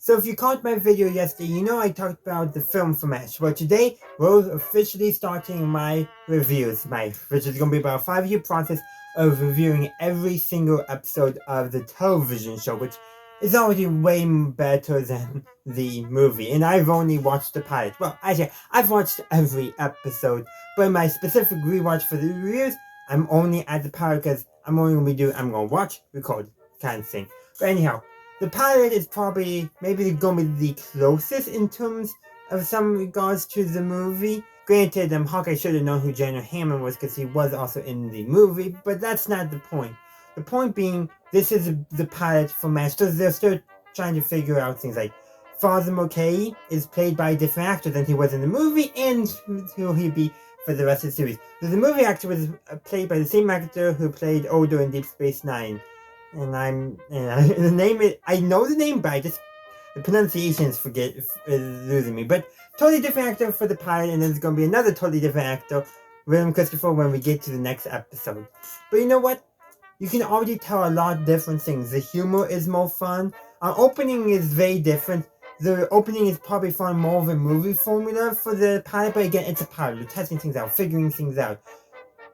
So if you caught my video yesterday, you know I talked about the film for MASH. Well, today we're officially starting my reviews. Which is going to be about a 5-year process of reviewing every single episode of the television show, which is already way better than the movie. And I've only watched the pilot. Well, actually, I've watched every episode, but in my specific rewatch for the reviews, I'm only at the pilot because I'm going to watch, record, kind of thing. But anyhow, the pilot is probably maybe going to be the closest in terms of some regards to the movie. Granted, Hawkeye should have known who General Hammond was because he was also in the movie, but that's not the point. The point being, this is the pilot for MASH, so they're still trying to figure out things like Father McKay is played by a different actor than he was in the movie, and who he'll be for the rest of the series. So the movie actor was played by the same actor who played Odo in Deep Space Nine. And I know the name, but the pronunciation is losing me. But totally different actor for the pilot, and then there's going to be another totally different actor, William Christopher, when we get to the next episode. But you know what? You can already tell a lot of different things. The humor is more fun. Our opening is very different. The opening is probably following more of a movie formula for the pilot, but again, it's a pilot. We're testing things out, figuring things out.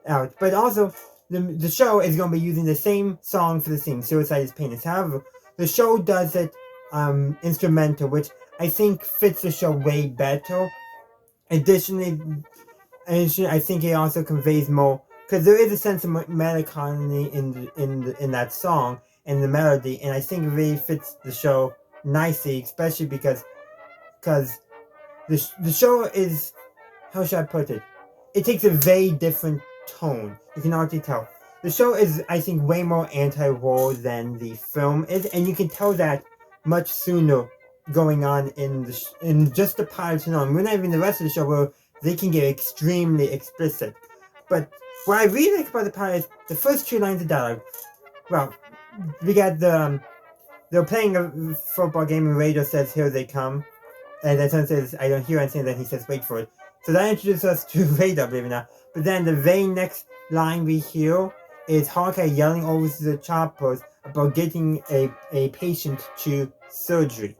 But also, the show is going to be using the same song for the same Suicide is Painless. However, the show does it instrumental, which I think fits the show way better. Additionally, I think it also conveys more, because there is a sense of melancholy in that song and the melody, and I think it really fits the show nicely, especially because the show is, how should I put it? It takes a very different tone. You can already tell. The show is, I think, way more anti-war than the film is, and you can tell that much sooner going on in just the pilot alone. We're not even the rest of the show where they can get extremely explicit. But what I really like about the pilot is the first 2 lines of dialogue. Well, we got they're playing a football game and radio says, "Here they come." And then someone says, "I don't hear anything," then he says, "Wait for it." So that introduces us to radar, believe it or not. But then the very next line we hear is Hawkeye yelling over to the choppers about getting a patient to surgery.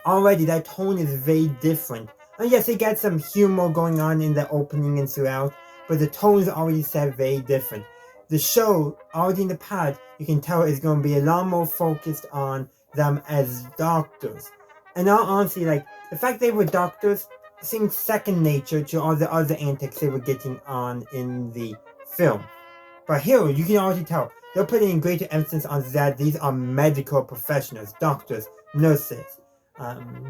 Already, that tone is very different. And yes, it gets some humor going on in the opening and throughout, but the tone is already set very different. The show, already in the pilot, you can tell is going to be a lot more focused on them as doctors. And all honestly, the fact they were doctors seemed second nature to all the other antics they were getting on in the film. But here, you can already tell, they're putting greater emphasis on that these are medical professionals, doctors, nurses,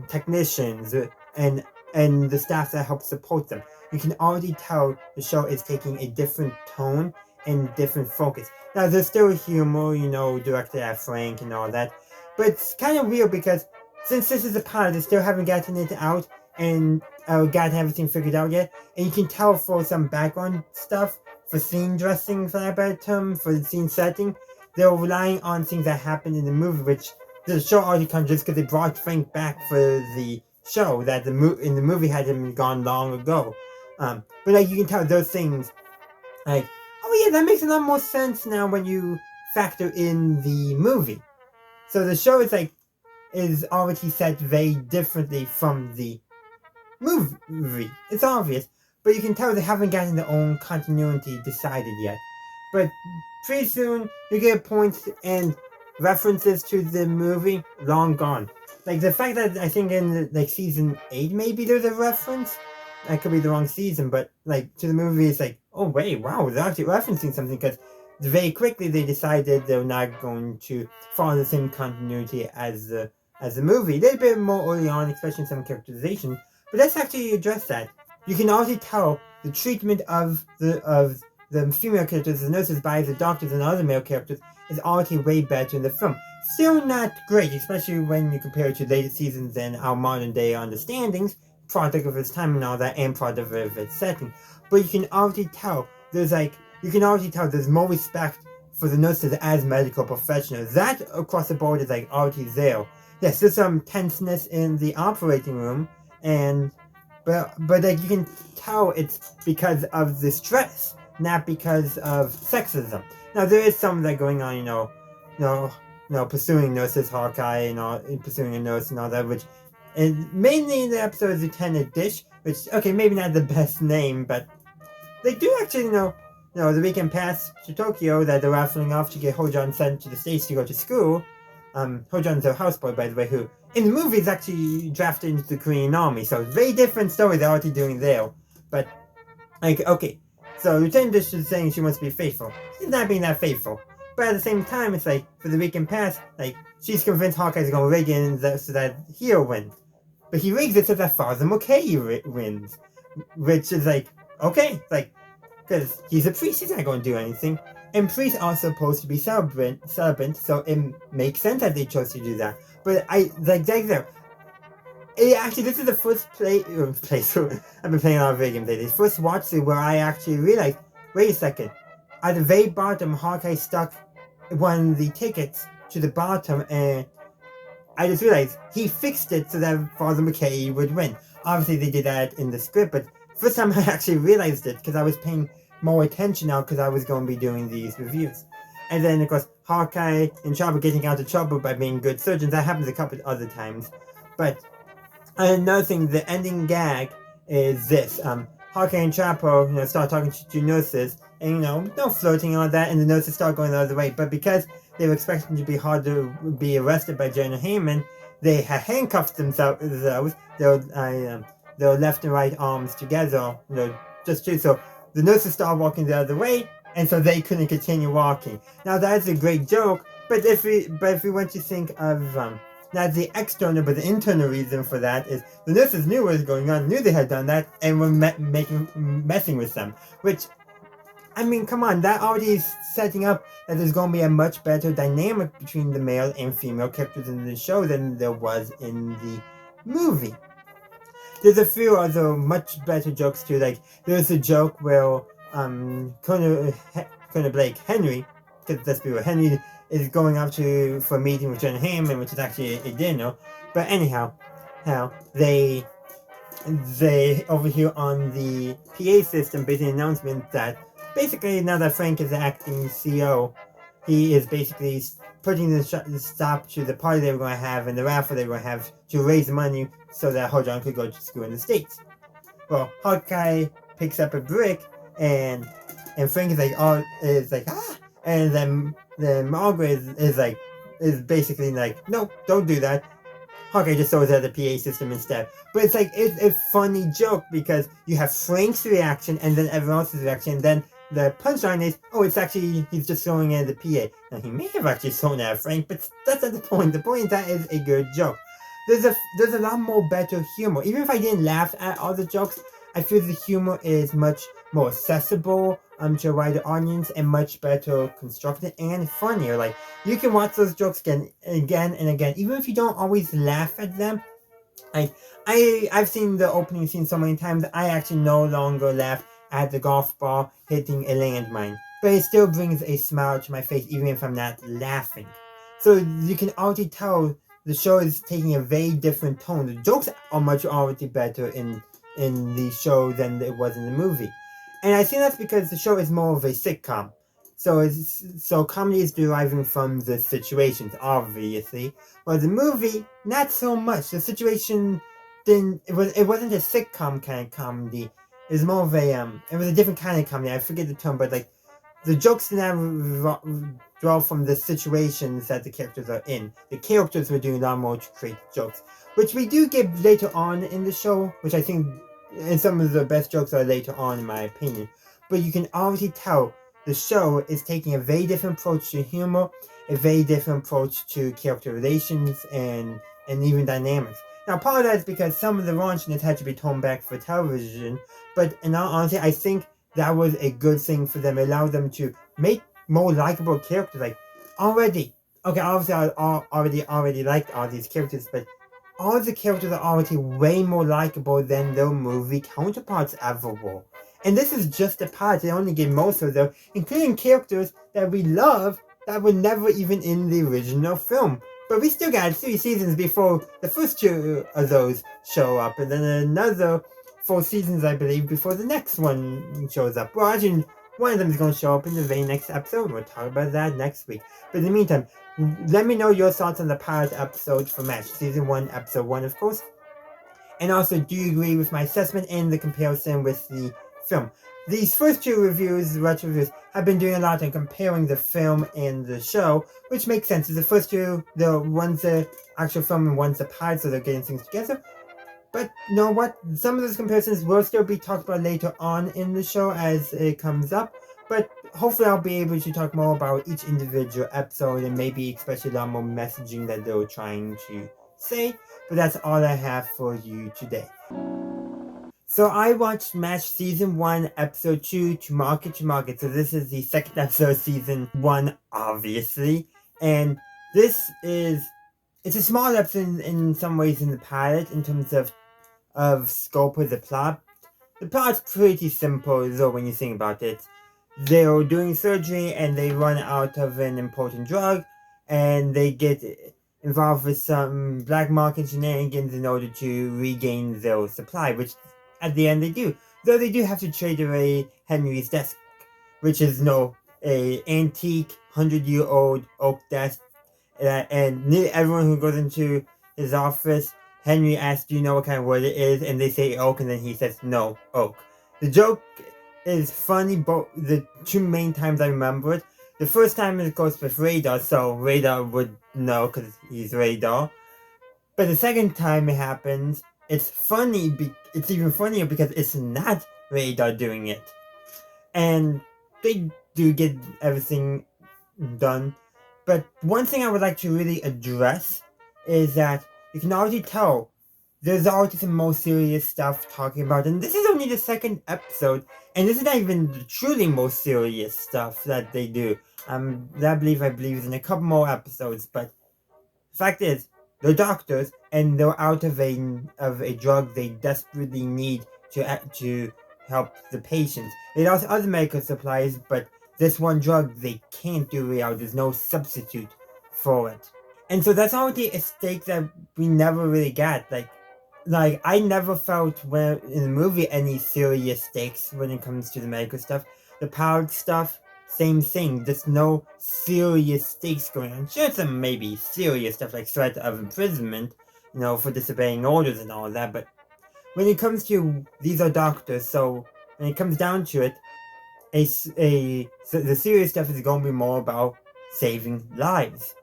technicians, and the staff that help support them. You can already tell the show is taking a different tone and different focus. Now, there's still humor, directed at Frank and all that, but it's kind of weird because since this is a pilot, they still haven't gotten it out and gotten everything figured out yet. And you can tell for some background stuff, for scene dressing, for that better term, for the scene setting, they're relying on things that happened in the movie, which the show already comes just because they brought Frank back for the show that in the movie had him gone long ago. But you can tell those things, oh yeah, that makes a lot more sense now when you factor in the movie. So the show is already set very differently from the movie. It's obvious, but you can tell they haven't gotten their own continuity decided yet. But pretty soon, you get points and references to the movie long gone. The fact that I think in season 8 maybe there's a reference. That could be the wrong season, but to the movie it's oh wait, wow, they're actually referencing something, because very quickly they decided they're not going to follow the same continuity as the movie. A little bit more early on, especially in some characterization, but let's actually address that. You can already tell the treatment of the female characters, the nurses, by the doctors and other male characters is already way better in the film. Still not great, especially when you compare it to later seasons and our modern day understandings, product of its time and all that, and product of its setting. But you can already tell there's more respect for the nurses as medical professionals. That across the board is already there. Yes, there's some tenseness in the operating room, but you can tell it's because of the stress, not because of sexism. Now there is some of that going on, pursuing nurses, Hawkeye, and all, pursuing a nurse and all that, which, and mainly in the episode is Lieutenant Dish, which, okay, maybe not the best name, but they do actually, the weekend pass to Tokyo that they're raffling off to get Hojon sent to the States to go to school. Hojon's a houseboy, by the way, who, in the movie, is actually drafted into the Korean Army, so very different story they're already doing there. But, okay, so Lieutenant Dish is saying she wants to be faithful. She's not being that faithful. But at the same time, it's for the weekend pass, she's convinced Hawkeye's gonna rig it so that he'll win. But he rigs it so that Father McKay wins. Which is okay, because he's a priest, he's not gonna do anything. And priests are supposed to be celibate, so it makes sense that they chose to do that. But actually, this is the first playthrough. I've been playing a lot of video games lately. First watch through where I actually realized, wait a second, at the very bottom, Hawkeye stuck one of the tickets to the bottom, and I just realized he fixed it so that Father McKay would win. Obviously, they did that in the script, but first time I actually realized it because I was paying more attention now because I was going to be doing these reviews. And then, of course, Hawkeye and Chopper getting out of trouble by being good surgeons. That happens a couple other times. But another thing, the ending gag is this. Hawkeye and Chopper, start talking to nurses, and, no flirting and all that, and the nurses start going the other way. But because they were expecting to be hard to be arrested by Jonah Heyman, they had handcuffed themselves, their left and right arms together, just to, so the nurses started walking the other way, and so they couldn't continue walking. Now that's a great joke, but if we want to think of not the external but the internal reason for that is the nurses knew what was going on, knew they had done that, and were messing with them. Which, I mean, come on, that already is setting up that there's going to be a much better dynamic between the male and female characters in the show than there was in the movie. There's a few other much better jokes too, there's a joke where Colonel Blake Henry, because let's be real, Henry is going up for a meeting with Jonah Heyman, which is actually a dinner, but anyhow, they overhear on the PA system basically an announcement that basically now that Frank is the acting CEO, he is basically putting the stop to the party they were going to have and the raffle they were going to have to raise money so that Hojon could go to school in the States. Well, Hawkeye picks up a brick and Frank is and then Margaret is basically no, don't do that. Hawkeye just throws out the PA system instead. But it's a funny joke because you have Frank's reaction and then everyone else's reaction, and then the punchline is, it's actually, he's just throwing at the PA. Now, he may have actually thrown at Frank, but that's not the point. The point is that is a good joke. There's a lot more better humor. Even if I didn't laugh at all the jokes, I feel the humor is much more accessible to a wider audience and much better constructed and funnier. You can watch those jokes again and again, even if you don't always laugh at them. I've seen the opening scene so many times that I actually no longer laugh at the golf ball hitting a landmine. But it still brings a smile to my face even if I'm not laughing. So you can already tell the show is taking a very different tone. The jokes are much already better in the show than it was in the movie. And I think that's because the show is more of a sitcom. So comedy is deriving from the situations, obviously. But the movie, not so much. The situation it wasn't a sitcom kind of comedy. It was more of it was a different kind of comedy. I forget the term, but the jokes did not draw from the situations that the characters are in. The characters were doing a lot more to create jokes, which we do get later on in the show, which I think and some of the best jokes are later on in my opinion. But you can already tell the show is taking a very different approach to humor, a very different approach to character relations and even dynamics. Now, part of that is because some of the raunchiness had to be toned back for television, but in all honesty, I think that was a good thing for them. It allowed them to make more likable characters. Obviously I already liked all these characters, but all the characters are already way more likable than their movie counterparts ever were. And this is just a part. They only get most of them, including characters that we love that were never even in the original film. But we still got 3 seasons before the first 2 of those show up, and then another 4 seasons, I believe, before the next one shows up. Well, actually, One of them is going to show up in the very next episode. We'll talk about that next week. But in the meantime, let me know your thoughts on the pilot episode for MASH. Season 1, Episode 1, of course. And also, do you agree with my assessment and the comparison with the film? These first two reviews, the retro reviews, have been doing a lot on comparing the film and the show, which makes sense. The first two, one's the actual film and one's the pilot, so they're getting things together. But you know what? Some of those comparisons will still be talked about later on in the show as it comes up. But hopefully I'll be able to talk more about each individual episode and maybe especially a lot more messaging that they were trying to say. But that's all I have for you today. So I watched MASH Season 1, Episode 2, To Market. So this is the second episode of Season 1, obviously. And this is... It's a small episode in some ways in the pilot in terms of scope of the plot. The plot's pretty simple though when you think about it. They're doing surgery and they run out of an important drug and they get involved with some black market shenanigans in order to regain their supply, which at the end they do. Though they do have to trade away Henry's desk, which is a antique 100-year-old oak desk. And everyone who goes into his office, Henry asks, do you know what kind of wood it is? And they say oak, and then he says, no, oak. The joke is funny, but the two main times I remember it. The first time it goes with Radar, so Radar would know because he's Radar. But the second time it happens, it's funny, it's even funnier because it's not Radar doing it. And they do get everything done. But one thing I would like to really address is that you can already tell there's already some more serious stuff talking about, and this is only the second episode, and this is not even the truly most serious stuff that they do. I believe is in a couple more episodes, but the fact is, they're doctors, and they're out of a drug they desperately need to help the patients. They lost other medical supplies, but this one drug they can't do without. There's no substitute for it. And so that's already a stake that we never really got. Like I never felt when in the movie any serious stakes when it comes to the medical stuff. The powered stuff, same thing. There's no serious stakes going on. Sure, some maybe serious stuff like threat of imprisonment, for disobeying orders and all of that. But when it comes to these are doctors, so when it comes down to it, the serious stuff is going to be more about saving lives.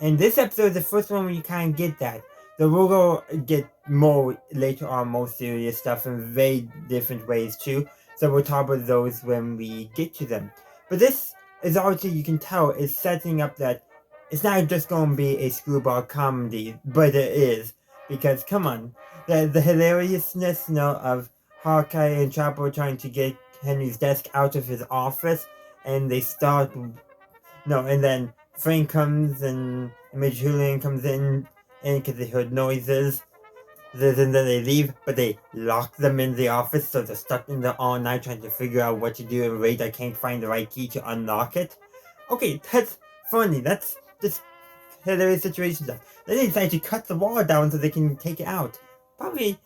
And this episode is the first one where you kind of get that. Though we'll go get more later on, more serious stuff in very different ways too. So we'll talk about those when we get to them. But this is already, you can tell, is setting up that it's not just going to be a screwball comedy, but it is. Because, come on, the hilariousness, of Hawkeye and Chopper trying to get Henry's desk out of his office, and they start, and then Frank comes and Major Julian comes in because they heard noises, and then they leave, but they lock them in the office, so they're stuck in there all night trying to figure out what to do, and Radar can't find the right key to unlock it. Okay, that's funny, that's just hilarious situation stuff. Then they decide to cut the wall down so they can take it out. Probably,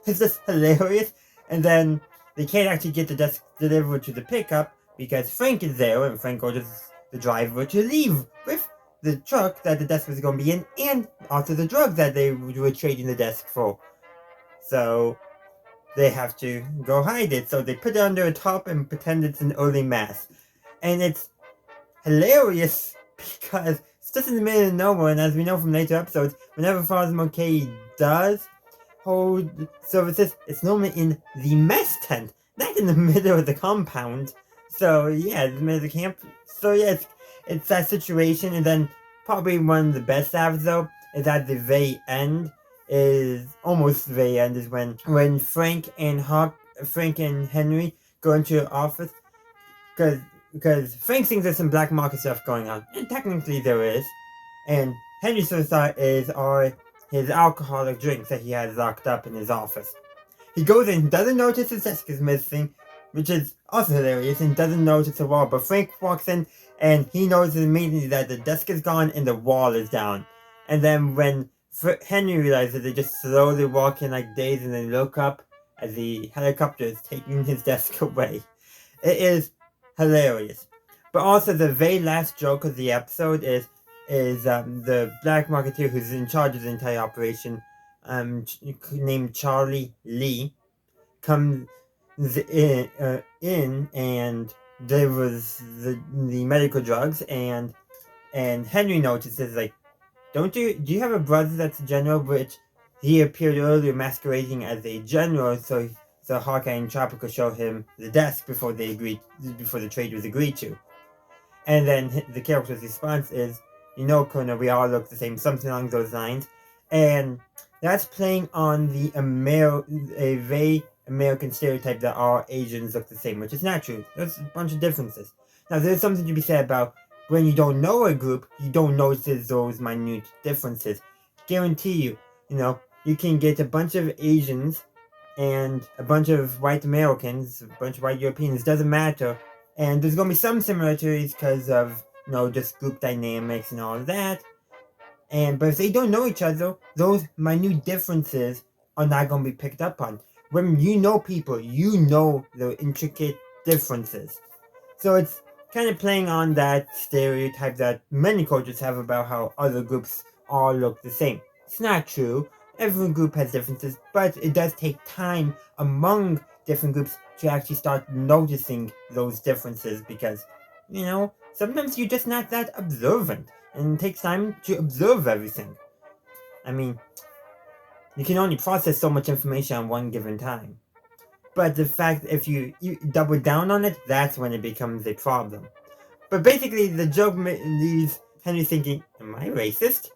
it's just hilarious, and then they can't actually get the desk delivered to the pickup because Frank is there, and Frank orders the driver to leave with the truck that the desk was going to be in, and also the drug that they were trading the desk for. So they have to go hide it. So they put it under a top and pretend it's an early mass. And it's hilarious because it's just in the middle of nowhere, and as we know from later episodes, whenever Father McKay does hold services, it's normally in the mess tent, not in the middle of the compound. So yeah, in the middle of the camp. So yeah, it's that situation, and then probably one of the best halves though is at the very end. Is almost the very end is when Frank and Henry go into the office because Frank thinks there's some black market stuff going on, and technically there is, and Henry's first thought are his alcoholic drinks that he has locked up in his office. He goes in, doesn't notice his desk is missing, which is also hilarious, and doesn't notice the wall. But Frank walks in, and he notices immediately that the desk is gone and the wall is down. And then when Henry realizes, they just slowly walk in like dazed, and they look up as the helicopter is taking his desk away. It is hilarious. But also the very last joke of the episode is the black marketeer who's in charge of the entire operation, named Charlie Lee, comes in and delivers the medical drugs, and Henry notices, like, do you have a brother that's a general? Which he appeared earlier masquerading as a general, so Hawkeye and Chopper could show him the desk before the trade was agreed to. And then the character's response is, Colonel, we all look the same, something along those lines. And that's playing on a very American stereotype that all Asians look the same, which is not true. There's a bunch of differences. Now, there's something to be said about when you don't know a group, you don't notice those minute differences. Guarantee you, you can get a bunch of Asians and a bunch of white Americans, a bunch of white Europeans, doesn't matter. And there's going to be some similarities because of, just group dynamics and all of that. But if they don't know each other, those minute differences are not going to be picked up on. When you know people, you know the intricate differences. So it's kind of playing on that stereotype that many cultures have about how other groups all look the same. It's not true. Every group has differences, but it does take time among different groups to actually start noticing those differences because, sometimes you're just not that observant, and it takes time to observe everything. I mean, you can only process so much information on one given time. But the fact if you double down on it, that's when it becomes a problem. But basically, the joke leaves Henry thinking, am I racist?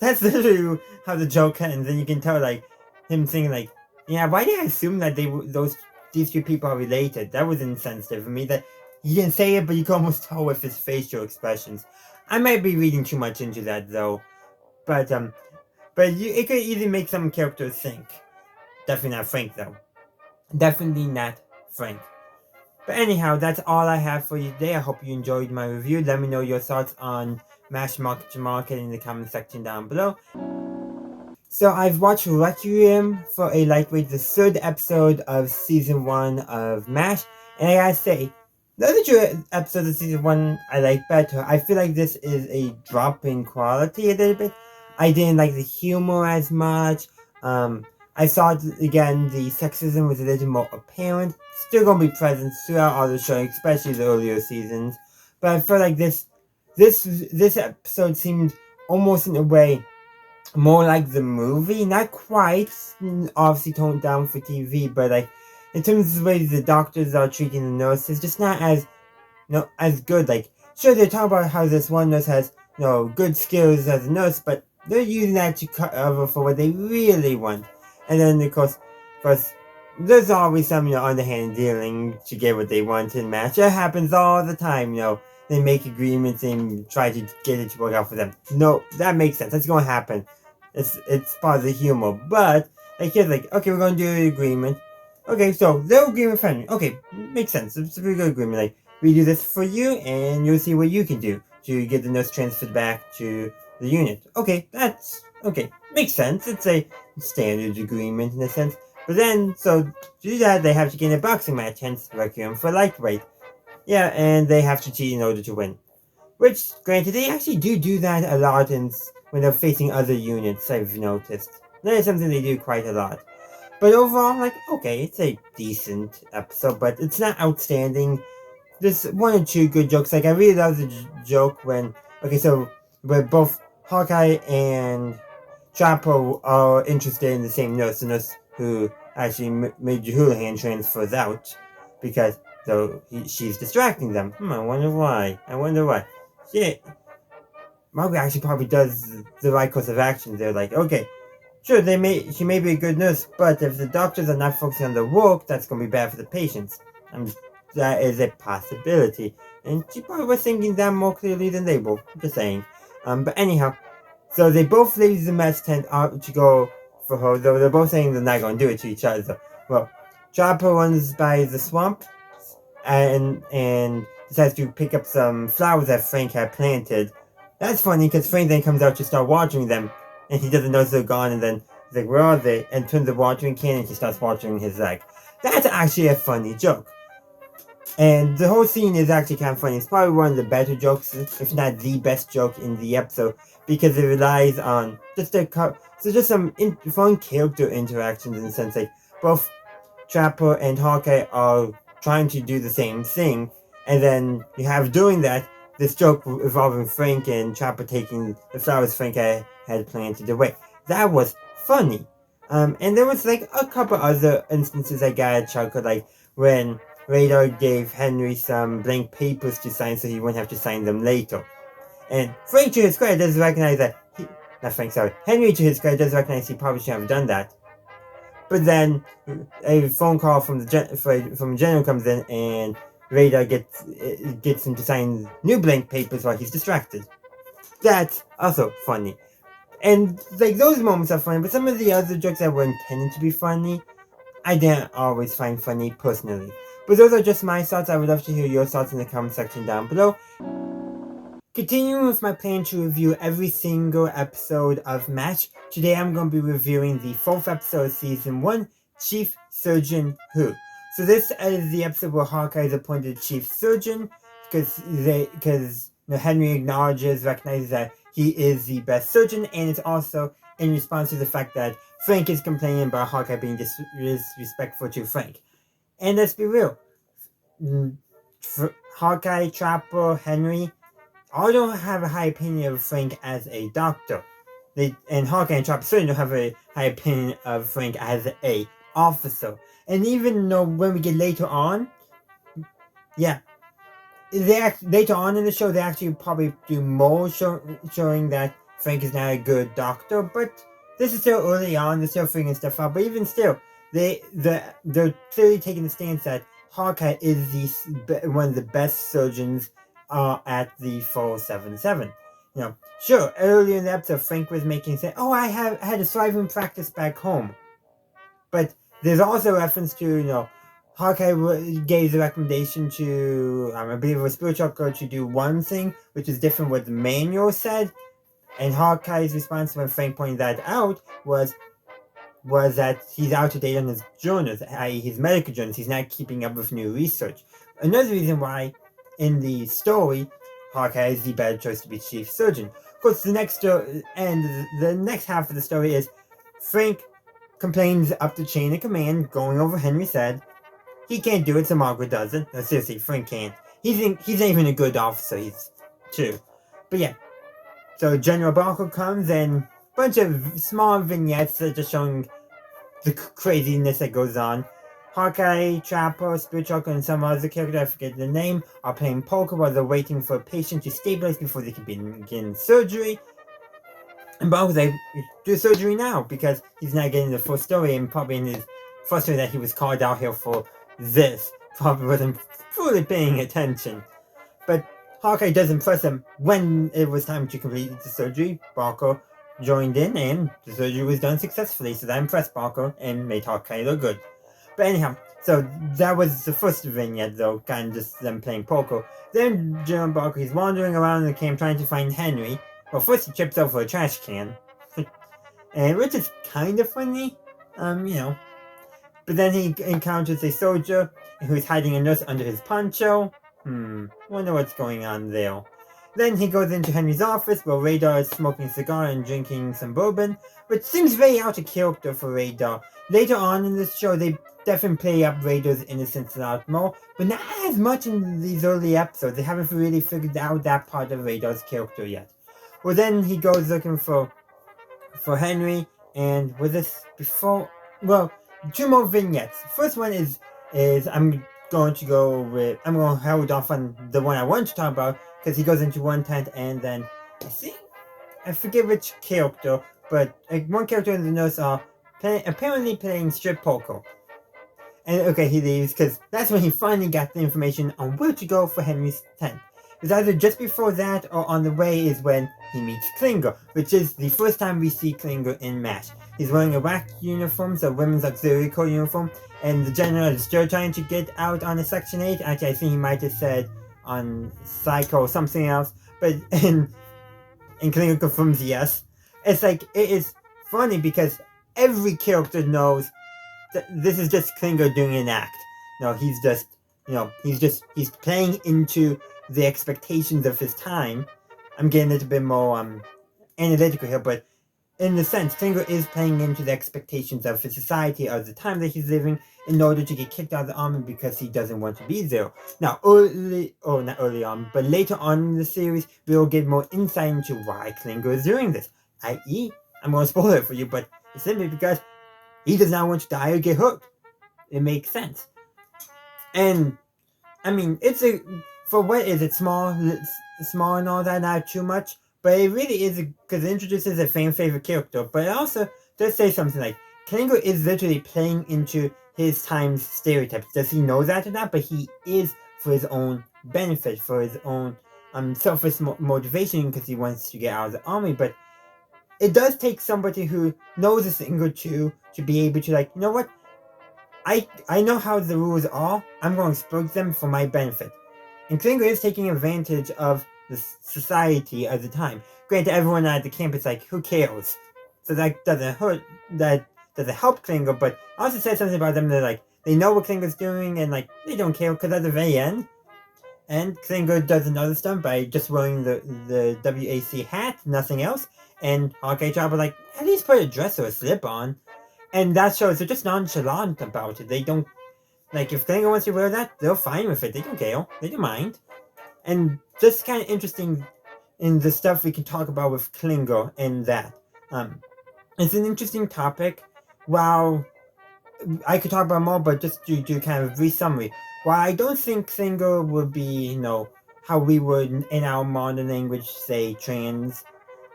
That's literally how the joke ends, and you can tell, like, him thinking, like, yeah, why did I assume that these two people are related? That was insensitive of me. That he didn't say it, but you can almost tell with his facial expressions. I might be reading too much into that, though. But it could easily make some characters think. Definitely not Frank, though. Definitely not Frank. But anyhow, that's all I have for you today. I hope you enjoyed my review. Let me know your thoughts on MASH Market in the comment section down below. So I've watched Requiem For a Lightweight, the third episode of season 1 of MASH, and I gotta say, the other two episodes of season 1 I like better. I feel like this is a drop in quality a little bit. I didn't like the humor as much. I thought, again, the sexism was a little more apparent. Still gonna be present throughout all the show, especially the earlier seasons. But I feel like this episode seemed almost in a way more like the movie. Not quite, obviously toned down for TV, but like in terms of the way the doctors are treating the nurses, just not as good. Like, sure, they're talking about how this one nurse has good skills as a nurse, but they're using that to cover for what they really want. And then, of course, there's always some, underhand dealing to get what they want in MASH. That happens all the time, They make agreements and try to get it to work out for them. No, that makes sense. That's going to happen. It's part of the humor. But, like, here's like, okay, we're going to do an agreement. Okay, so, they'll agree with Henry. Okay, makes sense. It's a pretty good agreement. Like, we do this for you, and you'll see what you can do to get the nurse transferred back to the unit. Okay, makes sense. It's a standard agreement in a sense. But then, so to do that, they have to get in a boxing match, hence Requiem for Lightweight. Yeah, and they have to cheat in order to win. Which, granted, they actually do that a lot when they're facing other units, I've noticed. That is something they do quite a lot. But overall, like, okay, it's a decent episode, but it's not outstanding. There's one or two good jokes. Like, I really love the joke when both Hawkeye and Chopper are interested in the same nurse, the nurse who actually made Houlihan transfers out because she's distracting them. I wonder why. Yeah, Margaret actually probably does the right course of action. They're like, okay, sure, she may be a good nurse, but if the doctors are not focusing on the work, that's going to be bad for the patients. That is a possibility. And she probably was thinking that more clearly than they were. Just saying. But anyhow, so they both leave the mess tent out to go for her, though they're both saying they're not going to do it to each other. Well, Chopper runs by the swamp and decides to pick up some flowers that Frank had planted. That's funny because Frank then comes out to start watering them, and he doesn't notice they're gone, and then he's like, where are they? And turns the watering can, and he starts watering his leg. That's actually a funny joke. And the whole scene is actually kind of funny. It's probably one of the better jokes, if not the best joke in the episode, because it relies on just some fun character interactions in the sense like both Trapper and Hawkeye are trying to do the same thing, and then you have doing that this joke involving Frank and Trapper taking the flowers Frank had planted away. That was funny. And there was like a couple other instances I got a chuckle, like when Radar gave Henry some blank papers to sign so he wouldn't have to sign them later. And Frank, to his credit, does recognize that Henry, to his credit, does recognize he probably shouldn't have done that. But then a phone call from the general comes in, and Radar gets him to sign new blank papers while he's distracted. That's also funny. And like those moments are funny, but some of the other jokes that were intended to be funny, I didn't always find funny personally. But those are just my thoughts. I would love to hear your thoughts in the comment section down below. Continuing with my plan to review every single episode of MASH, today I'm going to be reviewing the 4th episode of Season 1, Chief Surgeon Who. So this is the episode where Hawkeye is appointed Chief Surgeon, because Henry recognizes that he is the best surgeon, and it's also in response to the fact that Frank is complaining about Hawkeye being disrespectful to Frank. And let's be real, Hawkeye, Trapper, Henry, all don't have a high opinion of Frank as a doctor. And Hawkeye and Trapper certainly don't have a high opinion of Frank as a officer. And even though when we get later on, later on in the show, they actually probably do more showing that Frank is not a good doctor. But this is still early on; they're still figuring stuff out. But even still, they're clearly taking the stance that Hawkeye is one of the best surgeons at the 477. Sure, earlier in the episode, Frank was say, "Oh, I had a thriving practice back home," but there's also a reference to Hawkeye gave the recommendation to, I believe it was Spiritual Coach, to do one thing, which is different what the manual said. And Hawkeye's response when Frank pointed that out was that he's out of date on his journals, i.e. his medical journals. He's not keeping up with new research. Another reason why, in the story, Hawkeye is the better choice to be chief surgeon. Of course, the next half of the story is Frank complains up the chain of command, going over Henry's head. He can't do it, so Margaret does it. No, seriously, Frank can't. He's not even a good officer. He's true. But yeah. So General Barker comes, and a bunch of small vignettes that are just showing the craziness that goes on. Hawkeye, Trapper, Spiritual, and some other character, I forget the name, are playing poker while they're waiting for a patient to stabilize before they can begin surgery. And Barker's like, do surgery now, because he's not getting the full story, and probably in his frustrated that he was called out here for this, probably wasn't fully paying attention. But Hawkeye does impress him when it was time to complete the surgery. Barker joined in, and the surgery was done successfully, so that impressed Barker and made Hawkeye look good. But anyhow, so that was the first vignette, though, kind of just them playing poker. Then General Barker, he's wandering around the camp trying to find Henry. Well, first he trips over a trash can, and which is kind of funny, But then he encounters a soldier who's hiding a nurse under his poncho. Wonder what's going on there. Then he goes into Henry's office where Radar is smoking a cigar and drinking some bourbon, which seems very out of character for Radar. Later on in this show, they definitely play up Radar's innocence a lot more, but not as much in these early episodes. They haven't really figured out that part of Radar's character yet. Well, then he goes looking for Henry, and with this before, two more vignettes. First one is I'm going to hold off on the one I want to talk about, because he goes into one tent, and then I forget which character, but one character and the nurse are apparently playing strip poker. And okay, he leaves, because that's when he finally got the information on where to go for Henry's tent. It's either just before that or on the way is when he meets Klinger, which is the first time we see Klinger in MASH. He's wearing a WAC uniform, so Women's Auxiliary Corps uniform, and the general is still trying to get out on a Section 8. Actually, I think he might have said on Psycho or something else, but and Klinger confirms yes. It's like, it is funny because every character knows that this is just Klinger doing an act. No, he's just he's playing into the expectations of his time. I'm getting a little bit more analytical here, but in a sense, Klinger is playing into the expectations of his society, of the time that he's living, in order to get kicked out of the army because he doesn't want to be there. Now, not early on, but later on in the series, we'll get more insight into why Klinger is doing this. I.e., I'm going to spoil it for you, but it's simply because he does not want to die or get hurt. It makes sense. And, I mean, for what is it, small and all that, not too much, but it really is, because it introduces a fan favorite character, but it also does say something like, Klinger is literally playing into his time's stereotypes. Does he know that or not? But he is for his own benefit, for his own selfish motivation, because he wants to get out of the army. But it does take somebody who knows a thing or two to be able to, you know what? I know how the rules are. I'm going to exploit them for my benefit. And Klinger is taking advantage of the society of the time. Granted, everyone at the camp is like, who cares? So that doesn't hurt, that doesn't help Klinger, but I also said something about them that, they know what Klinger's doing, and, they don't care, because at the very end, and Klinger does another stunt by just wearing the WAC hat, nothing else, and Hawkeye Job are at least put a dress or a slip on. And that shows they're just nonchalant about it. They don't, if Klinger wants to wear that, they're fine with it. They don't care. They don't mind. And just kind of interesting in the stuff we can talk about with Klinger and that. It's an interesting topic. While I could talk about more, but just to do kind of a brief summary. While I don't think Klinger would be, how we would in our modern language say trans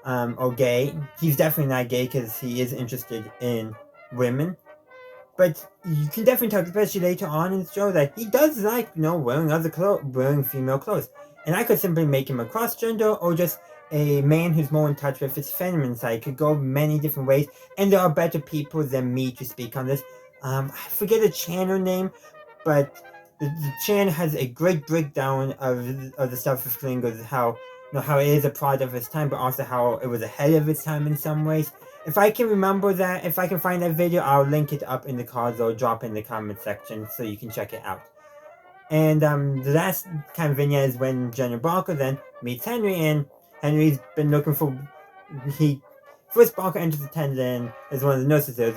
or gay. He's definitely not gay because he is interested in women. But you can definitely tell, especially later on in the show, that he does like, wearing female clothes. And I could simply make him a cross-gender or just a man who's more in touch with his feminine side. Could go many different ways. And there are better people than me to speak on this. I forget the channel name, but the channel has a great breakdown of the stuff with Klinger, how it is a product of its time, but also how it was ahead of its time in some ways. If I can remember that, if I can find that video, I'll link it up in the cards or drop in the comment section so you can check it out. And the last kind of vignette is when General Barker then meets Henry, and Henry's been looking for... First Barker enters the tent and is one of the nurses there,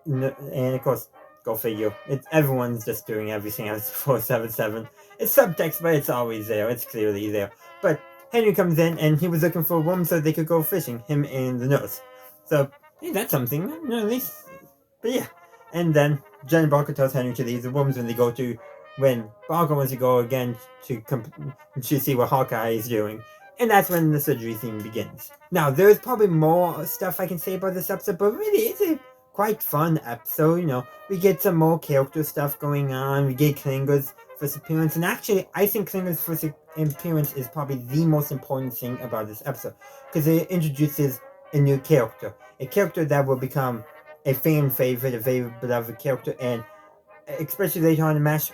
and of course, go figure, everyone's just doing everything else 477. It's subtext, but it's always there, it's clearly there. But Henry comes in, and he was looking for a woman so they could go fishing, him and the nurse. So, hey, that's something, at least. But yeah. And then Jen Barker tells Henry to leave the rooms when Barker wants to go again to see what Hawkeye is doing. And that's when the surgery scene begins. Now, there's probably more stuff I can say about this episode, but really, it's a quite fun episode, We get some more character stuff going on, we get Klinger's first appearance, and actually, I think Klinger's first appearance is probably the most important thing about this episode, because it introduces a new character. A character that will become a fan favorite, a very beloved character, and especially later on in MASH,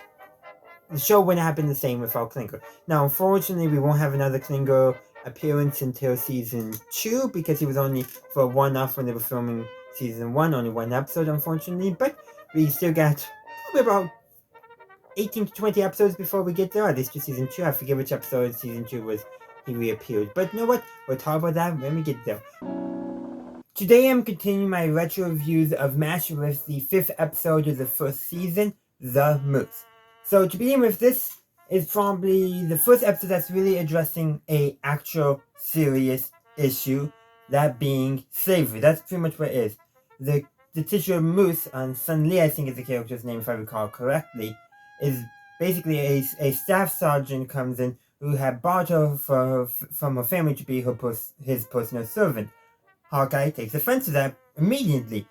the show wouldn't have been the same without Klinger. Now, unfortunately, we won't have another Klinger appearance until season 2, because he was only for a one-off when they were filming season 1, only one episode, unfortunately, but we still got probably about 18 to 20 episodes before we get there, at least to season 2. I forget which episode season 2 was he reappeared. But you know what? We'll talk about that when we get there. Today I'm continuing my retro reviews of MASH with the 5th episode of the first season, The Moose. So to begin with, this is probably the first episode that's really addressing a actual serious issue, that being slavery. That's pretty much what it is. The titular Moose, Sun Lee, I think is the character's name if I recall correctly, is basically a staff sergeant comes in who had bought her from her family to be his personal servant. Hawkeye takes offense to that immediately,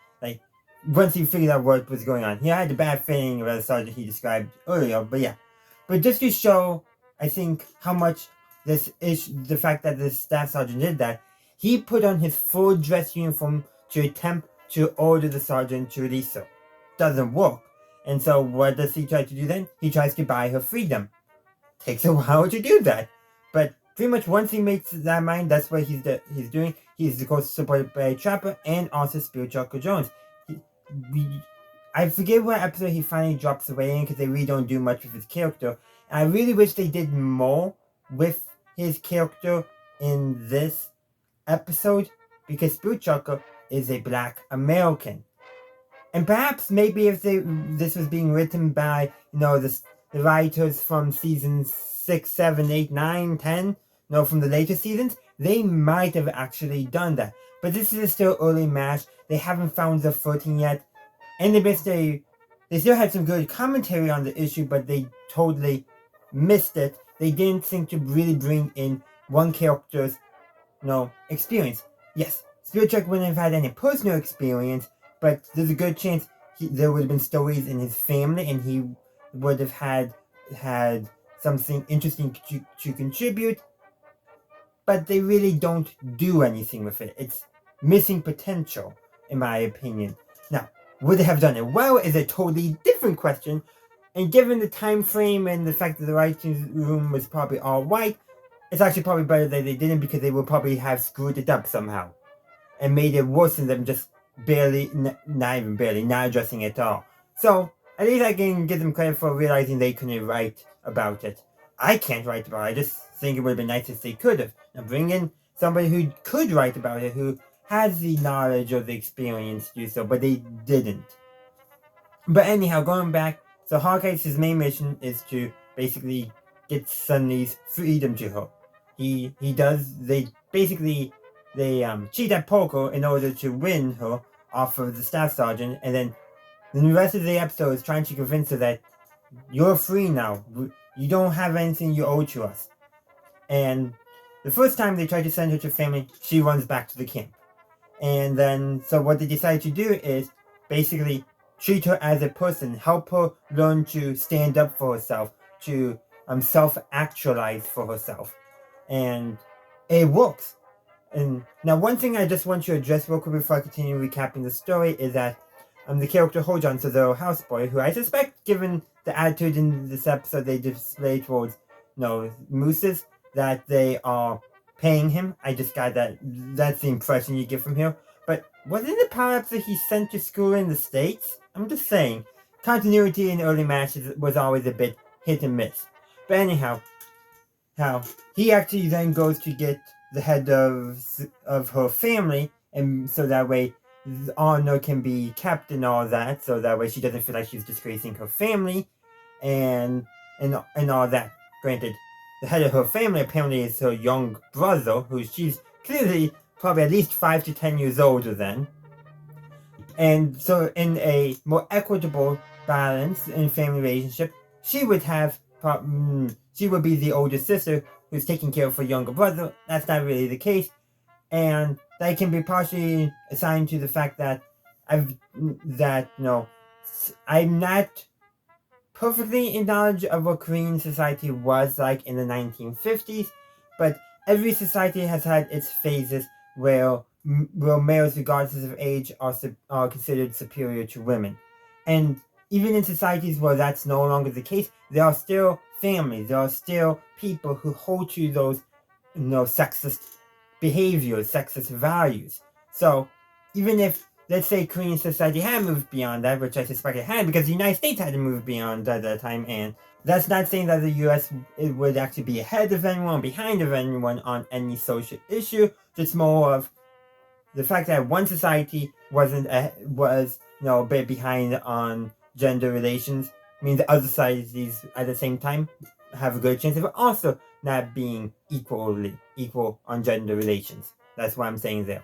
once he figured out what was going on. He had a bad feeling about the sergeant he described earlier, but yeah. But just to show, I think, how much the fact that the staff sergeant did that, he put on his full dress uniform to attempt to order the sergeant to release her. Doesn't work. And so what does he try to do then? He tries to buy her freedom. Takes a while to do that. But pretty much once he makes that mind, that's what he's doing. He's of course supported by Trapper and also Spiritual Jones. I forget what episode he finally drops away in because they really don't do much with his character. And I really wish they did more with his character in this episode because Spoonchucker is a Black American. And perhaps maybe if this was being written by, the writers from seasons 6, 7, 8, 9, 10, from the later seasons, they might have actually done that. But this is still early MASH. They haven't found the footing yet. And they still had some good commentary on the issue, but they totally missed it. They didn't think to really bring in one character's, experience. Yes, Spielcheck wouldn't have had any personal experience, but there's a good chance there would have been stories in his family, and he would have had something interesting to contribute. But they really don't do anything with it. It's missing potential, in my opinion. Now, would they have done it well is a totally different question. And given the time frame and the fact that the writing room was probably all white, it's actually probably better that they didn't, because they would probably have screwed it up somehow and made it worse than them just barely, not even barely, not addressing it at all. So, at least I can give them credit for realizing they couldn't write about it. I can't write about it. I just think it would have been nice if they could have. Now bring in somebody who could write about it, who has the knowledge or the experience to do so, but they didn't. But anyhow, going back, so Hawkeye's main mission is to basically get Sunny's freedom to her. They cheat at poker in order to win her off of the staff sergeant, and then the rest of the episode is trying to convince her that you're free now. You don't have anything you owe to us. And the first time they try to send her to family, she runs back to the camp. And then, so what they decide to do is basically treat her as a person, help her learn to stand up for herself, to self-actualize for herself. And it works. And now one thing I just want to address real quick before I continue recapping the story is that the character Hojan, so the houseboy, who I suspect, given the attitude in this episode they display towards, mooses, that they are paying him. I just got that's the impression you get from here. But wasn't it perhaps that he's sent to school in the States? I'm just saying. Continuity in early matches was always a bit hit and miss. But anyhow, he actually then goes to get the head of her family, and so that way honor can be kept and all that, so that way she doesn't feel like she's disgracing her family and all that. Granted, the head of her family apparently is her young brother, who she's clearly probably at least 5 to 10 years older than. And so in a more equitable balance in family relationship, she would be the older sister who's taking care of her younger brother. That's not really the case. And that can be partially assigned to the fact that I'm not perfectly in knowledge of what Korean society was like in the 1950s, but every society has had its phases where males, regardless of age, are considered superior to women. And even in societies where that's no longer the case, there are still families, there are still people who hold to those, sexist behaviors, sexist values. So even if, let's say, Korean society had moved beyond that, which I suspect it had, because the United States had to move beyond that at that time, and that's not saying that the US would actually be ahead of anyone, behind of anyone on any social issue, just more of the fact that one society was a bit behind on gender relations means that other societies at the same time have a good chance of also not being equal on gender relations. That's what I'm saying there.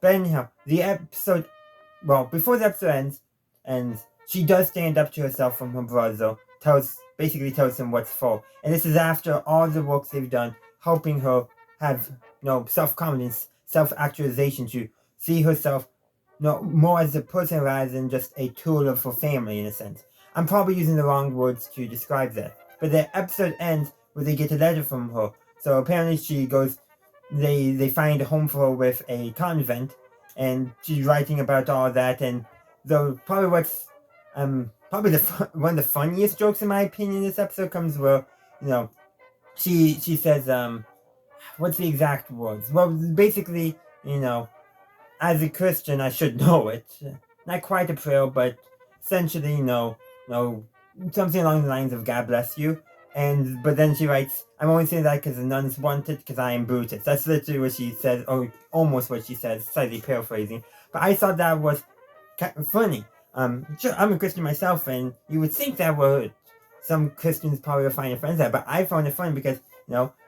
But anyhow, before the episode ends, she does stand up to herself from her brother, basically tells him what's for. And this is after all the work they've done, helping her have self-confidence, self-actualization, to see herself more as a person rather than just a tool of her family, in a sense. I'm probably using the wrong words to describe that. But the episode ends where they get a letter from her. So apparently she goes, they find a home for her with a convent, and she's writing about all that. And probably what's probably one of the funniest jokes in my opinion in this episode comes where she says what's the exact words? Well, basically, as a Christian I should know it. Not quite a prayer, but essentially, something along the lines of "God bless you." But then she writes, "I'm only saying that because the nuns want it, because I am Brutus." That's literally what she says, or almost what she says, slightly paraphrasing. But I thought that was kind of funny. Sure, I'm a Christian myself, and you would think that would some Christians probably would find it funny, but I found it funny because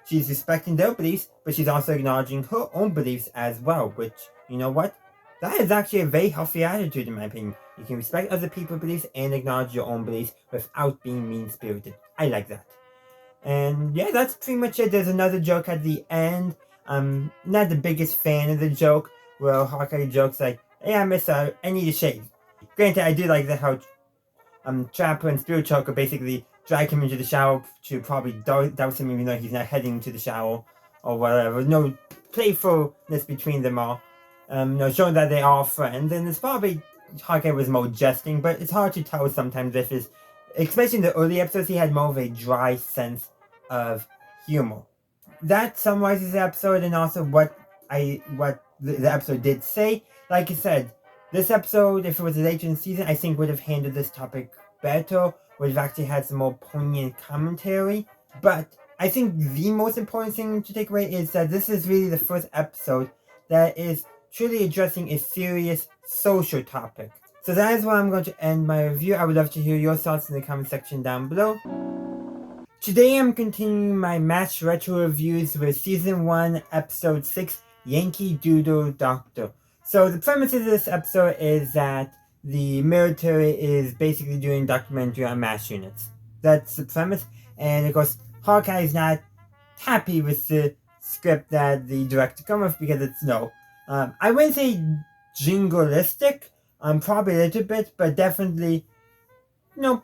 she's respecting their beliefs, but she's also acknowledging her own beliefs as well. Which, you know what, that is actually a very healthy attitude in my opinion. You can respect other people's beliefs and acknowledge your own beliefs without being mean-spirited. I like that. And yeah, that's pretty much it. There's another joke at the end. I'm not the biggest fan of the joke where Hawkeye jokes like, "Hey, I need a shave." Granted, I do like that how Trapper and Spirit Choker basically drag him into the shower to probably douse him even though he's not heading to the shower or whatever. No playfulness between them all. Showing that they are friends, and it's probably Hawkeye was more jesting, but it's hard to tell sometimes if his, especially in the early episodes, he had more of a dry sense of humor. That summarizes the episode and also what the episode did say. Like I said, this episode, if it was later in the season, I think would have handled this topic better, would have actually had some more poignant commentary. But I think the most important thing to take away is that this is really the first episode that is truly addressing a serious social topic. So that is where I'm going to end my review. I would love to hear your thoughts in the comment section down below. Today I'm continuing my MASH retro reviews with Season 1, Episode 6, Yankee Doodle Doctor. So the premise of this episode is that the military is basically doing documentary on MASH units. That's the premise, and of course Hawkeye is not happy with the script that the director come with because it's I wouldn't say jingoistic, probably a little bit, but definitely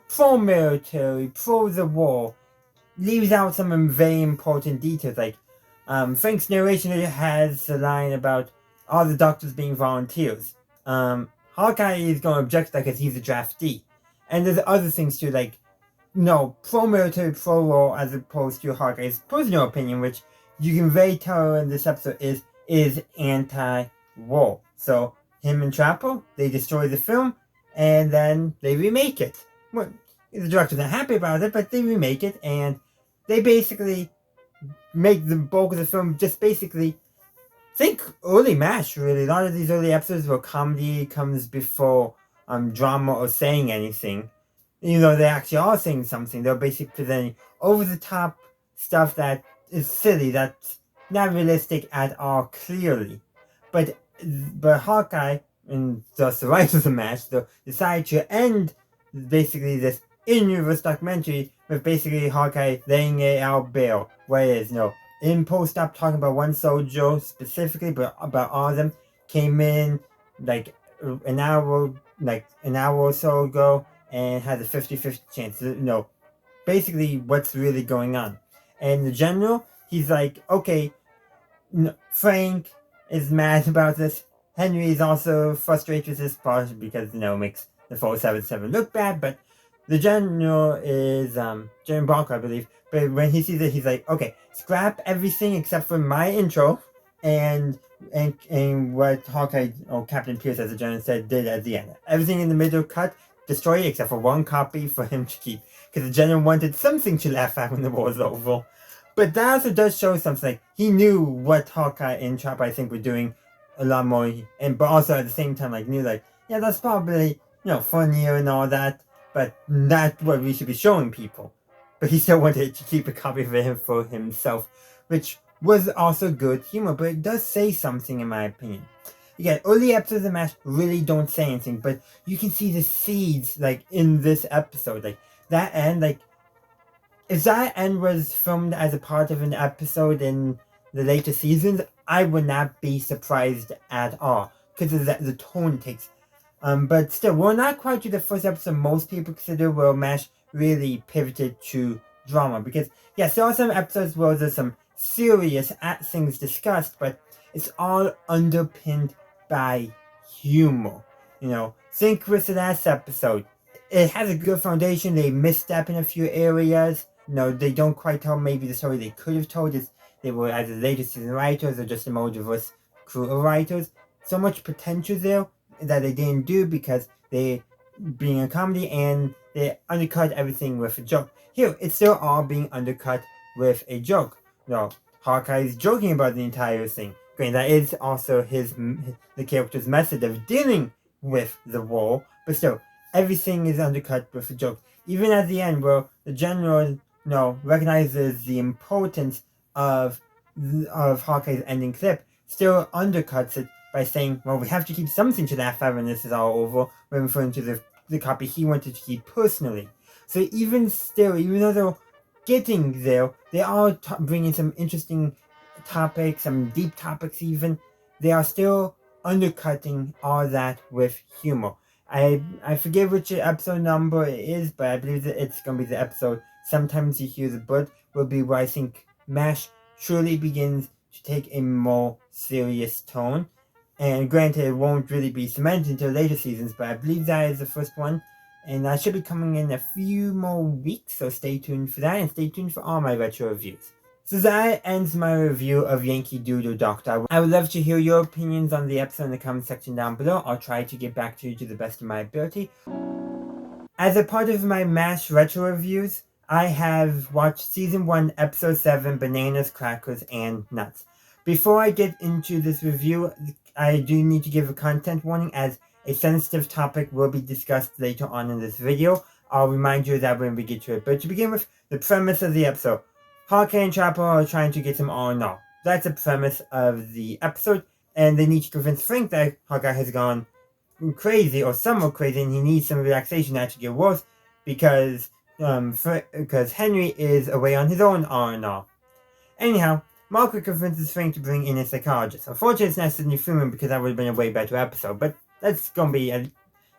pro-military, pro the war. Leaves out some very important details, like Frank's narration has a line about all the doctors being volunteers. Hawkeye is going to object because he's a draftee. And there's other things too, like pro-military, pro-war, as opposed to Hawkeye's personal opinion, which you can very tell in this episode is anti-war. So him and Trapper, they destroy the film, and then they remake it. Well, the director's not happy about it, but they remake it, and they basically make the bulk of the film just basically think early MASH, really. A lot of these early episodes where comedy comes before drama or saying anything. Even though they actually are saying something, they're basically presenting over-the-top stuff that is silly, that's not realistic at all, clearly. But Hawkeye, and thus the writers of MASH, decide to end basically this in-universe documentary with basically Hawkeye laying it out bare. What it is, Impo stopped talking about one soldier specifically, but about all of them. Came in like an hour or so ago and had a 50-50 chance. Basically what's really going on. And the general, he's like, okay, Frank is mad about this. Henry is also frustrated with this part because, it makes the 477 look bad, but the general is Jeremy Barker, I believe. But when he sees it, he's like, okay, scrap everything except for my intro and what Hawkeye or Captain Pierce, as the general said, did at the end. Everything in the middle cut, destroy it except for one copy for him to keep. Because the general wanted something to laugh at when the war was over. But that also does show something. Like, he knew what Hawkeye and Trapper, I think, were doing a lot more. But also at the same time, knew yeah, that's probably, funnier and all that. But that's what we should be showing people. But he still wanted to keep a copy of him for himself, which was also good humor, but it does say something in my opinion. Again, early episodes of MASH really don't say anything, but you can see the seeds, in this episode. That end, if that end was filmed as a part of an episode in the later seasons, I would not be surprised at all, because of the tone it takes. But still, we're not quite to the first episode most people consider where MASH really pivoted to drama. Because, yes, there are some episodes where there's some serious things discussed, but it's all underpinned by humor. Think with the last episode. It has a good foundation. They misstep in a few areas. They don't quite tell maybe the story they could have told. They were either later season writers or just a more diverse crew of writers. So much potential there that they didn't do because they being a comedy, and they undercut everything with a joke. Here, it's still all being undercut with a joke. No, Hawkeye's joking about the entire thing. Granted, that is also the character's method of dealing with the war, but still, everything is undercut with a joke. Even at the end, where the general, recognizes the importance of Hawkeye's ending clip, still undercuts it by saying, well, we have to keep something to laugh at when this is all over, when referring to the copy he wanted to keep personally. So even though they're getting there, they are bringing some interesting topics, some deep topics even. They are still undercutting all that with humor. I forget which episode number it is, but I believe that it's going to be the episode Sometimes You Hear the Bird, will be where I think MASH truly begins to take a more serious tone. And granted, it won't really be cemented until later seasons, but I believe that is the first one. And that should be coming in a few more weeks, so stay tuned for that, and stay tuned for all my retro reviews. So that ends my review of Yankee Doodle Doctor. I would love to hear your opinions on the episode in the comment section down below. I'll try to get back to you to the best of my ability. As a part of my MASH retro reviews, I have watched Season 1, Episode 7, Bananas, Crackers, and Nuts. Before I get into this review, I do need to give a content warning, as a sensitive topic will be discussed later on in this video. I'll remind you of that when we get to it. But to begin with, the premise of the episode. Hawkeye and Chopper are trying to get him R&R. That's the premise of the episode, and they need to convince Frank that Hawkeye has gone crazy, or somewhat crazy, and he needs some relaxation to actually get worse, because Henry is away on his own R&R. Anyhow, Margaret convinces Frank to bring in a psychologist. Unfortunately, it's not Sydney Freeman, because that would have been a way better episode, but that's gonna be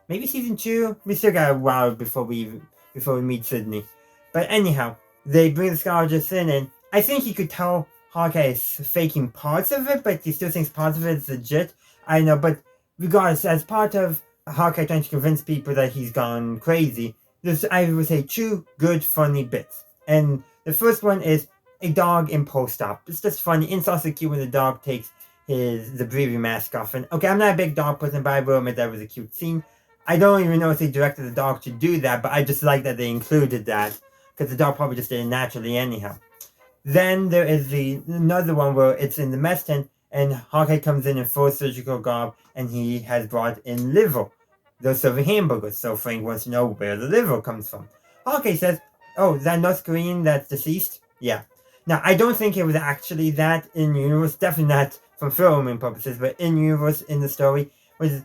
maybe season 2. We still got a while before we meet Sydney. But anyhow, they bring the psychologist in, and I think he could tell Hawkeye is faking parts of it, but he still thinks parts of it is legit. I know, but regardless, as part of Hawkeye trying to convince people that he's gone crazy, there's, I would say, 2 good, funny bits. And the first one is a dog in post-op. It's just funny. It's also cute when the dog takes the breathing mask off. And okay, I'm not a big dog person, but I will admit that was a cute scene. I don't even know if they directed the dog to do that, but I just like that they included that, because the dog probably just did it naturally anyhow. Then there is another one where it's in the mess tent, and Hawkeye comes in full surgical garb, and he has brought in liver. They're serving hamburgers, so Frank wants to know where the liver comes from. Hawkeye says, oh, is that North Korean that's deceased? Yeah. Now, I don't think it was actually that in-universe, definitely not from filming purposes, but in-universe in the story, was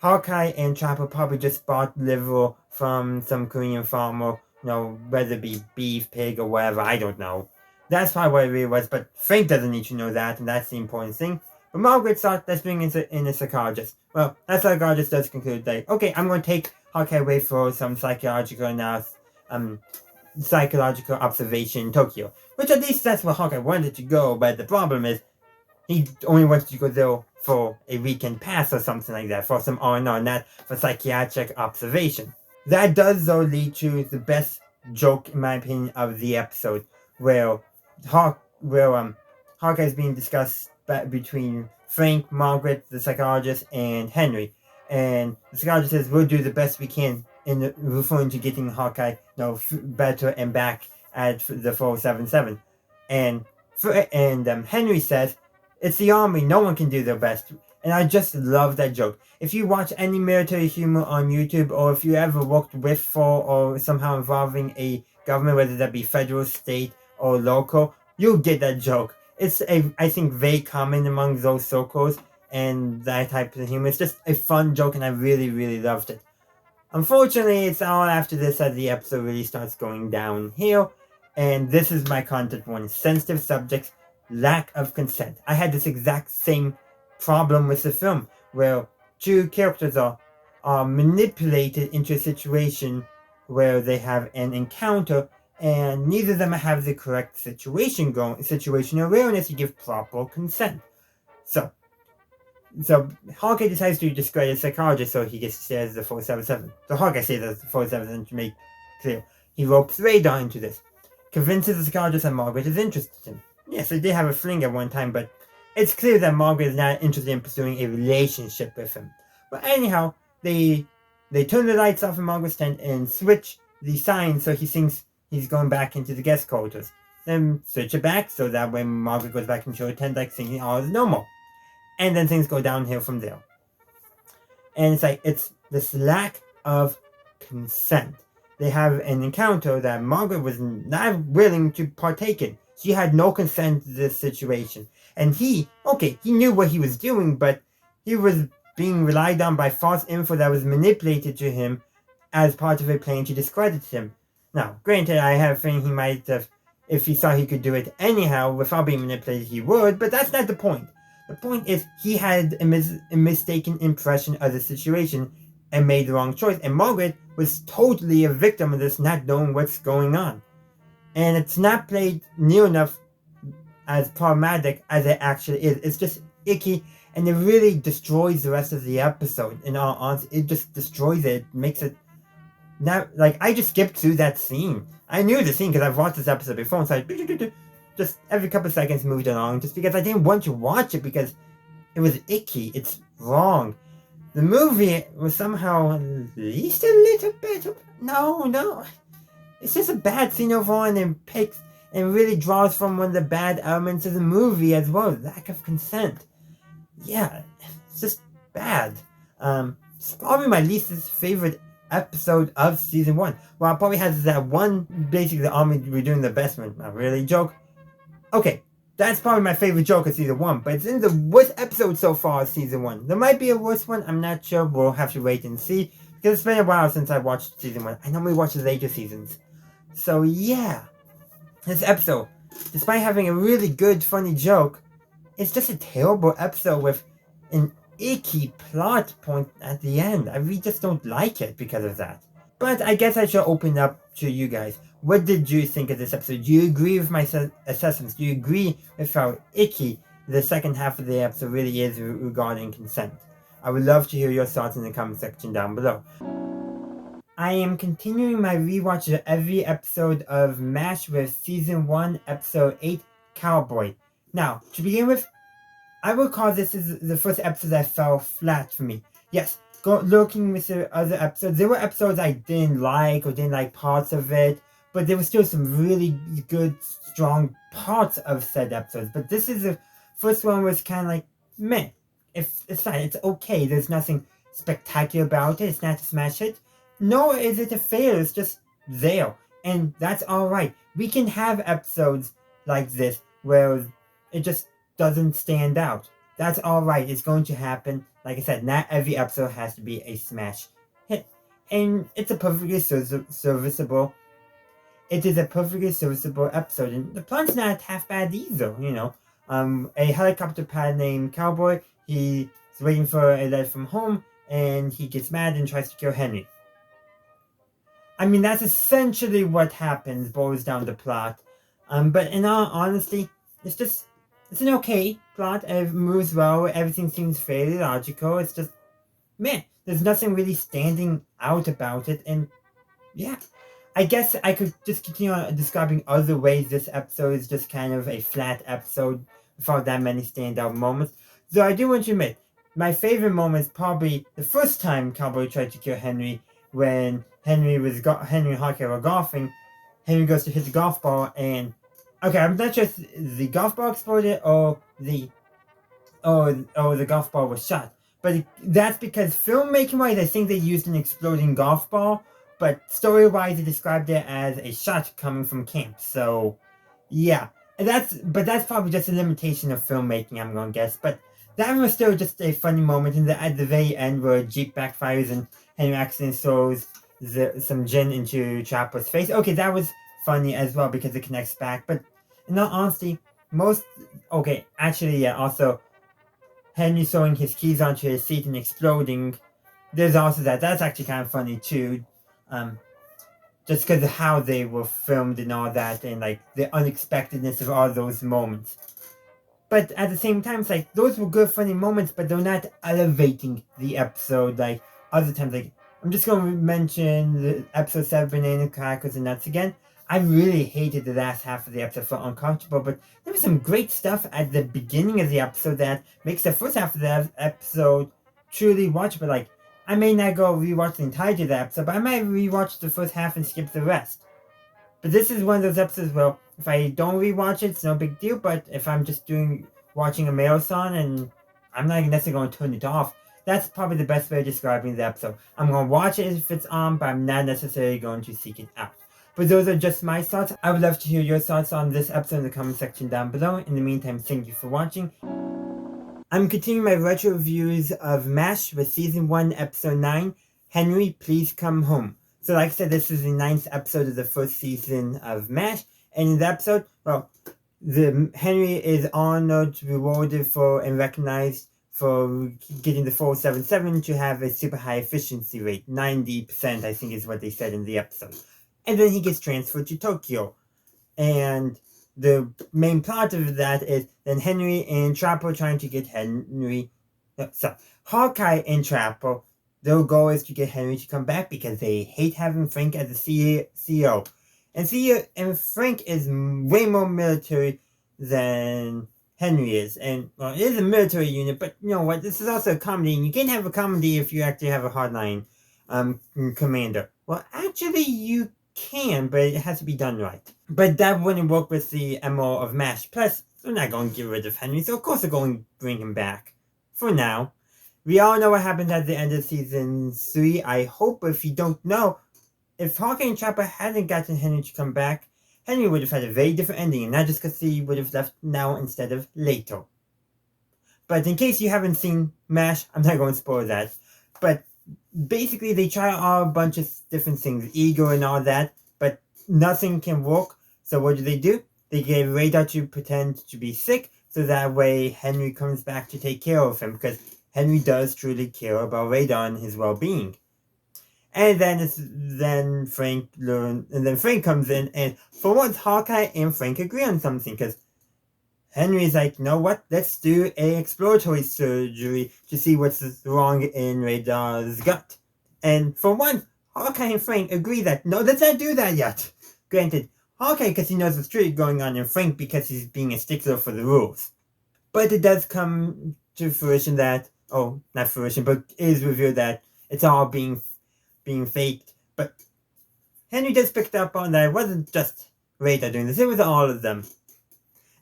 Hawkeye and Chopper probably just bought liver from some Korean farmer, whether it be beef, pig, or whatever, I don't know. That's probably what it really was, but Frank doesn't need to know that, and that's the important thing. But Margaret thought, let's bring in a psychologist. Well, that psychologist does conclude that, okay, I'm going to take Hawkeye away for some psychological observation in Tokyo. Which at least that's where Hawkeye wanted to go, but the problem is, he only wanted to go there for a weekend pass or something like that, for some R&R, not for psychiatric observation. That does, though, lead to the best joke, in my opinion, of the episode, where Hawkeye is being discussed between Frank, Margaret, the psychologist, and Henry. And the psychologist says, we'll do the best we can in referring to getting Hawkeye better and back at the 477. And Henry says, it's the army, no one can do their best. And I just love that joke. If you watch any military humor on YouTube, or if you ever worked with, for, or somehow involving a government, whether that be federal, state, or local, you'll get that joke. It's I think, very common among those circles, and that type of humor. It's just a fun joke, and I really, really loved it. Unfortunately, it's all after this that the episode really starts going downhill, and this is my content warning. Sensitive subjects, lack of consent. I had this exact same problem with the film, where 2 characters are manipulated into a situation where they have an encounter, and neither of them have the correct situational awareness to give proper consent. So Hawkeye decides to discredit the psychologist, so he gets to stay as the 477. So Hawkeye stays as the 477 to make clear. He ropes Radar into this, convinces the psychologist that Margaret is interested in him. Yes, they did have a fling at one time, but it's clear that Margaret is not interested in pursuing a relationship with him. But anyhow, they they turn the lights off in Margaret's tent and switch the sign so he thinks he's going back into the guest quarters. Then switch it back so that when Margaret goes back into her tent, like thinking all is normal. And then things go downhill from there. And it's like, it's this lack of consent. They have an encounter that Margaret was not willing to partake in. She had no consent to this situation. And he knew what he was doing, but he was being relied on by false info that was manipulated to him as part of a plan to discredit him. Now, granted, I have a feeling he might have, if he thought he could do it anyhow without being manipulated, he would, but that's not the point. The point is, he had a mistaken impression of the situation and made the wrong choice, and Margaret was totally a victim of this, not knowing what's going on. And it's not played near enough as problematic as it actually is. It's just icky, and it really destroys the rest of the episode. In all honesty, it just destroys it. It makes it not like, I just skipped through that scene. I knew the scene because I've watched this episode before, and so I just every couple of seconds moved along, just because I didn't want to watch it because it was icky. It's wrong. The movie was somehow at least a little better. No. It's just a bad scene overall, and it picks and really draws from one of the bad elements of the movie as well. Lack of consent. Yeah, it's just bad. It's probably my least favorite episode of season 1. Well, it probably has that one, basically the army redoing the best one. Not really joke. Okay, that's probably my favorite joke of season 1, but it's in the worst episode so far of season 1. There might be a worse one, I'm not sure. We'll have to wait and see, because it's been a while since I watched season 1. I normally watch the later seasons. So yeah, this episode, despite having a really good, funny joke, it's just a terrible episode with an icky plot point at the end. I really just don't like it because of that. But I guess I should open up to you guys. What did you think of this episode? Do you agree with my assessments? Do you agree with how icky the second half of the episode really is regarding consent? I would love to hear your thoughts in the comment section down below. I am continuing my rewatch of every episode of MASH with Season 1, Episode 8, Cowboy. Now, to begin with, I will call this as the first episode that fell flat for me. Yes, looking with the other episodes, there were episodes I didn't like or didn't like parts of it, but there were still some really good, strong parts of said episodes. But this is the first one where it's kind of like, meh. It's fine, it's okay. There's nothing spectacular about it. It's not a smash hit. Nor is it a fail. It's just there. And that's alright. We can have episodes like this where it just doesn't stand out. That's alright. It's going to happen. Like I said, not every episode has to be a smash hit. And it's a perfectly serviceable. It is a perfectly serviceable episode. And the plot's not half bad either, you know. A helicopter pilot named Cowboy, he's waiting for a letter from home, and he gets mad and tries to kill Henry. I mean, that's essentially what happens, boils down the plot. But in all honesty, it's an okay plot. It moves well. Everything seems fairly logical. It's just, man, there's nothing really standing out about it. And yeah, I guess I could just continue on describing other ways this episode is just kind of a flat episode without that many standout moments. Though I do want to admit, my favorite moment is probably the first time Cowboy tried to kill Henry, when Henry and Hockey were golfing. Henry goes to hit the golf ball, and okay, I'm not sure if the golf ball exploded or the golf ball was shot. But that's because filmmaking-wise, I think they used an exploding golf ball, but story-wise, they described it as a shot coming from camp. So, yeah, and that's probably just a limitation of filmmaking, I'm gonna guess. But that was still just a funny moment at the very end where Jeep backfires and Henry accidentally throws some gin into Chopper's face. Okay, that was funny as well because it connects back. But in all honesty, also Henry throwing his keys onto his seat and exploding. There's also that. That's actually kind of funny too. Just because of how they were filmed and all that, and like the unexpectedness of all those moments. But at the same time, it's like, those were good, funny moments, but they're not elevating the episode like other times. Like, I'm just going to mention the episode 7, Banana Crackers and Nuts again. I really hated the last half of the episode, felt uncomfortable, but there was some great stuff at the beginning of the episode that makes the first half of the episode truly watchable. Like, I may not go rewatch the entirety of the episode, but I might rewatch the first half and skip the rest. But this is one of those episodes where if I don't rewatch it, it's no big deal. But if I'm just watching a marathon and I'm not necessarily going to turn it off, that's probably the best way of describing the episode. I'm going to watch it if it's on, but I'm not necessarily going to seek it out. But those are just my thoughts. I would love to hear your thoughts on this episode in the comment section down below. In the meantime, thank you for watching. I'm continuing my retro reviews of MASH with Season 1, Episode 9, Henry, Please Come Home. So like I said, this is the 9th episode of the first season of MASH. And in the episode, well, Henry is honored, rewarded for, and recognized for getting the 477 to have a super high efficiency rate. 90%, I think is what they said in the episode. And then he gets transferred to Tokyo. And the main plot of that is then Henry and Trapper trying to get Hawkeye and Trapper, their goal is to get Henry to come back because they hate having Frank as the CEO. And Frank is way more military than Henry is. And, well, it is a military unit, but you know what? This is also a comedy, and you can't have a comedy if you actually have a hardline commander. Well, actually, you can, but it has to be done right. But that wouldn't work with the MO of MASH. Plus, they're not going to get rid of Henry, so of course they're going to bring him back. For now. We all know what happened at the end of Season 3. I hope, if you don't know, if Hawkeye and Trapper hadn't gotten Henry to come back, Henry would have had a very different ending, and not just because he would have left now instead of later. But in case you haven't seen MASH, I'm not going to spoil that. But basically, they try a bunch of different things, ego and all that, but nothing can work. So what do? They get Radar to pretend to be sick, so that way Henry comes back to take care of him, because Henry does truly care about Radar and his well-being. And then Frank comes in, and for once Hawkeye and Frank agree on something, because Henry's like, you know what, let's do a exploratory surgery to see what's wrong in Radar's gut. And for once, Hawkeye and Frank agree that, no, let's not do that yet. Granted, Hawkeye because he knows what's truly going on, and Frank because he's being a stickler for the rules. But it does come to fruition that, not fruition, but it is revealed that it's all being faked. But Henry just picked up on that it wasn't just Radar doing this, it was all of them.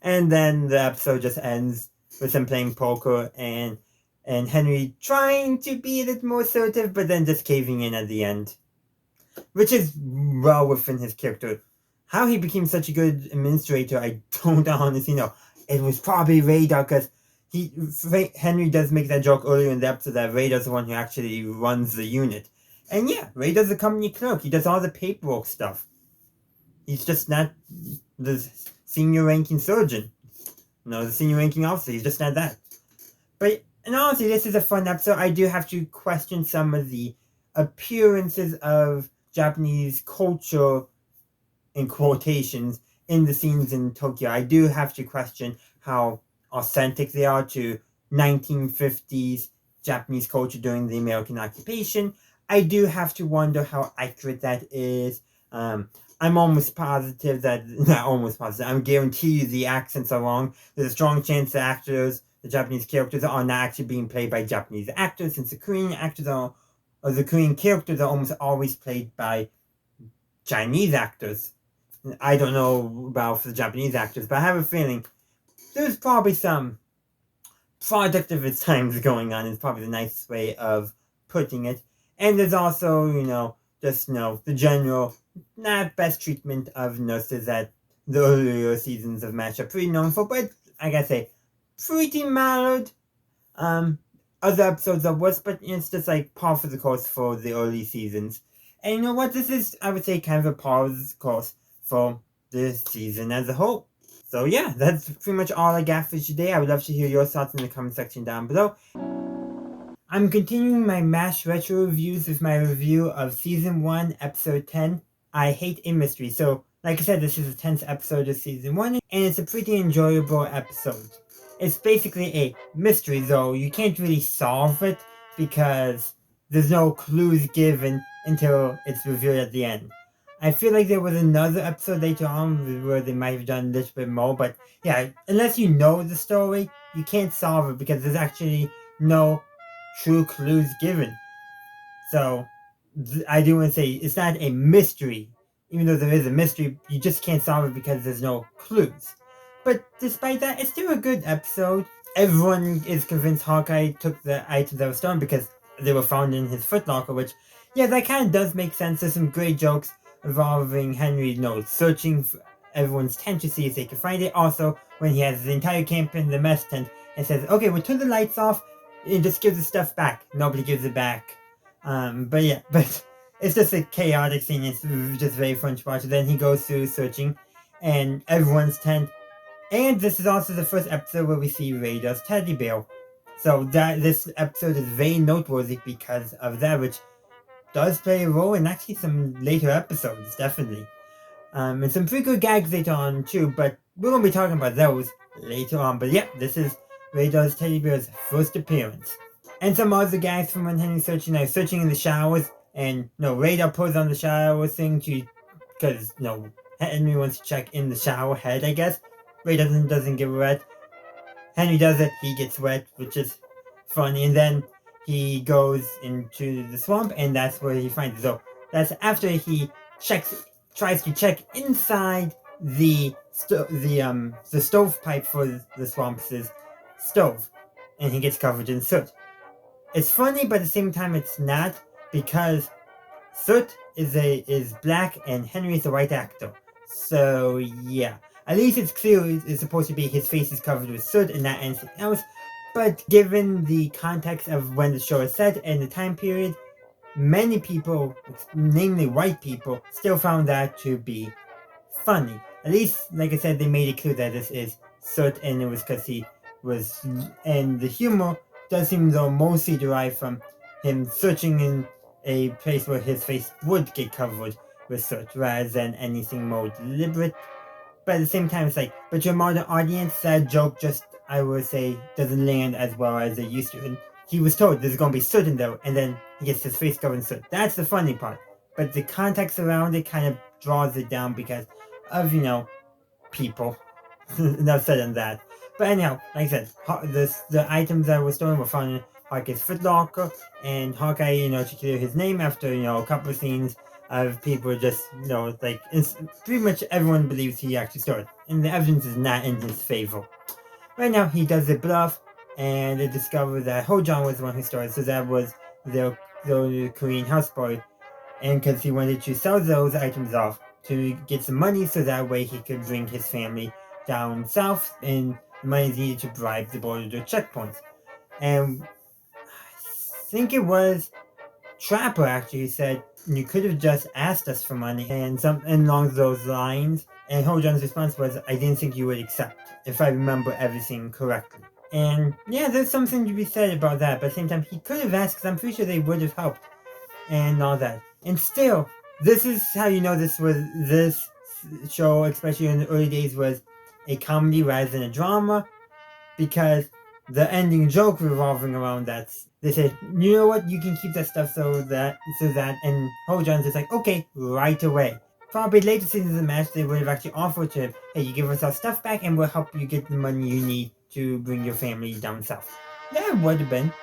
And then the episode just ends with him playing poker and Henry trying to be a little more assertive, but then just caving in at the end. Which is well within his character. How he became such a good administrator, I don't honestly know. It was probably Radar, because Henry does make that joke earlier in the episode that Radar's the one who actually runs the unit. And yeah, Radar's the company clerk. He does all the paperwork stuff. He's just not the senior ranking surgeon. No, the senior ranking officer. He's just not that. But, and honestly, this is a fun episode. I do have to question some of the appearances of Japanese culture, in quotations, in the scenes in Tokyo. I do have to question how authentic they are to 1950s Japanese culture during the American occupation. I do have to wonder how accurate that is. I'm almost positive that, not almost positive, I'm guarantee you the accents are wrong. There's a strong chance the Japanese characters are not actually being played by Japanese actors, since the Korean characters are almost always played by Chinese actors. I don't know about the Japanese actors, but I have a feeling there's probably some product of its times going on, is probably the nicest way of putting it. And there's also, the general not best treatment of nurses that the earlier seasons of MASH are pretty known for, but I gotta say, pretty mild. Other episodes are worse, but it's just like par for the course for the early seasons. And you know what? This is, I would say, kind of a par for the course for this season as a whole. So yeah, that's pretty much all I got for today. I would love to hear your thoughts in the comment section down below. I'm continuing my MASH retro reviews with my review of Season 1, Episode 10, I Hate a Mystery. So, like I said, this is the 10th episode of Season 1, and it's a pretty enjoyable episode. It's basically a mystery, though you can't really solve it because there's no clues given until it's revealed at the end. I feel like there was another episode later on where they might have done a little bit more, but yeah, unless you know the story, you can't solve it because there's actually no true clues given. So I do want to say it's not a mystery. Even though there is a mystery, you just can't solve it because there's no clues. But despite that, it's still a good episode. Everyone is convinced Hawkeye took the items that were stolen because they were found in his footlocker, which, yeah, that kind of does make sense. There's some great jokes involving Henry, searching for everyone's tent to see if they can find it. Also, when he has the entire camp in the mess tent and says, okay, we'll turn the lights off and just give the stuff back. Nobody gives it back. But yeah, but it's just a chaotic scene. It's just very fun to watch. Then he goes through searching and everyone's tent. And this is also the first episode where we see Radar's teddy bear. So that this episode is very noteworthy because of that, which does play a role in actually some later episodes, definitely. And some pretty good gags later on too, but we're gonna be talking about those later on. But yeah, this is Radar's teddy bear's first appearance. And some other gags from when Henry's searching, searching in the showers, and Radar pulls on the shower thing because Henry wants to check in the shower head, I guess. Radar doesn't get wet. Henry does it, he gets wet, which is funny, and then he goes into the swamp, and that's where he finds it. So that's after he tries to check inside the stovepipe for the swamp's stove, and he gets covered in soot. It's funny, but at the same time, it's not, because soot is black and Henry is a white actor. So yeah, at least it's clear it's supposed to be his face is covered with soot and not anything else. But given the context of when the show is set and the time period, many people, namely white people, still found that to be funny. At least, like I said, they made it clear that this is soot, and it was because he was, and the humor does seem though mostly derived from him searching in a place where his face would get covered with soot, rather than anything more deliberate. But at the same time, it's like, but your modern audience, that joke just, I would say, doesn't land as well as it used to. And he was told there's gonna be soot in there, and then he gets his face covered in soot. That's the funny part. But the context around it kind of draws it down because of, people. Enough said on that. But anyhow, like I said, the items that were stolen were found in Hawkeye's footlocker, and Hawkeye, to clear his name after, a couple of scenes of people just, pretty much everyone believes he actually stole it. And the evidence is not in his favor. Right now, he does the bluff, and they discover that Ho-John was the one who stole it, so that was the Korean houseboy. And because he wanted to sell those items off to get some money, so that way he could bring his family down south, and the money is needed to bribe the border checkpoints. And I think it was Trapper actually said, you could have just asked us for money, and along those lines. And Ho-John's response was, I didn't think you would accept, if I remember everything correctly. And yeah, there's something to be said about that, but at the same time, he could have asked, because I'm pretty sure they would have helped, and all that. And still, this is how you know this show, especially in the early days, was a comedy rather than a drama, because the ending joke revolving around that, they said, you know what, you can keep that stuff so that, and Ho-John's just like, okay, right away. Probably later seasons of the match, they would have actually offered to him, hey, you give us our stuff back and we'll help you get the money you need to bring your family down south. That would have been,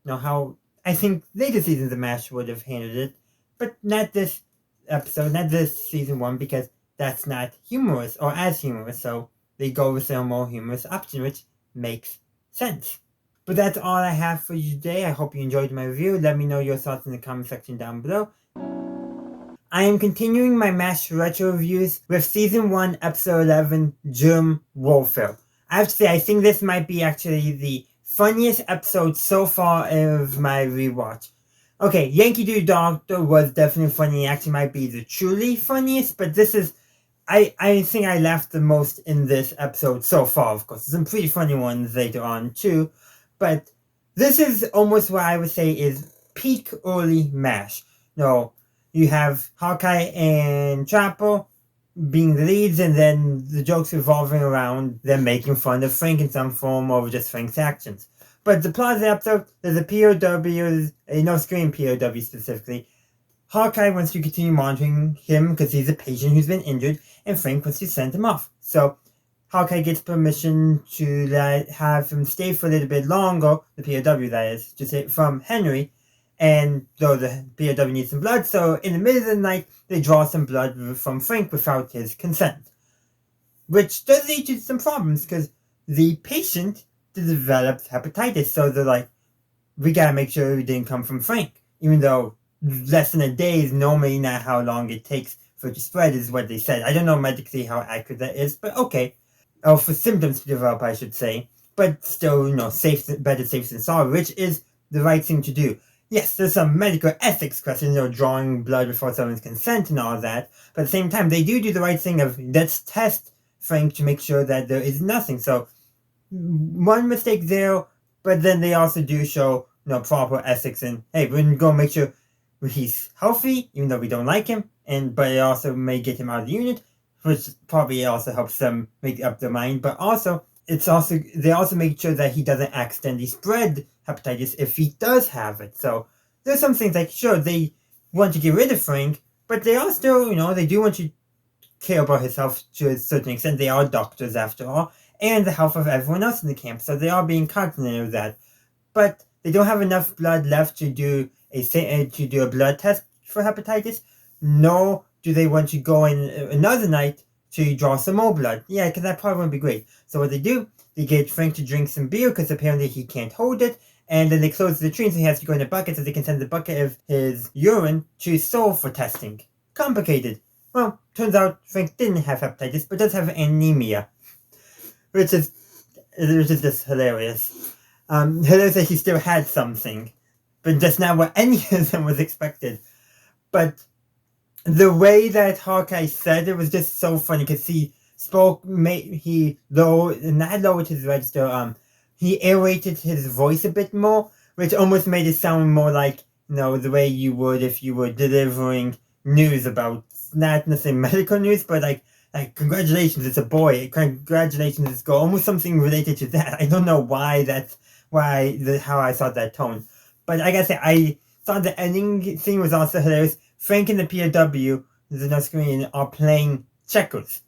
how I think later seasons of MASH would have handled it, but not this episode, not this season 1, because that's not humorous or as humorous, so they go with a more humorous option, which makes sense. But that's all I have for you today. I hope you enjoyed my review. Let me know your thoughts in the comment section down below. I am continuing my MASH retro reviews with Season 1, Episode 11, Germ Warfare. I have to say, I think this might be actually the funniest episode so far of my rewatch. Okay, Yankee Doodle Doctor was definitely funny. It actually might be the truly funniest, but this is... I think I laughed the most in this episode so far, of course. There's some pretty funny ones later on, too. But this is almost what I would say is peak early MASH. You have Hawkeye and Trapper being the leads, and then the jokes revolving around them making fun of Frank in some form over just Frank's actions. But the plot of the episode, there's a POW, a North Korean POW specifically. Hawkeye wants to continue monitoring him because he's a patient who's been injured, and Frank wants to send him off. So Hawkeye gets permission to have him stay for a little bit longer, the POW that is, from Henry, And though the POW needs some blood, so in the middle of the night, they draw some blood from Frank without his consent. Which does lead to some problems, because the patient develops hepatitis, so they're like, we gotta make sure it didn't come from Frank. Even though less than a day is normally not how long it takes for it to spread, is what they said. I don't know medically how accurate that is, but okay. Or for symptoms to develop, I should say. But still, better safe than sorry, which is the right thing to do. Yes, there's some medical ethics questions, drawing blood before someone's consent and all that. But at the same time, they do the right thing of, let's test Frank to make sure that there is nothing. So, one mistake there, but then they also do show, proper ethics and, hey, we're going to make sure he's healthy, even though we don't like him, but it also may get him out of the unit, which probably also helps them make up their mind. But also, they also make sure that he doesn't accidentally spread hepatitis if he does have it. So there's some things like, sure, they want to get rid of Frank, but they are still, they do want to care about his health to a certain extent. They are doctors after all, and the health of everyone else in the camp. So they are being cognizant of that. But they don't have enough blood left to do a blood test for hepatitis, nor do they want to go in another night to draw some more blood. Yeah, because that probably wouldn't be great. So what they do, they get Frank to drink some beer, because apparently he can't hold it, and then they close the latrine so he has to go in a bucket, so they can send the bucket of his urine to Seoul for testing. Complicated. Well, turns out Frank didn't have hepatitis, but does have anemia. Which is just hilarious. Hilarious that he still had something, but just not what any of them was expected. But the way that Hawkeye said it was just so funny, because he spoke, not lowered his register, he aerated his voice a bit more, which almost made it sound more like, the way you would if you were delivering news about, not necessarily medical news, but like congratulations, it's a boy, congratulations, it's a girl, almost something related to that. I don't know why how I thought that tone. But like I said, I thought the ending scene was also hilarious. Frank and the POW, the North Korean, are playing checkers.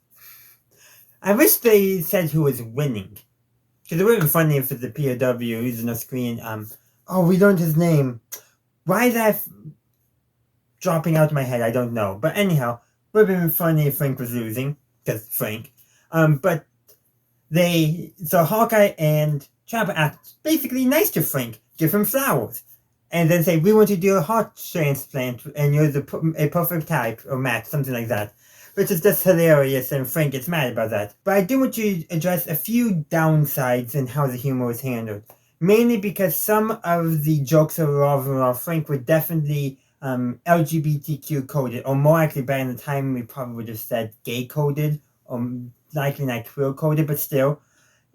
I wish they said who was winning. Because it would have been funny if the POW, who's the North Korean, we learned his name. Why is that dropping out of my head? I don't know. But anyhow, it would have been funny if Frank was losing. Because Frank. But so Hawkeye and Trapper act basically nice to Frank. Give him flowers. And then say, we want to do a heart transplant, and you're a perfect type, or match, something like that. Which is just hilarious, and Frank gets mad about that. But I do want to address a few downsides in how the humor was handled. Mainly because some of the jokes around Frank were definitely LGBTQ coded, or more actually by the time we probably would have said gay coded, or likely not queer coded, but still.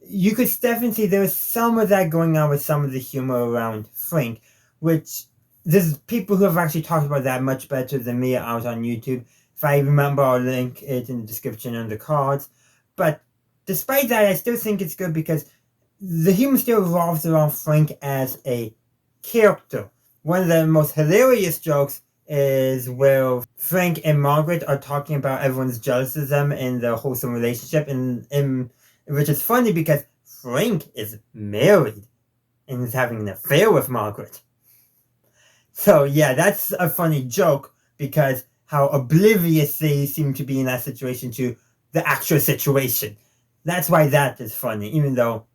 You could definitely see there was some of that going on with some of the humor around Frank, which there's people who have actually talked about that much better than me out on YouTube. If I remember, I'll link it in the description and the cards. But despite that, I still think it's good because the humor still revolves around Frank as a character. One of the most hilarious jokes is where Frank and Margaret are talking about everyone's jealous of them in their wholesome relationship, and which is funny because Frank is married and is having an affair with Margaret. So yeah, that's a funny joke because how oblivious they seem to be in that situation to the actual situation. That's why that is funny, even though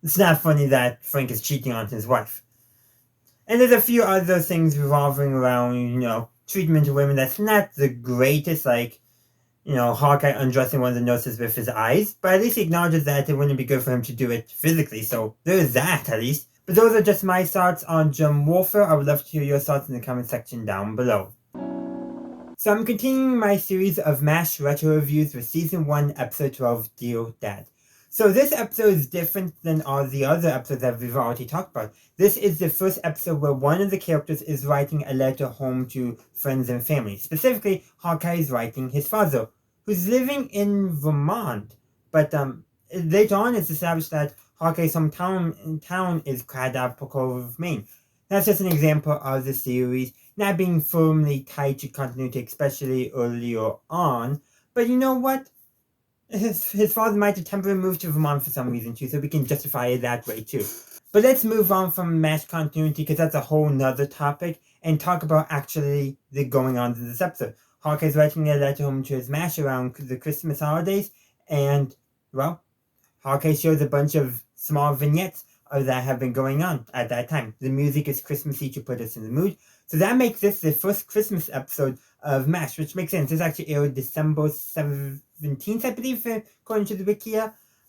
it's not funny that Frank is cheating on his wife. And there's a few other things revolving around, treatment of women that's not the greatest, like, Hawkeye undressing one of the nurses with his eyes, but at least he acknowledges that it wouldn't be good for him to do it physically, so there's that at least. But those are just my thoughts on Germ Warfare. I would love to hear your thoughts in the comment section down below. So I'm continuing my series of MASH retro reviews with Season 1, Episode 12, Dear Dad. So this episode is different than all the other episodes that we've already talked about. This is the first episode where one of the characters is writing a letter home to friends and family. Specifically, Hawkeye is writing his father, who's living in Vermont. But later on it's established that Hawkeye's hometown is Craddock Cove, Maine. That's just an example of the series not being firmly tied to continuity, especially earlier on. But you know what? His father might have temporarily moved to Vermont for some reason too, so we can justify it that way too. But let's move on from MASH continuity, because that's a whole nother topic, and talk about actually the going on in this episode. Hawkeye's writing a letter home to his MASH around the Christmas holidays, and, well, Hawkeye shows a bunch of small vignettes that have been going on at that time. The music is Christmassy to put us in the mood. So that makes this the first Christmas episode of MASH, which makes sense. This actually aired December 17th, I believe, according to the wiki.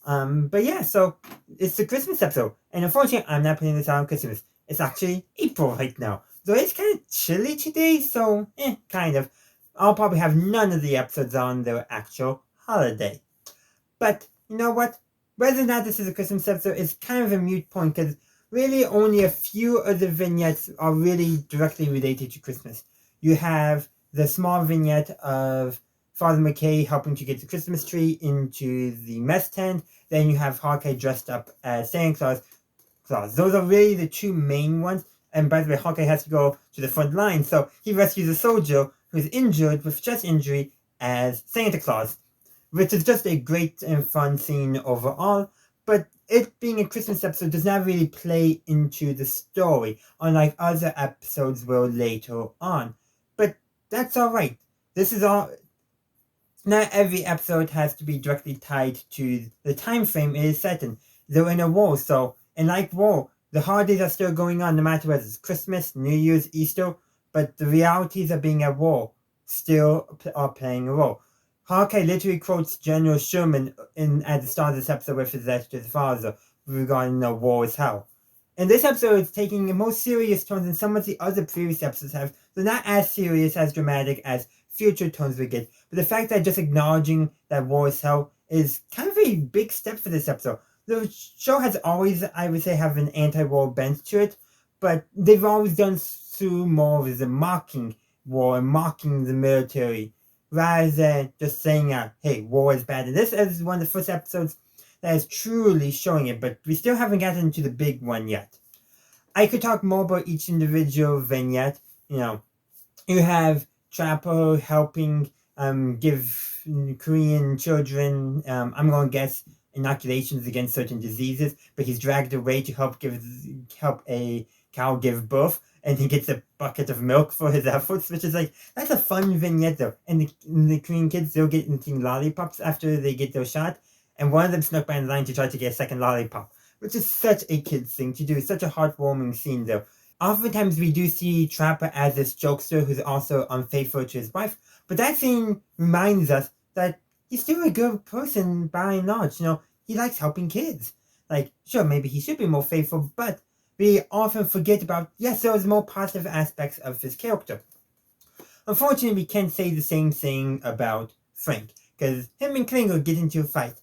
But yeah, so it's the Christmas episode. And unfortunately, I'm not putting this out on Christmas. It's actually April right now. So it's kind of chilly today, so kind of. I'll probably have none of the episodes on their actual holiday. But you know what? Whether or not this is a Christmas episode is kind of a moot point, because really only a few of the vignettes are really directly related to Christmas. You have the small vignette of Father McKay helping to get the Christmas tree into the mess tent. Then you have Hawkeye dressed up as Santa Claus. Those are really the two main ones. And by the way, Hawkeye has to go to the front line, so he rescues a soldier who's injured with chest injury as Santa Claus, which is just a great and fun scene overall. But it being a Christmas episode does not really play into the story, unlike other episodes will later on. But that's alright. This is all. Not every episode has to be directly tied to the time frame it is set in. They're in a war, so, and like war, the holidays are still going on no matter whether it's Christmas, New Year's, Easter, but the realities of being at war still are playing a role. Hawkeye literally quotes General Sherman at the start of this episode with his letter to his father regarding the war is hell. And this episode is taking a more serious tone than some of the other previous episodes have. They're not as serious, as dramatic as future tones we get, but the fact that just acknowledging that war is hell is kind of a big step for this episode. The show has always, I would say, have an anti-war bent to it, but they've always done through more of the mocking war and mocking the military, rather than just saying, hey, war is bad. And this is one of the first episodes that is truly showing it, but we still haven't gotten into the big one yet. I could talk more about each individual vignette. You have Trapper helping give Korean children, I'm going to guess, inoculations against certain diseases, but he's dragged away to help a cow give birth, and he gets a bucket of milk for his efforts, which is that's a fun vignette though. And the Korean kids, they'll get eating lollipops after they get their shot, and one of them snuck by the line to try to get a second lollipop, which is such a kid's thing to do. It's such a heartwarming scene though. Oftentimes we do see Trapper as this jokester who's also unfaithful to his wife, but that scene reminds us that he's still a good person by and large. He likes helping kids. Sure, maybe he should be more faithful, but we often forget about, yes, there's more positive aspects of his character. Unfortunately, we can't say the same thing about Frank, because him and Klinger get into a fight.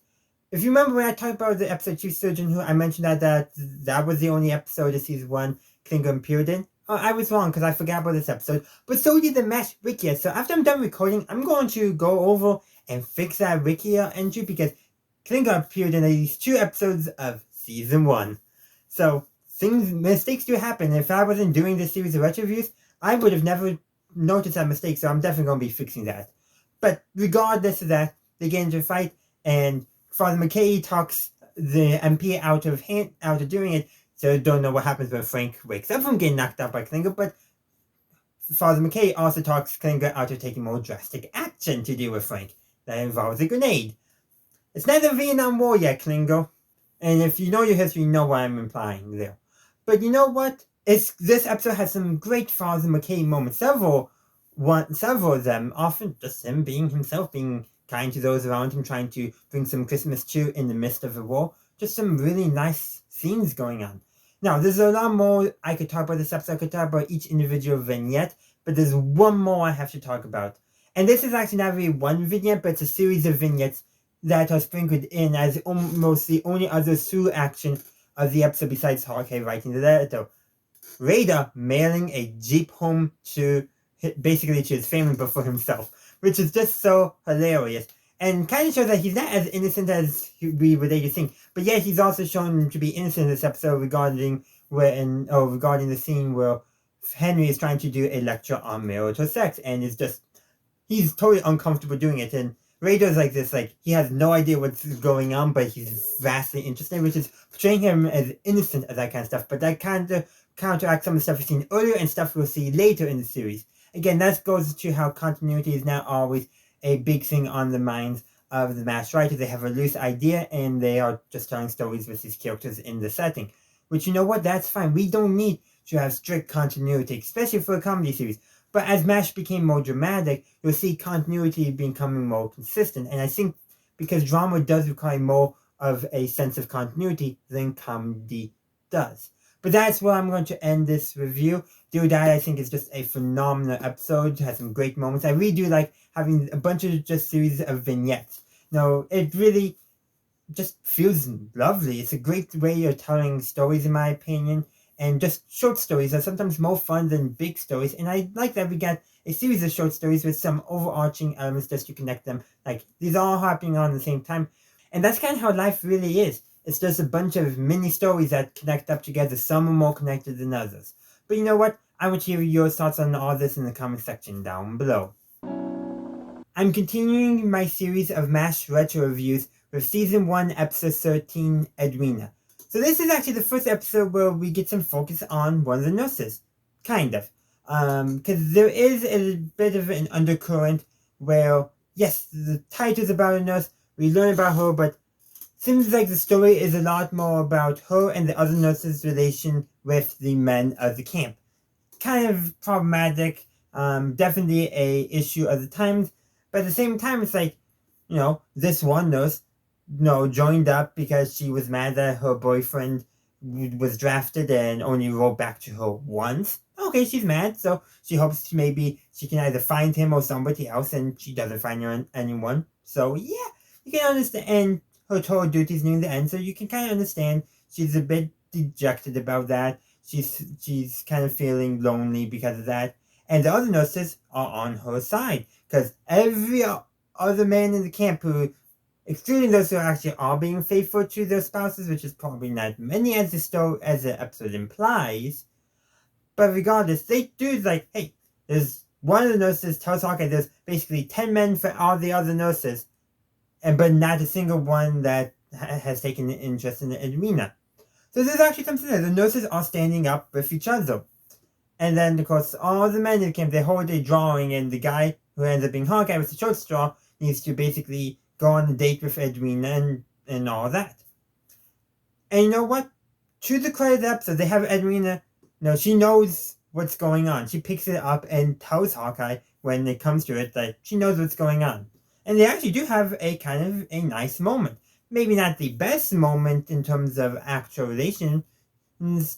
If you remember when I talked about the episode Chief Surgeon Who, I mentioned that was the only episode of season 1 Klinger appeared in. I was wrong because I forgot about this episode, but so did the MASH Wiki. So after I'm done recording, I'm going to go over and fix that Wiki entry, because Klinger appeared in at least 2 episodes of season 1. So mistakes do happen. If I wasn't doing this series of retro reviews, I would have never noticed that mistake, so I'm definitely going to be fixing that. But regardless of that, they get into a fight, and Father McKay talks the MP out of doing it, so don't know what happens when Frank wakes up from getting knocked out by Klinger, but Father McKay also talks Klinger out of taking more drastic action to deal with Frank. That involves a grenade. It's not the Vietnam War yet, Klinger. And if you know your history, you know what I'm implying there. But you know what? This episode has some great Father McKay moments. Several of them, often just him being himself, being kind to those around him, trying to bring some Christmas cheer in the midst of the war. Just some really nice scenes going on. Now, there's a lot more I could talk about this episode. I could talk about each individual vignette, but there's one more I have to talk about. And this is actually not really one vignette, but it's a series of vignettes that are sprinkled in as almost the only other through action of the episode besides Hawkeye writing the letter. Raider mailing a Jeep home basically to his family but for himself, which is just so hilarious. And kind of shows that he's not as innocent as we would later think. But yet he's also shown to be innocent in this episode regarding the scene where Henry is trying to do a lecture on marital sex, and he's totally uncomfortable doing it. And Radar's like this, like, he has no idea what's going on, but he's vastly interested, which is portraying him as innocent of that kind of stuff. But that kind of counteracts some of the stuff we've seen earlier and stuff we'll see later in the series. Again, that goes to how continuity is not always a big thing on the minds of the mass writers. They have a loose idea, and they are just telling stories with these characters in the setting. Which, you know what, that's fine. We don't need to have strict continuity, especially for a comedy series. But as MASH became more dramatic, you'll see continuity becoming more consistent. And I think because drama does require more of a sense of continuity than comedy does. But that's where I'm going to end this review. Do or Die, I think, is just a phenomenal episode. It has some great moments. I really do like having a bunch of just series of vignettes. No, it really just feels lovely. It's a great way of telling stories, in my opinion. And just short stories are sometimes more fun than big stories. And I like that we got a series of short stories with some overarching elements just to connect them. Like, these are all happening on the same time. And that's kind of how life really is. It's just a bunch of mini stories that connect up together. Some are more connected than others. But you know what? I want to hear your thoughts on all this in the comment section down below. I'm continuing my series of MASH retro reviews with Season 1, Episode 13, Edwina. So this is actually the first episode where we get some focus on one of the nurses. Kind of. Because there is a bit of an undercurrent where, yes, the title's about a nurse, we learn about her, but seems like the story is a lot more about her and the other nurses' relation with the men of the camp. Kind of problematic, definitely a issue of the times, but at the same time, it's like, you know, this one nurse, joined up because she was mad that her boyfriend was drafted and only wrote back to her once. Okay, she's mad, so she hopes maybe she can either find him or somebody else, and she doesn't find anyone. So yeah, you can understand her total duties near the end, so you can kind of understand she's a bit dejected about that. She's kind of feeling lonely because of that. And the other nurses are on her side, because every other man in the camp who, excluding those who actually are being faithful to their spouses, which is probably not many as the episode implies. But regardless, they do like, hey, there's one of the nurses tells Hawkeye there's basically 10 men for all the other nurses, but not a single one that has taken an interest in Edwina. So there's actually something there. The nurses are standing up with each other. And then, of course, all the men in the camp, they hold a drawing, and the guy who ends up being Hawkeye with the short straw needs to basically go on a date with Edwina and all that. And you know what? To the credit of the episode, they have Edwina, she knows what's going on. She picks it up and tells Hawkeye when it comes to it that she knows what's going on. And they actually do have a kind of a nice moment. Maybe not the best moment in terms of actual relations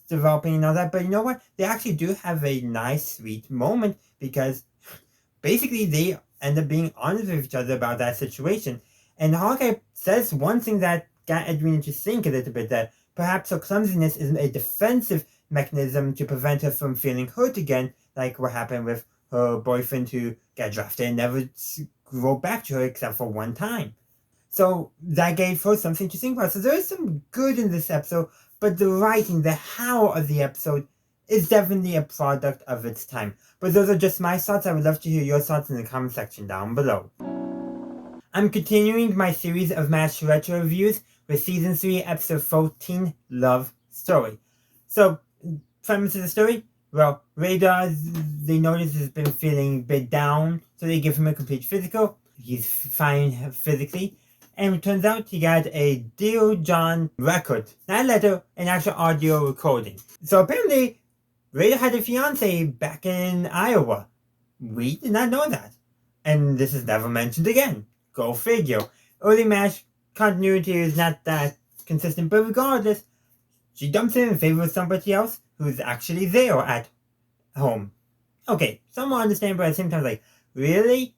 developing and all that, but you know what? They actually do have a nice, sweet moment because basically they end up being honest with each other about that situation. And Hawkeye says one thing that got Edwina to think a little bit, that perhaps her clumsiness is a defensive mechanism to prevent her from feeling hurt again, like what happened with her boyfriend who got drafted and never wrote back to her except for one time. So that gave her something to think about. So there is some good in this episode, but the writing, the how of the episode is definitely a product of its time. But those are just my thoughts. I would love to hear your thoughts in the comment section down below. I'm continuing my series of MASH retro reviews with Season 3, Episode 14, Love Story. So, premise of the story? Well, Radar, they notice, has been feeling a bit down, so they give him a complete physical. He's fine physically. And it turns out he got a Dear John record. Not a letter, an actual audio recording. So apparently, Radar had a fiance back in Iowa. We did not know that. And this is never mentioned again. Go figure. Early MASH continuity is not that consistent, but regardless, she dumps him in favor of somebody else who's actually there at home. Okay, somewhat understandable, but at the same time, like, really?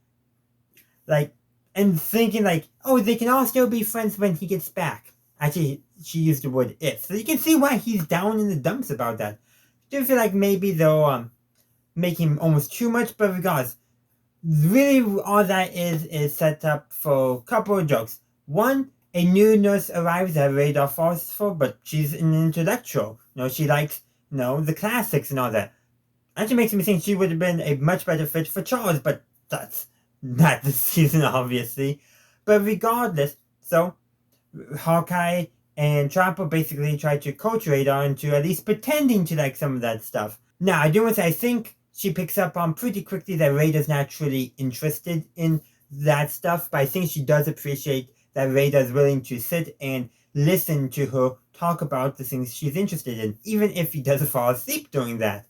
Like, and thinking like, oh, they can all still be friends when he gets back. Actually, she used the word if. So you can see why he's down in the dumps about that. I do feel like maybe they'll make him almost too much, but regardless, really all that is set up for a couple of jokes. One, a new nurse arrives that Radar falls for, but she's an intellectual. She likes, the classics and all that. Actually makes me think she would have been a much better fit for Charles, but that's not this season, obviously. But regardless, so Hawkeye and Trapper basically try to coach Radar into at least pretending to like some of that stuff. Now, I do want to say, I think she picks up on pretty quickly that Radar's not truly interested in that stuff, but I think she does appreciate that Radar's willing to sit and listen to her talk about the things she's interested in, even if he doesn't fall asleep doing that.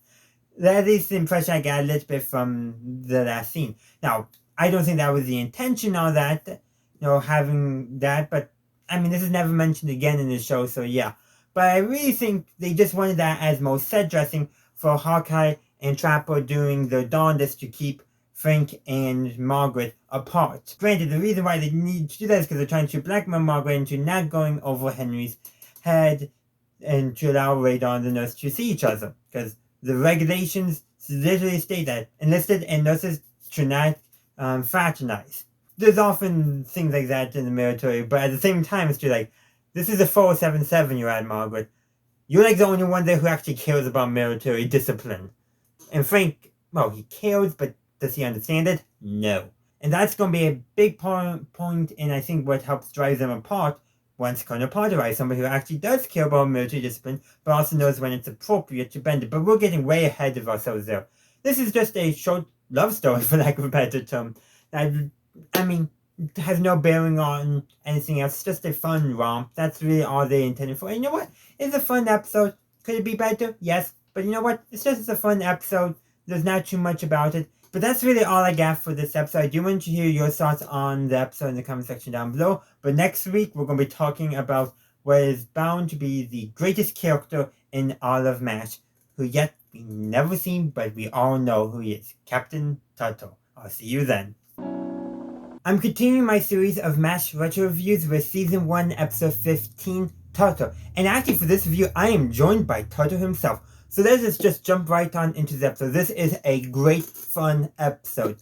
That is the impression I got a little bit from the last scene. Now, I don't think that was the intention of that, having that, but I mean, this is never mentioned again in the show, so yeah. But I really think they just wanted that as more set dressing for Hawkeye and Trapper doing their darndest to keep Frank and Margaret apart. Granted, the reason why they need to do that is because they're trying to blackmail Margaret into not going over Henry's head and to allow Radar and the nurse to see each other. Because the regulations literally state that enlisted and nurses should not fraternize. There's often things like that in the military, but at the same time, it's just like, this is a 477 you're at, Margaret. You're like the only one there who actually cares about military discipline. And Frank, well, he cares, but does he understand it? No. And that's going to be a big point in, I think, what helps drive them apart once Colonel Potter is somebody who actually does care about military discipline, but also knows when it's appropriate to bend it. But we're getting way ahead of ourselves there. This is just a short love story, for lack of a better term. I mean, it has no bearing on anything else. It's just a fun romp. That's really all they intended for. And you know what? It's a fun episode. Could it be better? Yes. But you know what? It's just a fun episode. There's not too much about it. But that's really all I got for this episode. I do want to hear your thoughts on the episode in the comment section down below. But next week, we're going to be talking about what is bound to be the greatest character in all of MASH, who yet we never seen, but we all know who he is. Captain Tuttle. I'll see you then. I'm continuing my series of MASH retro reviews with Season 1, Episode 15, Tuttle. And actually for this review, I am joined by Tuttle himself. So let's just jump right on into the episode. This is a great, fun episode.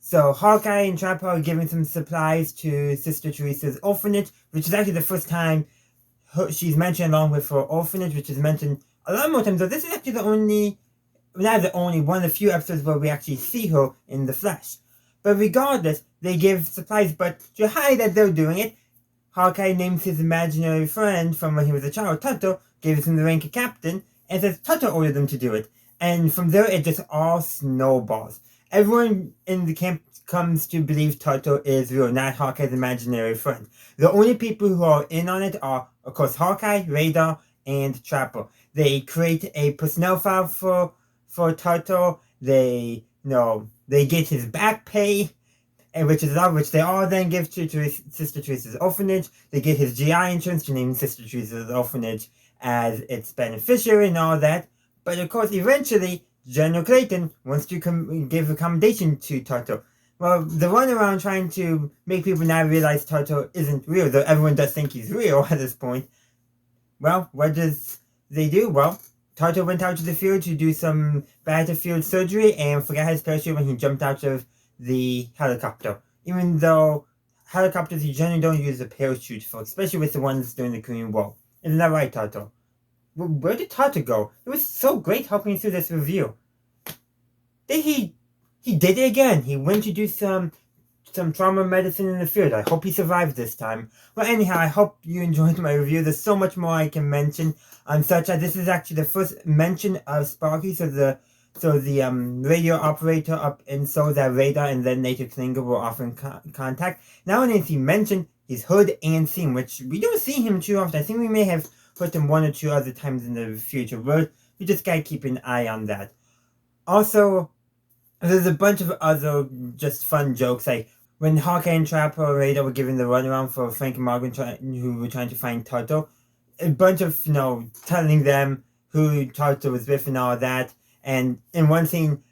So Hawkeye and Trapper are giving some supplies to Sister Teresa's orphanage, which is actually the first time she's mentioned along with her orphanage, which is mentioned a lot more times. So this is actually one of the few episodes where we actually see her in the flesh. But regardless, they give supplies, but to hide that they're doing it, Hawkeye names his imaginary friend from when he was a child, Tuttle, gives him the rank of captain, and says Tuttle ordered them to do it. And from there, it just all snowballs. Everyone in the camp comes to believe Tuttle is real, not Hawkeye's imaginary friend. The only people who are in on it are, of course, Hawkeye, Radar, and Trapper. They create a personnel file for Tuttle. They get his back pay, which they all then give to Sister Teresa's orphanage. They get his GI insurance to name Sister Teresa's orphanage as its beneficiary and all that. But of course, eventually, General Clayton wants to give accommodation to Tuttle. Well, the run around trying to make people now realize Tuttle isn't real, though everyone does think he's real at this point. Well, what does they do? Well, Tuttle went out to the field to do some battlefield surgery and forgot his parachute when he jumped out of the helicopter. Even though helicopters you generally don't use a parachute for, especially with the ones during the Korean War. Isn't that right, Tuttle? Where did Tuttle go? It was so great helping through this review. He did it again. He went to do some trauma medicine in the field. I hope he survived this time. Well, anyhow, I hope you enjoyed my review. There's so much more I can mention. Such as this is actually the first mention of Sparky, so the radio operator up in Seoul that Radar and then later Klinger were often contact. Not only is he mentioned, he's heard and seen, which we don't see him too often. I think we may have heard him one or two other times in the future. We just gotta keep an eye on that. Also, there's a bunch of other just fun jokes, like when Hawkeye and Trapper and Radar were giving the runaround for Frank and Margaret who were trying to find Tuttle. A bunch of, telling them who Tuttle was with and all that. And in one scene,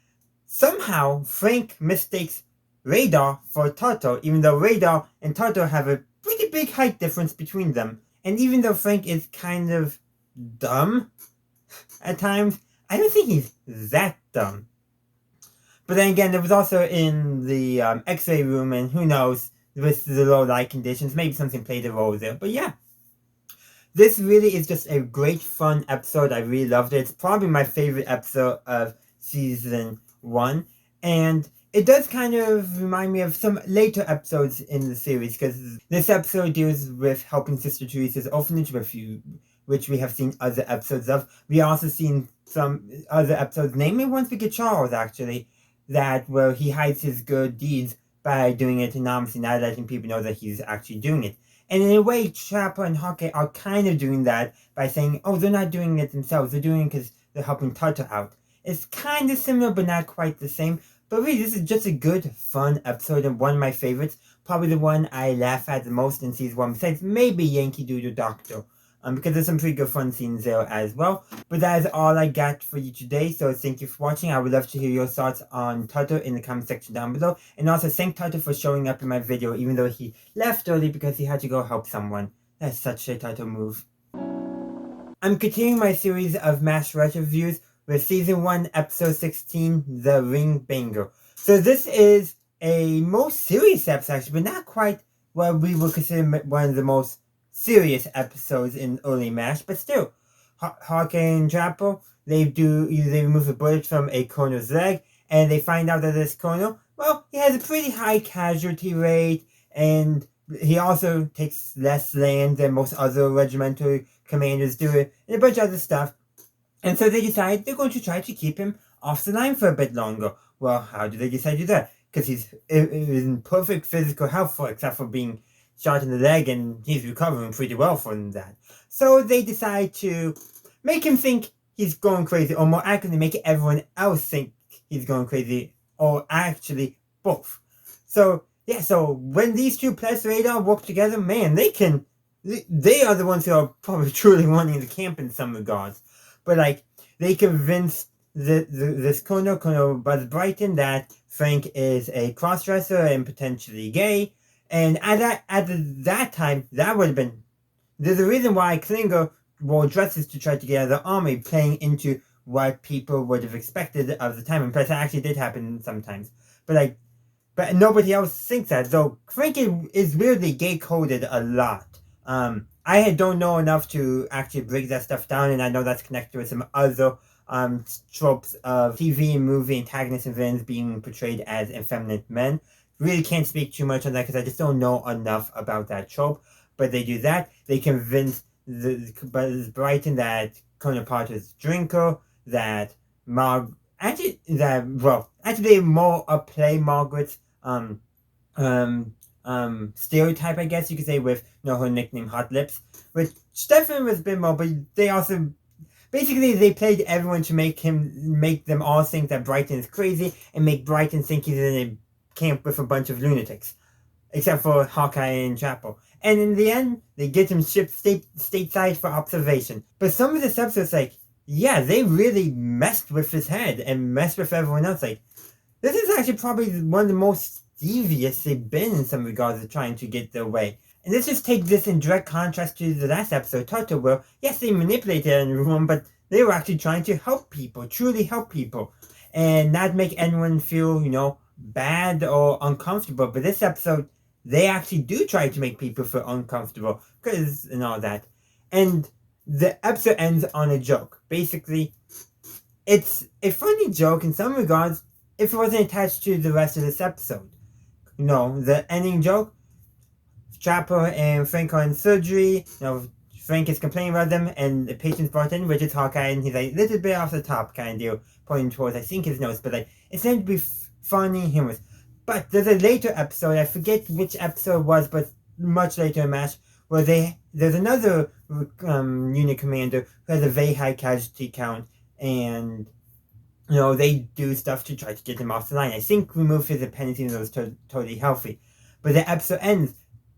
somehow Frank mistakes Radar for Tuttle, even though Radar and Tuttle have a pretty big height difference between them. And even though Frank is kind of dumb at times, I don't think he's that dumb. But then again, there was also in the X-ray room, and who knows, with the low light conditions, maybe something played a role there. But yeah, this really is just a great fun episode. I really loved it. It's probably my favorite episode of Season 1. And it does kind of remind me of some later episodes in the series, because this episode deals with helping Sister Teresa's orphanage, which we have seen other episodes of. We also seen some other episodes, namely ones with Charles, actually, where he hides his good deeds by doing it anonymously, not letting people know that he's actually doing it. And in a way, Trapper and Hawkeye are kind of doing that by saying, oh, they're not doing it themselves, they're doing it because they're helping Tuttle out. It's kind of similar, but not quite the same. But really, this is just a good, fun episode and one of my favorites. Probably the one I laugh at the most in season 1, besides maybe Yankee Doodle Doctor. Because there's some pretty good fun scenes there as well. But that is all I got for you today, so thank you for watching. I would love to hear your thoughts on Tuttle in the comment section down below. And also thank Tuttle for showing up in my video, even though he left early because he had to go help someone. That's such a Tuttle move. I'm continuing my series of MASH retro reviews with Season 1, Episode 16, The Ringbanger. So this is a most serious episode, actually, but not quite what we would consider one of the most serious episodes in early MASH, but still. Hawkeye and Trapper, they remove a bullet from a colonel's leg, and they find out that this colonel, well, he has a pretty high casualty rate, and he also takes less land than most other regimental commanders do, and a bunch of other stuff. And so they decide they're going to try to keep him off the line for a bit longer. Well, how do they decide to do that? Because he's in perfect physical health, except for being shot in the leg, and he's recovering pretty well from that. So they decide to make him think he's going crazy, or more accurately, make everyone else think he's going crazy, or actually both. So yeah, so when these two plus radar work together, man, they are the ones who are probably truly running the camp in some regards. But like, they convinced this Colonel Buzz Brighton, that Frank is a crossdresser and potentially gay. And at that time, that would have been, there's a reason why Klinger wore dresses to try to get out of the army, playing into what people would have expected of the time. And plus, that actually did happen sometimes. But nobody else thinks that. Though Frank is weirdly gay coded a lot. I don't know enough to actually break that stuff down, and I know that's connected with some other tropes of TV and movie antagonists and villains being portrayed as effeminate men. Really can't speak too much on that because I just don't know enough about that trope. But they do that. They convince Brighton that Colonel Potter's drinker, that actually they more play Margaret's stereotype, I guess you could say, with her nickname Hot Lips, which definitely was a bit more, but they also basically they played everyone to make them all think that Brighton is crazy and make Brighton think he's in a camp with a bunch of lunatics, except for Hawkeye and Trapper. And in the end, they get him shipped stateside for observation. But some of this episode's like, yeah, they really messed with his head and messed with everyone else. Like, this is actually probably one of the most devious they've been in some regards of trying to get their way. And let's just take this in direct contrast to the last episode, Tuttle, where, yes, they manipulated everyone, but they were actually trying to help people, truly help people, and not make anyone feel, bad or uncomfortable. But this episode, they actually do try to make people feel uncomfortable, and all that. And the episode ends on a joke. Basically, it's a funny joke in some regards if it wasn't attached to the rest of this episode. The ending joke, Trapper and Frank are in surgery. Frank is complaining about them, and the patient's brought in, which is Hawkeye, and he's like, a little bit off the top kind of deal, pointing towards, I think, his nose, but it's meant to be funny, humorous. But there's a later episode, I forget which episode it was, but much later in MASH, where there's another unit commander who has a very high casualty count, and they do stuff to try to get him off the line. I think remove his appendix, even though it's totally healthy. But the episode ends,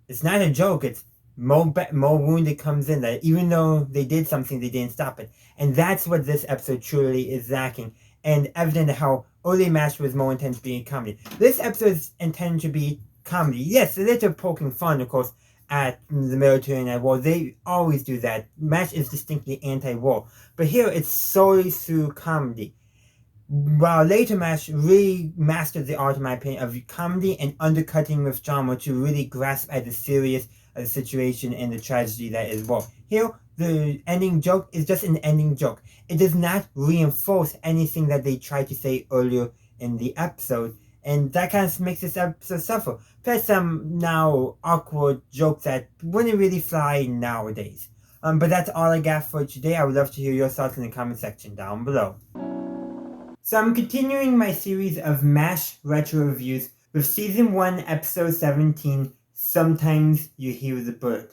it's not a joke, it's more wounded comes in, that even though they did something, they didn't stop it. And that's what this episode truly is lacking, and evident how early MASH was more intended to be a comedy. This episode is intended to be comedy. Yes, a little poking fun, of course, at the military and at war. They always do that. MASH is distinctly anti-war. But here, it's solely through comedy. While later MASH really mastered the art, in my opinion, of comedy and undercutting with drama to really grasp at the serious of the situation and the tragedy that is war. Here, the ending joke is just an ending joke. It does not reinforce anything that they tried to say earlier in the episode, And that kind of makes this episode suffer. Plus some now awkward jokes that wouldn't really fly nowadays. But that's all I got for today. I would love to hear your thoughts in the comment section down below. So I'm continuing my series of MASH retro reviews with Season 1, Episode 17, Sometimes You Hear the Bird.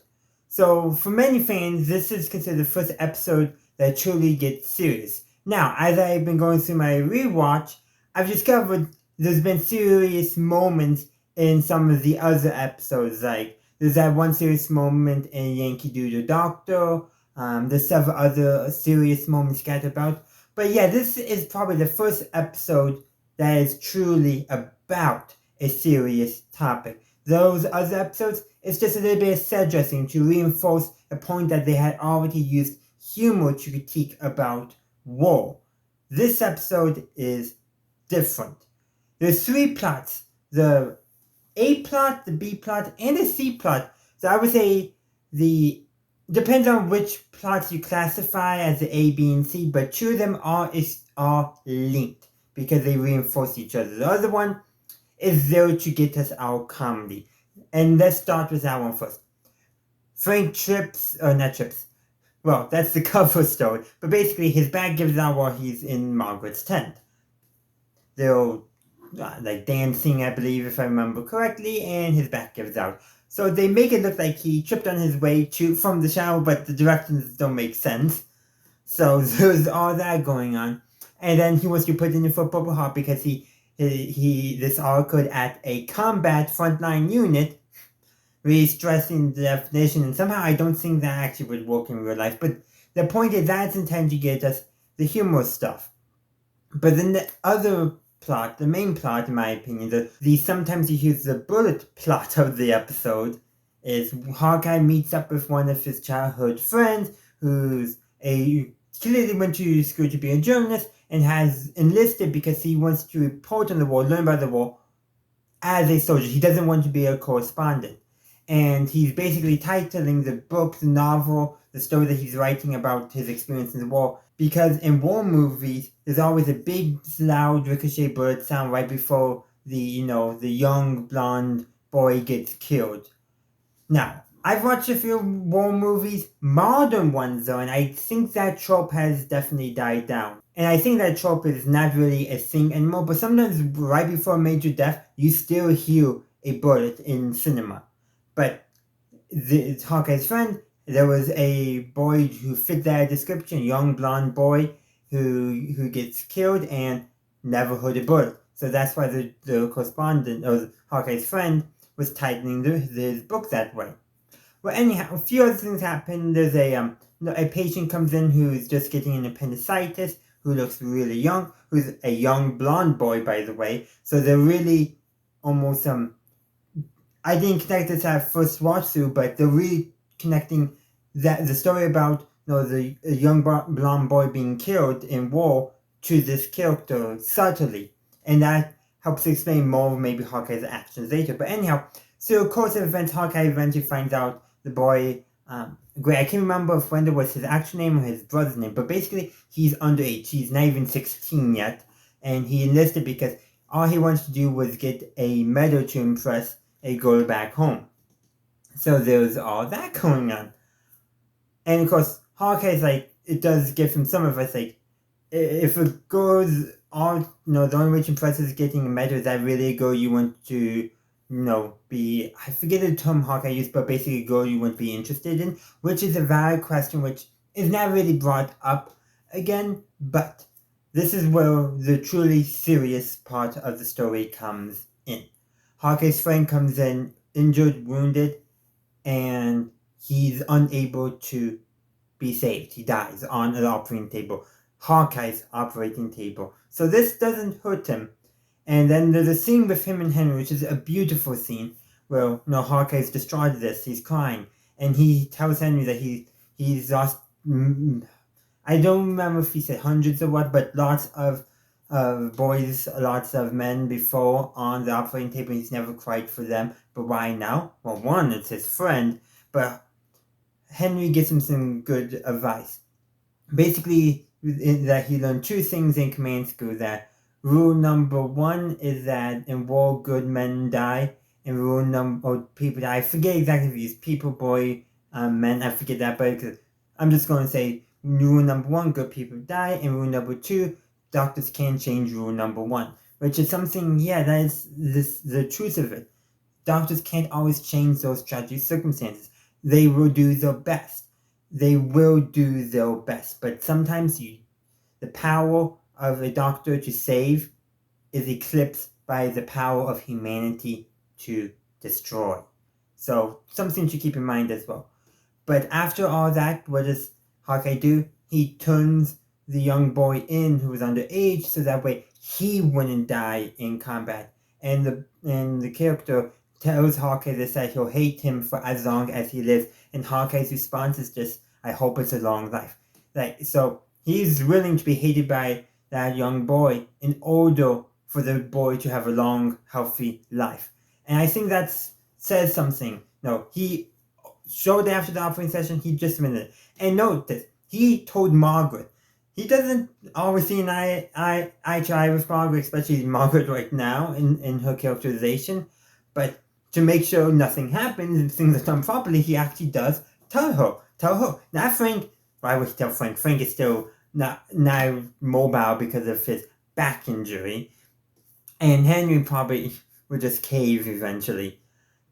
So for many fans, this is considered the first episode that truly gets serious. Now, as I've been going through my rewatch, I've discovered there's been serious moments in some of the other episodes. Like, there's that one serious moment in Yankee Doodle Doctor. There's several other serious moments scattered about. But yeah, this is probably the first episode that is truly about a serious topic. Those other episodes, it's just a little bit of set dressing to reinforce a point that they had already used humor to critique about war. This episode is different. There's 3 plots: the A plot, the B plot, and the C plot. So I would say depends on which plots you classify as the A, B, and C, but 2 of them are linked because they reinforce each other. The other one is there to get us our comedy. And let's start with that one first. Frank well, that's the cover story, but basically his bag gives out while he's in Margaret's tent. They're like dancing, I believe, if I remember correctly, and his back gives out. So they make it look like he tripped on his way from the shower, but the directions don't make sense. So there's all that going on. And then he wants to put in for Purple Heart because this all occurred at a combat frontline unit, really stressing the definition. And somehow I don't think that actually would work in real life. But the point is that's intended to get us the humor stuff. But then the other plot, the main plot, in my opinion, the sometimes you use the bullet plot of the episode, is Hawkeye meets up with one of his childhood friends who's clearly went to school to be a journalist and has enlisted because he wants to report on the war, learn about the war as a soldier. He doesn't want to be a correspondent. And he's basically titling the book, the novel, the story that he's writing about his experience in the war, because in war movies, there's always a big, loud ricochet bullet sound right before the young blonde boy gets killed. Now, I've watched a few war movies, modern ones though, and I think that trope has definitely died down. And I think that trope is not really a thing anymore, but sometimes right before a major death, you still hear a bullet in cinema. But Hawkeye's friend, there was a boy who fit that description, a young blonde boy who gets killed and never heard a bullet. So that's why the correspondent, or Hawkeye's friend, was tightening his book that way. Well, anyhow, a few other things happen. There's a patient comes in who's just getting an appendicitis, who looks really young, who's a young blonde boy, by the way. So they're really almost I didn't connect this at first watch through, but they're really connecting the story about the young blonde boy being killed in war to this character subtly, and that helps explain more of maybe Hawkeye's actions later. But anyhow, so of course of events, Hawkeye eventually finds out the boy. Great, I can't remember if Wendell was his actual name or his brother's name, but basically he's underage. He's not even 16 yet, and he enlisted because all he wants to do was get a medal to impress a girl back home. So there's all that going on. And of course, Hawkeye's like, it does give him some of us like, if a girl's the only way to impress is getting a medal, is that really a girl you want to, be, I forget the term Hawkeye used, but basically a girl you wouldn't be interested in, which is a valid question, which is not really brought up again, but this is where the truly serious part of the story comes in. Hawkeye's friend comes in injured, wounded, and he's unable to be saved. He dies on an operating table. Hawkeye's operating table. So this doesn't hurt him. And then there's a scene with him and Henry, which is a beautiful scene, where Hawkeye's distraught at this. He's crying. And he tells Henry that he's lost, I don't remember if he said hundreds or what, but lots of boys, lots of men before on the operating table. He's never cried for them. But why now? Well, one, it's his friend, but Henry gives him some good advice. Basically, that he learned 2 things in command school, that Rule number 1 is that in war, good men die. And rule number, people die. I forget exactly if it's people, boy, men. I forget that, but I'm just going to say rule number 1, good people die. And rule number 2, doctors can't change rule number 1. Which is something, that is the truth of it. Doctors can't always change those tragic circumstances. They will do their best. They will do their best. But sometimes the power of a doctor to save is eclipsed by the power of humanity to destroy. So something to keep in mind as well. But after all that, what does Hawkeye do? He turns the young boy in who was underage so that way he wouldn't die in combat. And the character tells Hawkeye that he'll hate him for as long as he lives. And Hawkeye's response is just, I hope it's a long life. So he's willing to be hated by that young boy in order for the boy to have a long, healthy life. And I think that says something. No, he shortly after the operating session, he just admitted it. And note this, he told Margaret. He doesn't always see an eye to eye with Margaret, especially Margaret right now in her characterization. But to make sure nothing happens and things are done properly, he actually does tell her. Not Frank. Why would he tell Frank? Frank is still not mobile because of his back injury. And Henry probably would just cave eventually.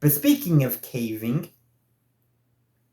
But speaking of caving,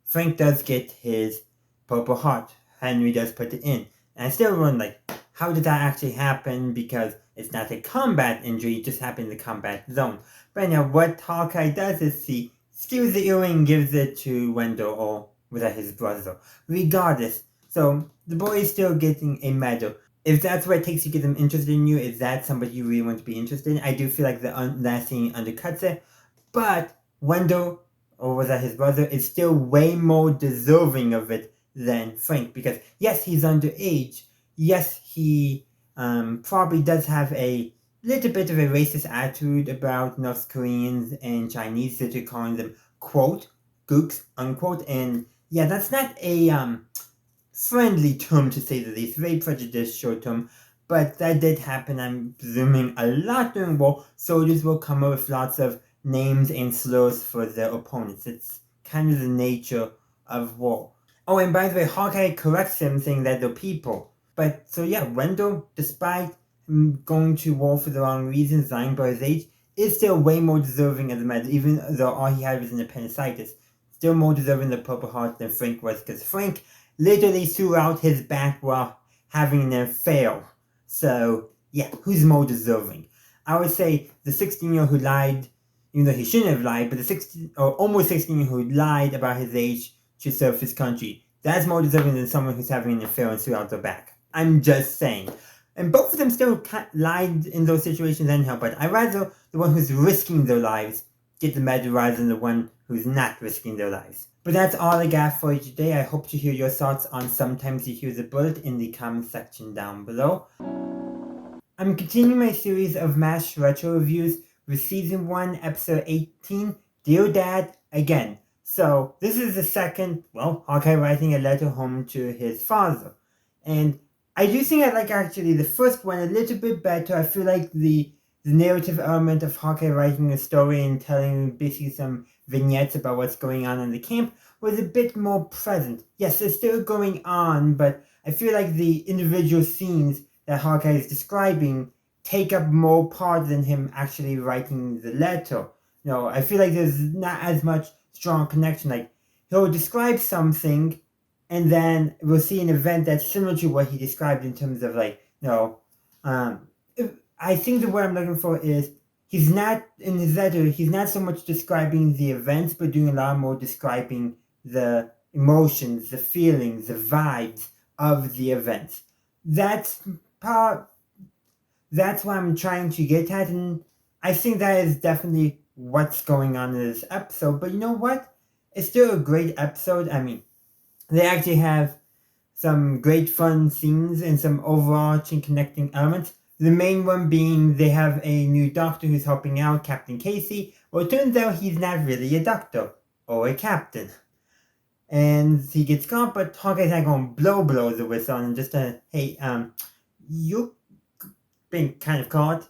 Frank does get his Purple Heart. Henry does put it in. And I still wonder, how did that actually happen? Because it's not a combat injury, it just happened in the combat zone. But anyhow, what Hawkeye does is he steals the earring and gives it to Wendell, or was that his brother? Regardless, so the boy is still getting a medal. If that's what it takes to get them interested in you, is that somebody you really want to be interested in? I do feel like that scene undercuts it. But Wendell, or was that his brother, is still way more deserving of it than Frank. Because yes, he's underage. Yes, he probably does have a little bit of a racist attitude about North Koreans and Chinese, that you're calling them, quote, gooks, unquote. And yeah, that's not a friendly term to say the least, very prejudicial term, but that did happen, I'm presuming, a lot during war. Soldiers will come up with lots of names and slurs for their opponents. It's kind of the nature of war. Oh, and by the way, Hawkeye corrects him, saying that they're people. But, so yeah, Wendell, despite going to war for the wrong reasons, lying by his age, is still way more deserving of the medal, even though all he had was an appendicitis. Still more deserving of the Purple Heart than Frank was, because Frank literally threw out his back while having an affair. So, yeah, who's more deserving? I would say the 16-year-old who lied, even though he shouldn't have lied, but almost 16-year-old who lied about his age to serve his country. That's more deserving than someone who's having an affair and threw out their back. I'm just saying. And both of them still lied in those situations anyhow, but I'd rather the one who's risking their lives get the medal rather than the one who's not risking their lives. But that's all I got for you today. I hope to hear your thoughts on Sometimes You Hear the Bullet in the comment section down below. I'm continuing my series of MASH retro reviews with Season 1, Episode 18, Dear Dad, Again. So, this is the second, Hawkeye writing a letter home to his father. And I do think I like actually the first one a little bit better. I feel like the narrative element of Hawkeye writing a story and telling basically some vignettes about what's going on in the camp was a bit more present. Yes, it's still going on, but I feel like the individual scenes that Hawkeye is describing take up more part than him actually writing the letter. I feel like there's not as much strong connection. Like, he'll describe something, and then we'll see an event that's similar to what he described in terms of I think the word I'm looking for is he's not, in his letter, he's not so much describing the events, but doing a lot more describing the emotions, the feelings, the vibes of the events. That's what I'm trying to get at, and I think that is definitely what's going on in this episode. But you know what? It's still a great episode. I mean, they actually have some great fun scenes and some overarching connecting elements. The main one being they have a new doctor who's helping out, Captain Casey. Well, it turns out he's not really a doctor or a captain. And he gets caught, but Hawkeye's not going to blow the whistle and just hey, being kind of caught.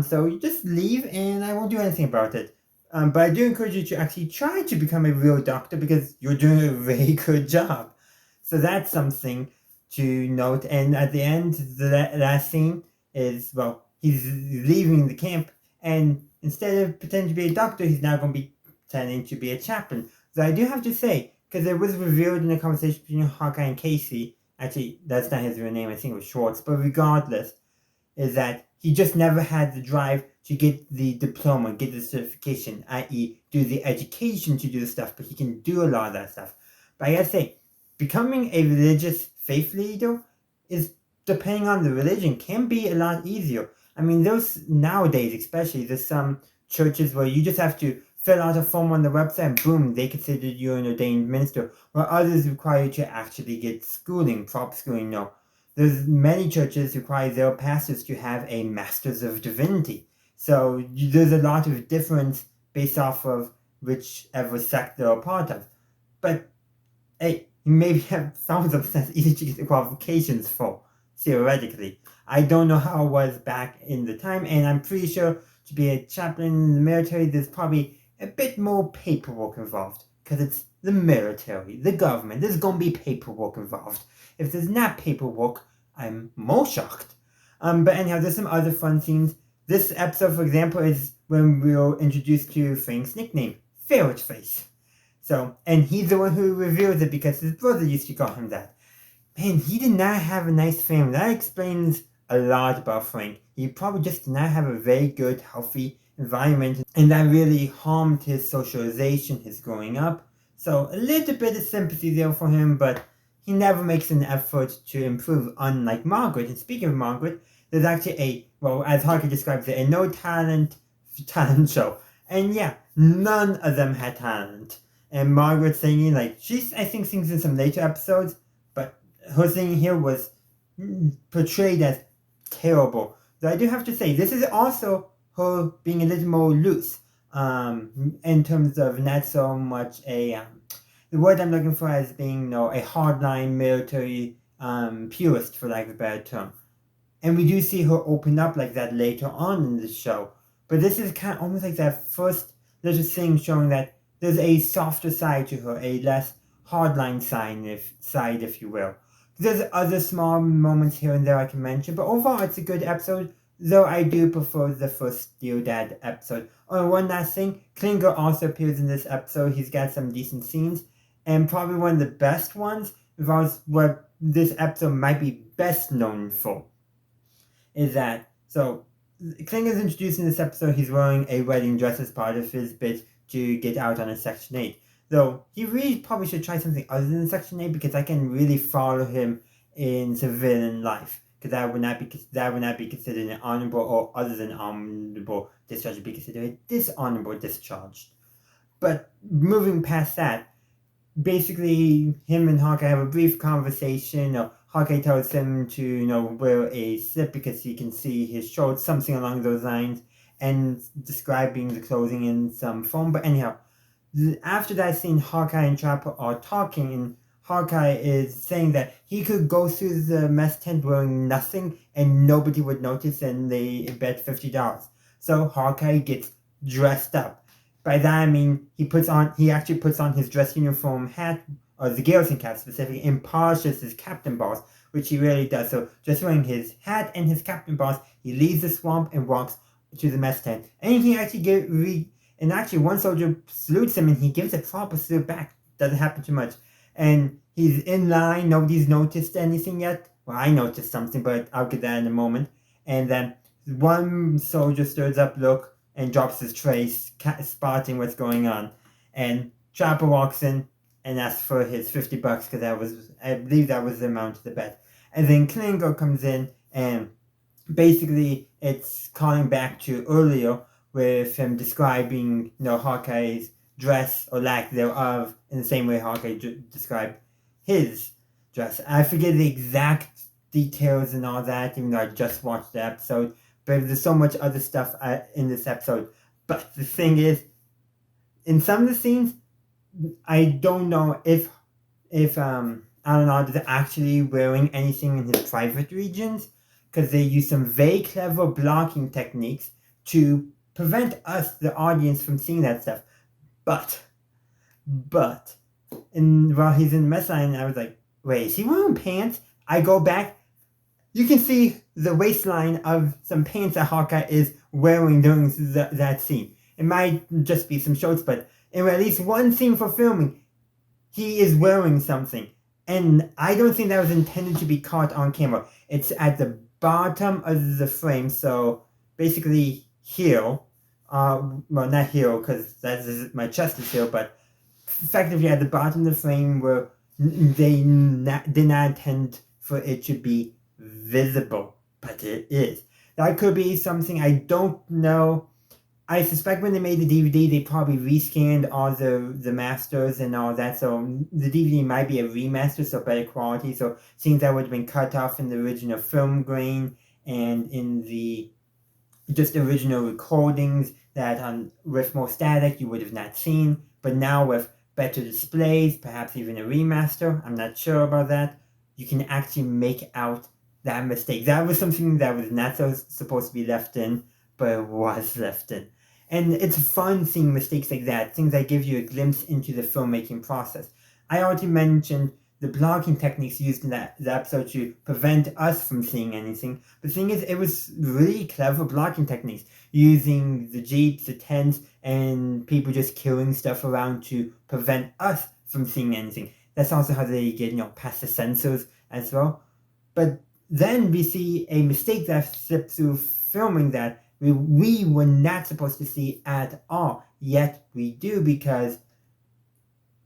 So you just leave and I won't do anything about it. But I do encourage you to actually try to become a real doctor because you're doing a very good job. So that's something to note. And at the end, the last scene is, well, he's leaving the camp, and instead of pretending to be a doctor, he's now going to be pretending to be a chaplain. So I do have to say, because it was revealed in a conversation between Hawkeye and Casey, actually, that's not his real name, I think it was Schwartz, but regardless, is that he just never had the drive to get the diploma, get the certification, i.e., do the education to do the stuff, but he can do a lot of that stuff. But I gotta say, becoming a religious faith leader is, depending on the religion, can be a lot easier. I mean, there's nowadays, especially, there's some churches where you just have to fill out a form on the website and boom, they consider you an ordained minister, while others require you to actually get schooling, proper schooling, no. There's many churches require their pastors to have a Master's of Divinity. So there's a lot of difference based off of whichever sect they're a part of. But hey, you maybe have some of them that's easy to get the qualifications for, theoretically. I don't know how it was back in the time, and I'm pretty sure to be a chaplain in the military, there's probably a bit more paperwork involved. Because it's the military, the government, there's gonna be paperwork involved. If there's not paperwork, I'm more shocked. But anyhow, there's some other fun scenes. This episode, for example, is when we're introduced to Frank's nickname, Ferret Face. So, and he's the one who reveals it because his brother used to call him that. Man, he did not have a nice family. That explains a lot about Frank. He probably just did not have a very good, healthy environment, and that really harmed his socialization, his growing up. So, a little bit of sympathy there for him, but he never makes an effort to improve, unlike Margaret. And speaking of Margaret, there's actually a, well, as Harker describes it, a no talent show. And yeah, none of them had talent. And Margaret singing, like, she's, I think, sings in some later episodes, but her singing here was portrayed as terrible. So I do have to say, this is also her being a little more loose, in terms of not so much a, the word I'm looking for as being, a hardline military purist, for lack of a better term. And we do see her open up like that later on in the show. But this is kind of almost like that first little thing showing that there's a softer side to her, a less hardline side, if you will. There's other small moments here and there I can mention, but overall it's a good episode, though I do prefer the first Dear Dad episode. Oh, one last thing, Klinger also appears in this episode. He's got some decent scenes, and probably one of the best ones, involves what this episode might be best known for, is that, so, Klinger's introduced in this episode, he's wearing a wedding dress as part of his bid to get out on a Section 8. Though, he really probably should try something other than Section 8, because I can really follow him in civilian life. Because that would not be considered an honorable, or other than honorable discharge, would be considered a dishonorable discharge. But moving past that, basically, him and Hawkeye have a brief conversation. Hawkeye tells him to, wear a slip because he can see his shorts, something along those lines, and describing the clothing in some form. But anyhow, after that scene, Hawkeye and Trapper are talking, and Hawkeye is saying that he could go through the mess tent wearing nothing and nobody would notice, and they bet $50. So Hawkeye gets dressed up. By that I mean he actually puts on his dress uniform hat, or the garrison cap specifically, and polishes his captain balls, which he really does. So just wearing his hat and his captain balls, he leaves the swamp and walks to the mess tent. And he actually and actually one soldier salutes him and he gives a proper salute back. Doesn't happen too much. And he's in line, nobody's noticed anything yet. Well, I noticed something, but I'll get that in a moment. And then one soldier stirs up, look, and drops his tray, spotting what's going on. And Trapper walks in and asks for his $50, because I believe that was the amount of the bet. And then Klinger comes in, and basically it's calling back to earlier with him describing, Hawkeye's dress, or lack thereof, in the same way Hawkeye described his dress. I forget the exact details and all that, even though I just watched the episode. But there's so much other stuff in this episode. But the thing is, in some of the scenes, I don't know if Alan Alda is actually wearing anything in his private regions, because they use some very clever blocking techniques to prevent us, the audience, from seeing that stuff. But, and while he's in the mess line, I was like, wait, is he wearing pants? I go back. You can see the waistline of some pants that Hawkeye is wearing during that scene. It might just be some shorts, but in at least one scene for filming, he is wearing something. And I don't think that was intended to be caught on camera. It's at the bottom of the frame, so basically here. Well, not here, because my chest is here, but effectively at the bottom of the frame where they did not intend for it to be visible, but it is. That could be something, I don't know. I suspect when they made the DVD, they probably rescanned all the masters and all that, so the DVD might be a remaster, so better quality, so scenes that would have been cut off in the original film grain and in the just original recordings that with more static you would have not seen, but now with better displays, perhaps even a remaster, I'm not sure about that, you can actually make out that mistake. That was something that was not supposed to be left in, but it was left in. And it's fun seeing mistakes like that, things that give you a glimpse into the filmmaking process. I already mentioned the blocking techniques used in the episode to prevent us from seeing anything. But the thing is, it was really clever blocking techniques, using the jeeps, the tents, and people just killing stuff around to prevent us from seeing anything. That's also how they get, past the sensors as well. But then we see a mistake that slipped through filming that we were not supposed to see at all, yet we do because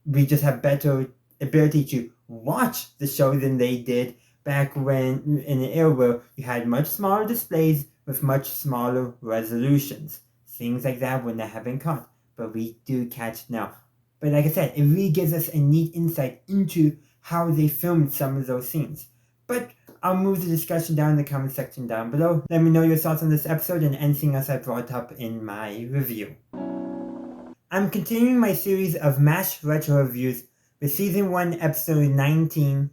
we just have better ability to watch the show than they did back when in an era where you had much smaller displays with much smaller resolutions. Things like that would not have been caught, but we do catch it now. But like I said, it really gives us a neat insight into how they filmed some of those scenes. But I'll move the discussion down in the comment section down below. Let me know your thoughts on this episode and anything else I brought up in my review. I'm continuing my series of MASH retro reviews with Season 1, Episode 19,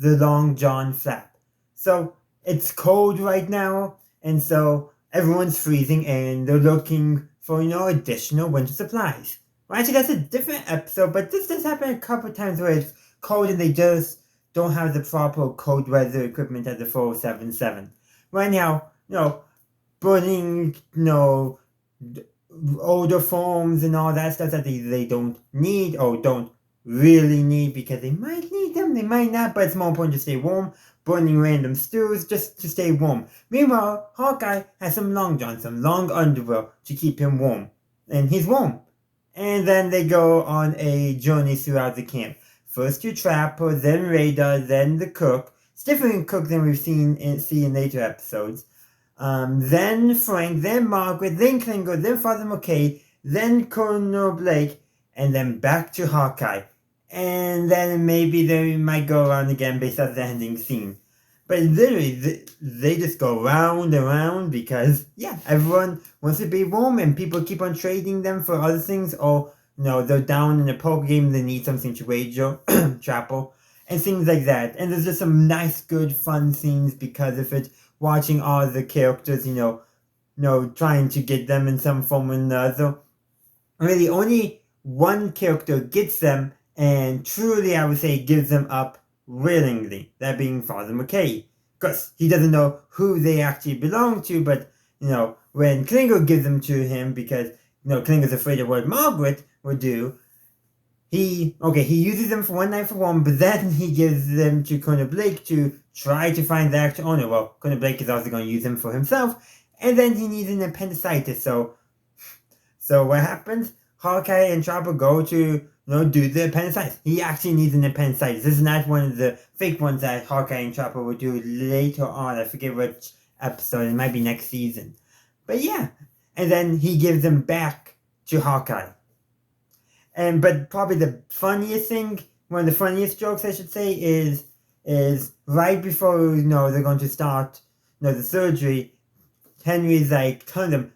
The Longjohn Flap. So, it's cold right now, and so everyone's freezing and they're looking for, additional winter supplies. Well, actually, that's a different episode, but this does happen a couple times where it's cold and they just don't have the proper cold weather equipment at the 4077. Right now, burning, older foams and all that stuff that they don't need or don't really need because they might need them, they might not, but it's more important to stay warm. Burning random stews just to stay warm. Meanwhile, Hawkeye has some long johns, some long underwear to keep him warm. And he's warm. And then they go on a journey throughout the camp. First to Trapper, then Radar, then the cook. It's different cook than we've seen in later episodes. Then Frank, then Margaret, then Klinger, then Father McKay, then Colonel Blake, and then back to Hawkeye. And then maybe they might go around again based on the ending scene. But literally, they just go round and round because, everyone wants to be warm and people keep on trading them for other things or, they're down in a poker game and they need something to wager, Chapel, and things like that. And there's just some nice, good, fun scenes because of it. Watching all the characters, trying to get them in some form or another. Really, only one character gets them, and truly, I would say, gives them up willingly. That being Father McKay. Because he doesn't know who they actually belong to, but, when Klinger gives them to him, because, Klinger's afraid of what Margaret would do, he uses them for one night for one, but then he gives them to Colonel Blake to try to find the actual owner. Well, Colonel Blake is also going to use them for himself, and then he needs an appendicitis, so what happens? Hawkeye and Chopper go to, do the appendicitis. He actually needs an appendicitis. This is not one of the fake ones that Hawkeye and Chopper will do later on. I forget which episode, it might be next season. But yeah, and then he gives them back to Hawkeye. But probably the funniest thing, one of the funniest jokes I should say, is right before they're going to start the surgery, Henry's like telling them,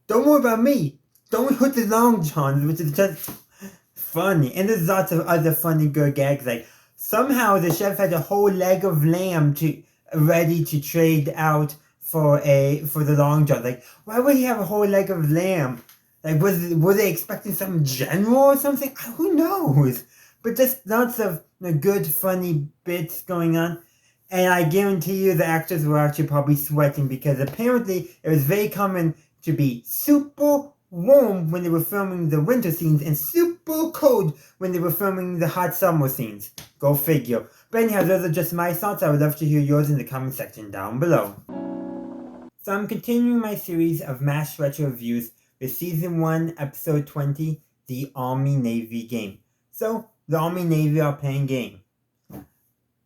"Don't worry about me. Don't hurt the long johns," which is just funny. And there's lots of other funny good gags, like somehow the chef had a whole leg of lamb ready to trade out for the Longjohn. Like, why would he have a whole leg of lamb? Like, were they expecting some general or something? Who knows? But just lots of good, funny bits going on. And I guarantee you the actors were actually probably sweating because apparently it was very common to be super warm when they were filming the winter scenes and super cold when they were filming the hot summer scenes. Go figure. But anyhow, those are just my thoughts. I would love to hear yours in the comment section down below. So I'm continuing my series of MASH retro reviews with Season 1, Episode 20, The Army-Navy Game. So, the Army-Navy are playing game.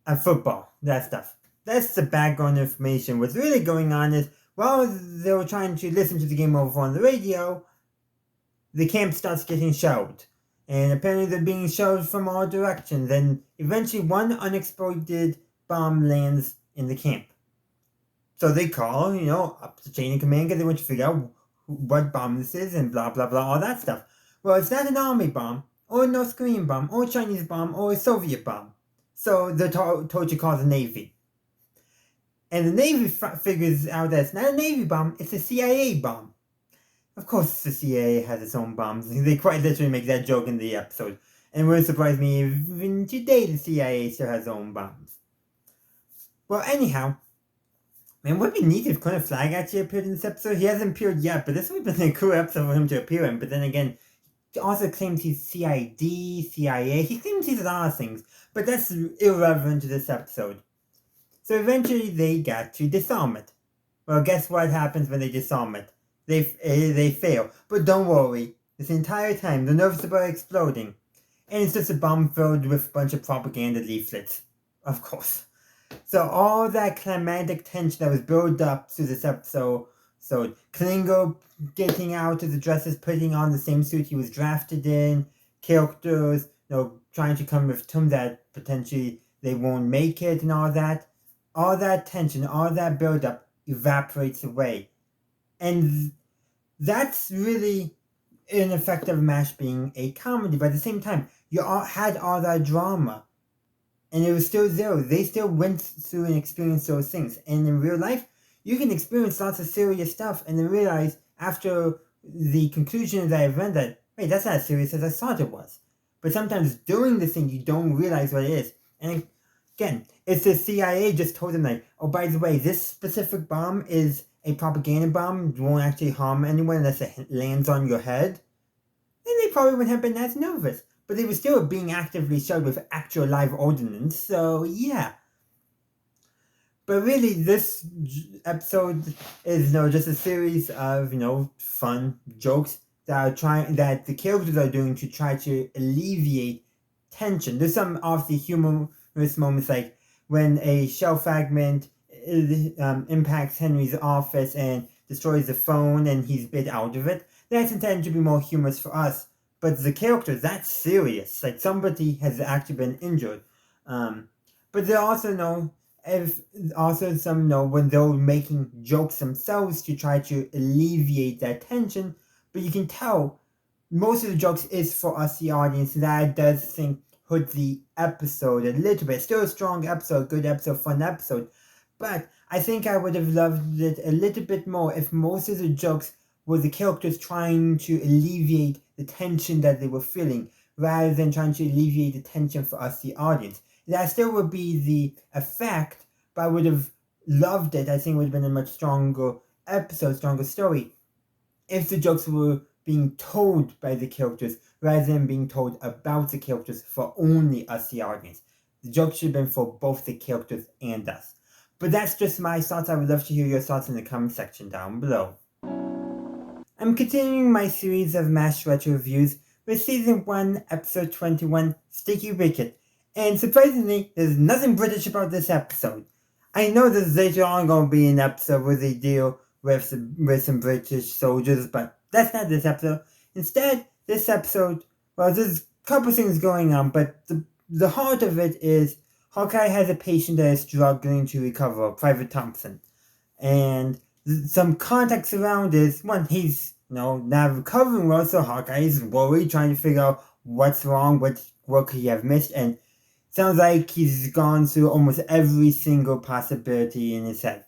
And football, that stuff. That's the background information. What's really going on is, while they were trying to listen to the game over on the radio, the camp starts getting shelled. And apparently they're being shelled from all directions. And eventually one unexploded bomb lands in the camp. So they call, up the chain of command because they want to figure out what bomb this is and blah, blah, blah, all that stuff. Well, it's not an army bomb, or a North Korean bomb, or a Chinese bomb, or a Soviet bomb. So they're told to call the Navy. And the Navy figures out that it's not a Navy bomb, it's a CIA bomb. Of course the CIA has its own bombs. They quite literally make that joke in the episode. And it wouldn't surprise me if even today the CIA still has its own bombs. Well, anyhow, man, it would be neat if Colonel Flag actually appeared in this episode. He hasn't appeared yet, but this would have been a cool episode for him to appear in. But then again, he also claims he's CID, CIA. He claims he's a lot of things, but that's irrelevant to this episode. So eventually they got to disarm it. Well, guess what happens when they disarm it? They fail. But don't worry, this entire time the nerves about exploding. And it's just a bomb filled with a bunch of propaganda leaflets. Of course. So all that climatic tension that was built up through this episode, Klingo getting out of the dresses, putting on the same suit he was drafted in, characters, trying to come with terms that potentially they won't make it and all that tension, all that build up evaporates away. And that's really an effect of MASH being a comedy, but at the same time, you had all that drama. And it was still there. They still went through and experienced those things. And in real life, you can experience lots of serious stuff and then realize after the conclusion of that event that, wait, that's not as serious as I thought it was. But sometimes during the thing, you don't realize what it is. And again, if the CIA just told them like, oh, by the way, this specific bomb is a propaganda bomb, it won't actually harm anyone unless it lands on your head, then they probably wouldn't have been as nervous. But they were still being actively shelled with actual live ordnance, so yeah. But really, this episode is just a series of fun jokes that the characters are doing to try to alleviate tension. There's some obviously humorous moments, like when a shell fragment impacts Henry's office and destroys the phone, and he's bit out of it. That's intended to be more humorous for us. But the characters, that's serious. Like, somebody has actually been injured. But there also when they're making jokes themselves to try to alleviate that tension. But you can tell most of the jokes is for us, the audience. And that does think hurt the episode a little bit. Still a strong episode, good episode, fun episode. But I think I would have loved it a little bit more if most of the jokes were the characters trying to alleviate the tension that they were feeling, rather than trying to alleviate the tension for us, the audience. That still would be the effect, but I would have loved it. I think it would have been a much stronger episode, stronger story, if the jokes were being told by the characters, rather than being told about the characters for only us, the audience. The jokes should have been for both the characters and us. But that's just my thoughts. I would love to hear your thoughts in the comment section down below. I'm continuing my series of MASH retro reviews with Season 1, Episode 21, Sticky Wicket. And surprisingly, there's nothing British about this episode. I know there's later on going to be an episode where they deal with some British soldiers, but that's not this episode. Instead, this episode, well, there's a couple things going on, but the heart of it is Hawkeye has a patient that is struggling to recover, Private Thompson. And some context around is, one, he's not recovering well, so Hawkeye is worried, trying to figure out what's wrong, what could he have missed, and Sounds like he's gone through almost every single possibility in his head.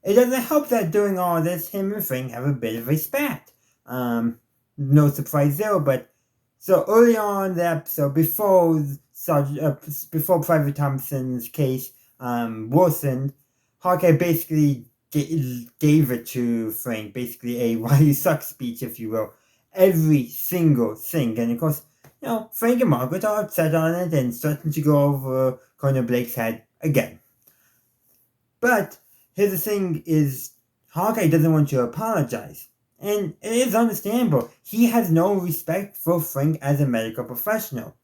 It doesn't help that during all this, him and Frank have a bit of a spat. No surprise there, but so early on in the episode, before Private Thompson's case worsened, Hawkeye basically gave it to Frank, basically a why you suck speech, if you will. Every single thing. And of course, Frank and Margaret are upset on it and starting to go over Colonel Blake's head again. But here's the thing is, Hawkeye doesn't want to apologize. And it is understandable. He has no respect for Frank as a medical professional.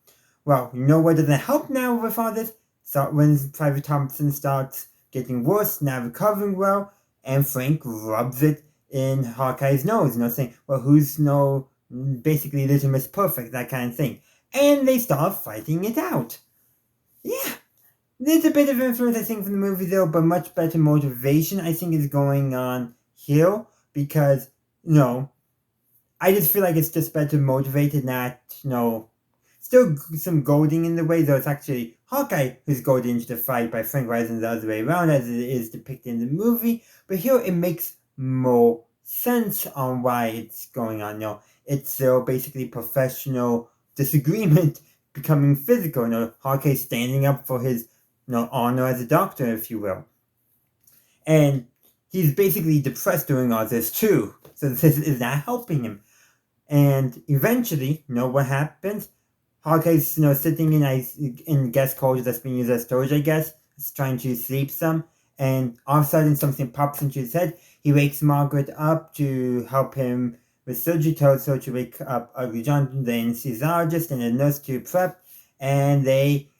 Well, you know what doesn't help now with all this? So when Private Thompson starts getting worse, not recovering well, and Frank rubs it in Hawkeye's nose, saying, well, who's basically Little Perfect, that kind of thing. And they start fighting it out. Yeah. There's a bit of influence, I think, from the movie, though, but much better motivation, I think, is going on here, because, I just feel like it's just better motivated, not, still some goading in the way, though it's actually Hawkeye who's goaded into the fight by Frank rather than the other way around, as it is depicted in the movie, but here it makes more sense on why it's going on, it's still basically professional disagreement becoming physical, Hawkeye standing up for his honor as a doctor, if you will. And he's basically depressed doing all this too. So this is not helping him. And eventually, what happens? Hawkeye's, sitting in guest quarters that's being used as storage, I guess. He's trying to sleep some. And all of a sudden, something pops into his head. He wakes Margaret up to help him with surgery. Tells her to wake up Ugly John, the anesthesiologist, and a nurse to prep. And they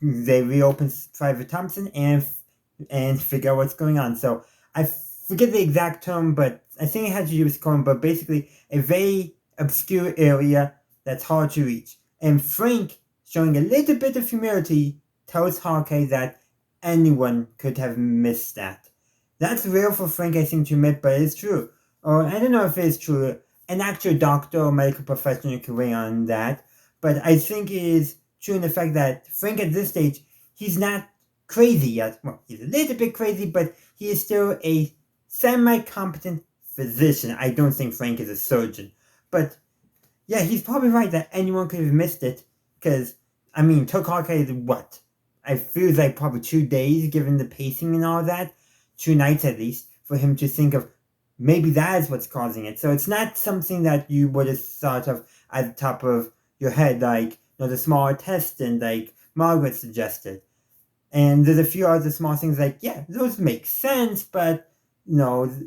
reopen Private Thompson and figure out what's going on. So I forget the exact term, but I think it had to do with colon, but basically a very obscure area that's hard to reach. And Frank, showing a little bit of humility, tells Hawkeye that anyone could have missed that. That's rare for Frank, I think, to admit, but it's true. Or I don't know if it's true. An actual doctor or medical professional can weigh on that, but I think it is true in the fact that Frank at this stage, he's not crazy yet. Well, he's a little bit crazy, but he is still a semi-competent physician. I don't think Frank is a surgeon. But yeah, he's probably right that anyone could have missed it. Because, took Hawkeye what? I feel like probably 2 days, given the pacing and all that. 2 nights at least, for him to think of maybe that is what's causing it. So it's not something that you would have thought of at the top of your head, like, the small intestine, like Margaret suggested. And there's a few other small things like, yeah, those make sense, but,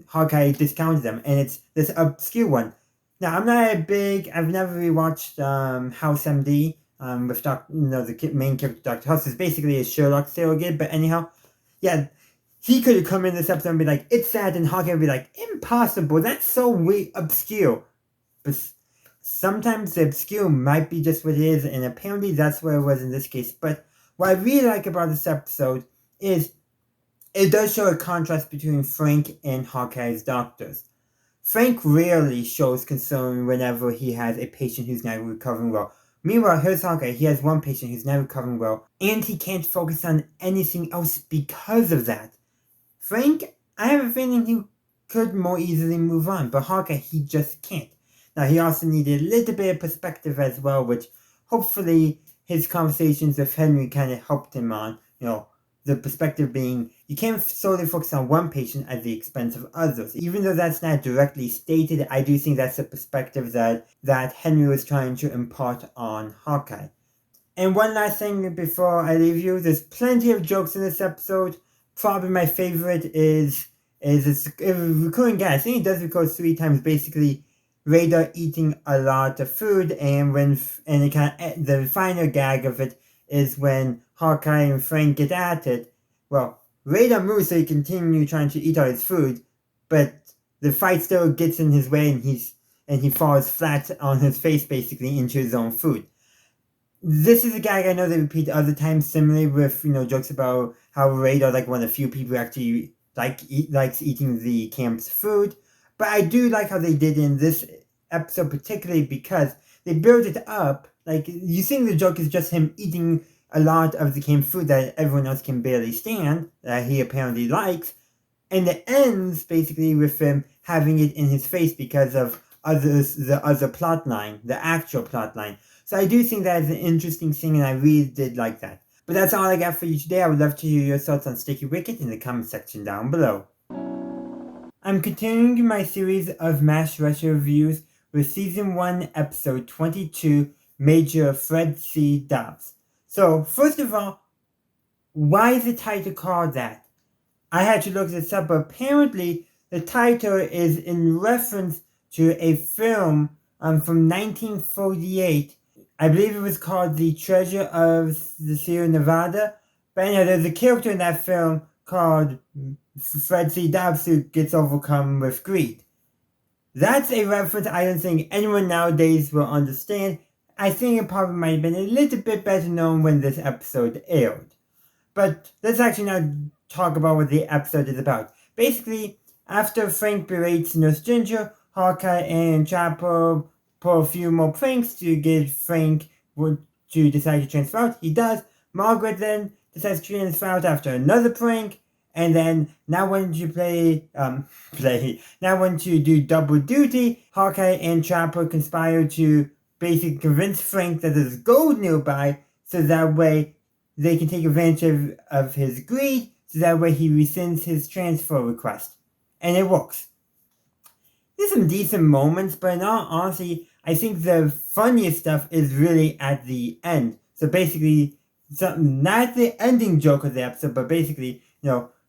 Hawkeye discounted them. And it's this obscure one. Now, I've never rewatched House MD with the main character, Dr. House. Is basically a Sherlock surrogate, but anyhow, yeah, he could have come in this episode and be like, it's sad, and Hawkeye would be like, impossible, that's so obscure. But sometimes the obscure might be just what it is, and apparently that's what it was in this case. But what I really like about this episode is it does show a contrast between Frank and Hawkeye's doctors. Frank rarely shows concern whenever he has a patient who's not recovering well. Meanwhile, here's Hawkeye. He has one patient who's not recovering well, and he can't focus on anything else because of that. Frank, I have a feeling he could more easily move on, but Hawkeye, he just can't. Now, he also needed a little bit of perspective as well, which hopefully his conversations with Henry kind of helped him on. The perspective being, you can't solely focus on one patient at the expense of others. Even though that's not directly stated, I do think that's a perspective that Henry was trying to impart on Hawkeye. And one last thing before I leave you, there's plenty of jokes in this episode. Probably my favorite is it's a recurring gag. I think it does recur 3 times, basically Radar eating a lot of food, and the final gag of it is when Hawkeye and Frank get at it. Well, Radar moves so he continues trying to eat all his food, but the fight still gets in his way, and he falls flat on his face, basically into his own food. This is a gag I know they repeat other times, similarly with jokes about how Radar, like one of the few people who actually likes eating the camp's food. But I do like how they did in this episode, particularly because they build it up. Like, you think the joke is just him eating a lot of the canned food that everyone else can barely stand, that he apparently likes, and it ends basically with him having it in his face because of the other plot line, the actual plot line. So I do think that is an interesting thing, and I really did like that. But that's all I got for you today. I would love to hear your thoughts on Sticky Wicket in the comment section down below. I'm continuing my series of MASH retro reviews with Season 1, Episode 22, Major Fred C. Dobbs. So, first of all, why is the title called that? I had to look this up, but apparently the title is in reference to a film from 1948. I believe it was called The Treasure of the Sierra Nevada. But anyway, there's a character in that film called Fred C. Dobbs who gets overcome with greed. That's a reference I don't think anyone nowadays will understand. I think it probably might have been a little bit better known when this episode aired. But let's actually now talk about what the episode is about. Basically, after Frank berates Nurse Ginger, Hawkeye and Chopper pull a few more pranks to get Frank to decide to transfer out. He does. Margaret then decides to transfer out after another prank. And then, now when you now when you do double duty, Hawkeye and Chopper conspire to basically convince Frank that there's gold nearby, so that way they can take advantage of his greed, so that way he rescinds his transfer request. And it works. There's some decent moments, but in all honesty, I think the funniest stuff is really at the end. So basically, not the ending joke of the episode, but basically,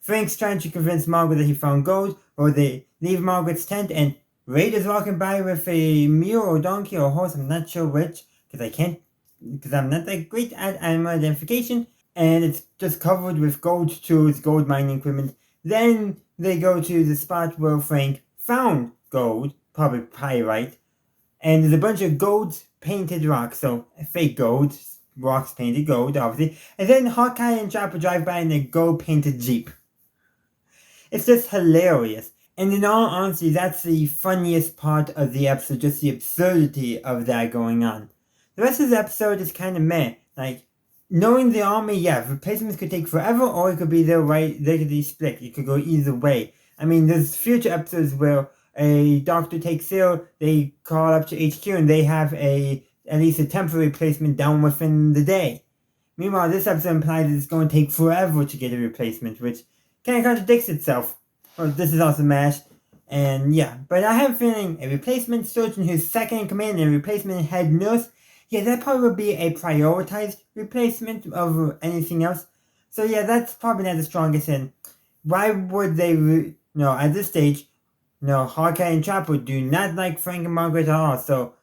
Frank's trying to convince Margaret that he found gold, or they leave Margaret's tent, and Raiders walking by with a mule or donkey or horse, I'm not sure which, because I'm not that great at animal identification, and it's just covered with gold tools, gold mining equipment. Then they go to the spot where Frank found gold, probably pyrite, and there's a bunch of gold painted rocks, so fake gold, rocks painted gold, obviously, and then Hawkeye and Chopper drive by in a gold painted Jeep. It's just hilarious. And in all honesty, that's the funniest part of the episode, just the absurdity of that going on. The rest of the episode is kind of meh. Like, knowing the army, yeah, replacements could take forever, or it could be they could be split. It could go either way. I mean, there's future episodes where a doctor takes ill, they call up to HQ, and they have at least a temporary replacement down within the day. Meanwhile, this episode implies it's going to take forever to get a replacement, which kind of contradicts itself. Well, this is also MASH, and yeah. But I have a feeling a replacement surgeon who's second in command and a replacement head nurse, yeah, that probably would be a prioritized replacement over anything else. So yeah, that's probably not the strongest in. Why would they, at this stage, Hawkeye and Chopper do not like Frank and Margaret at all, so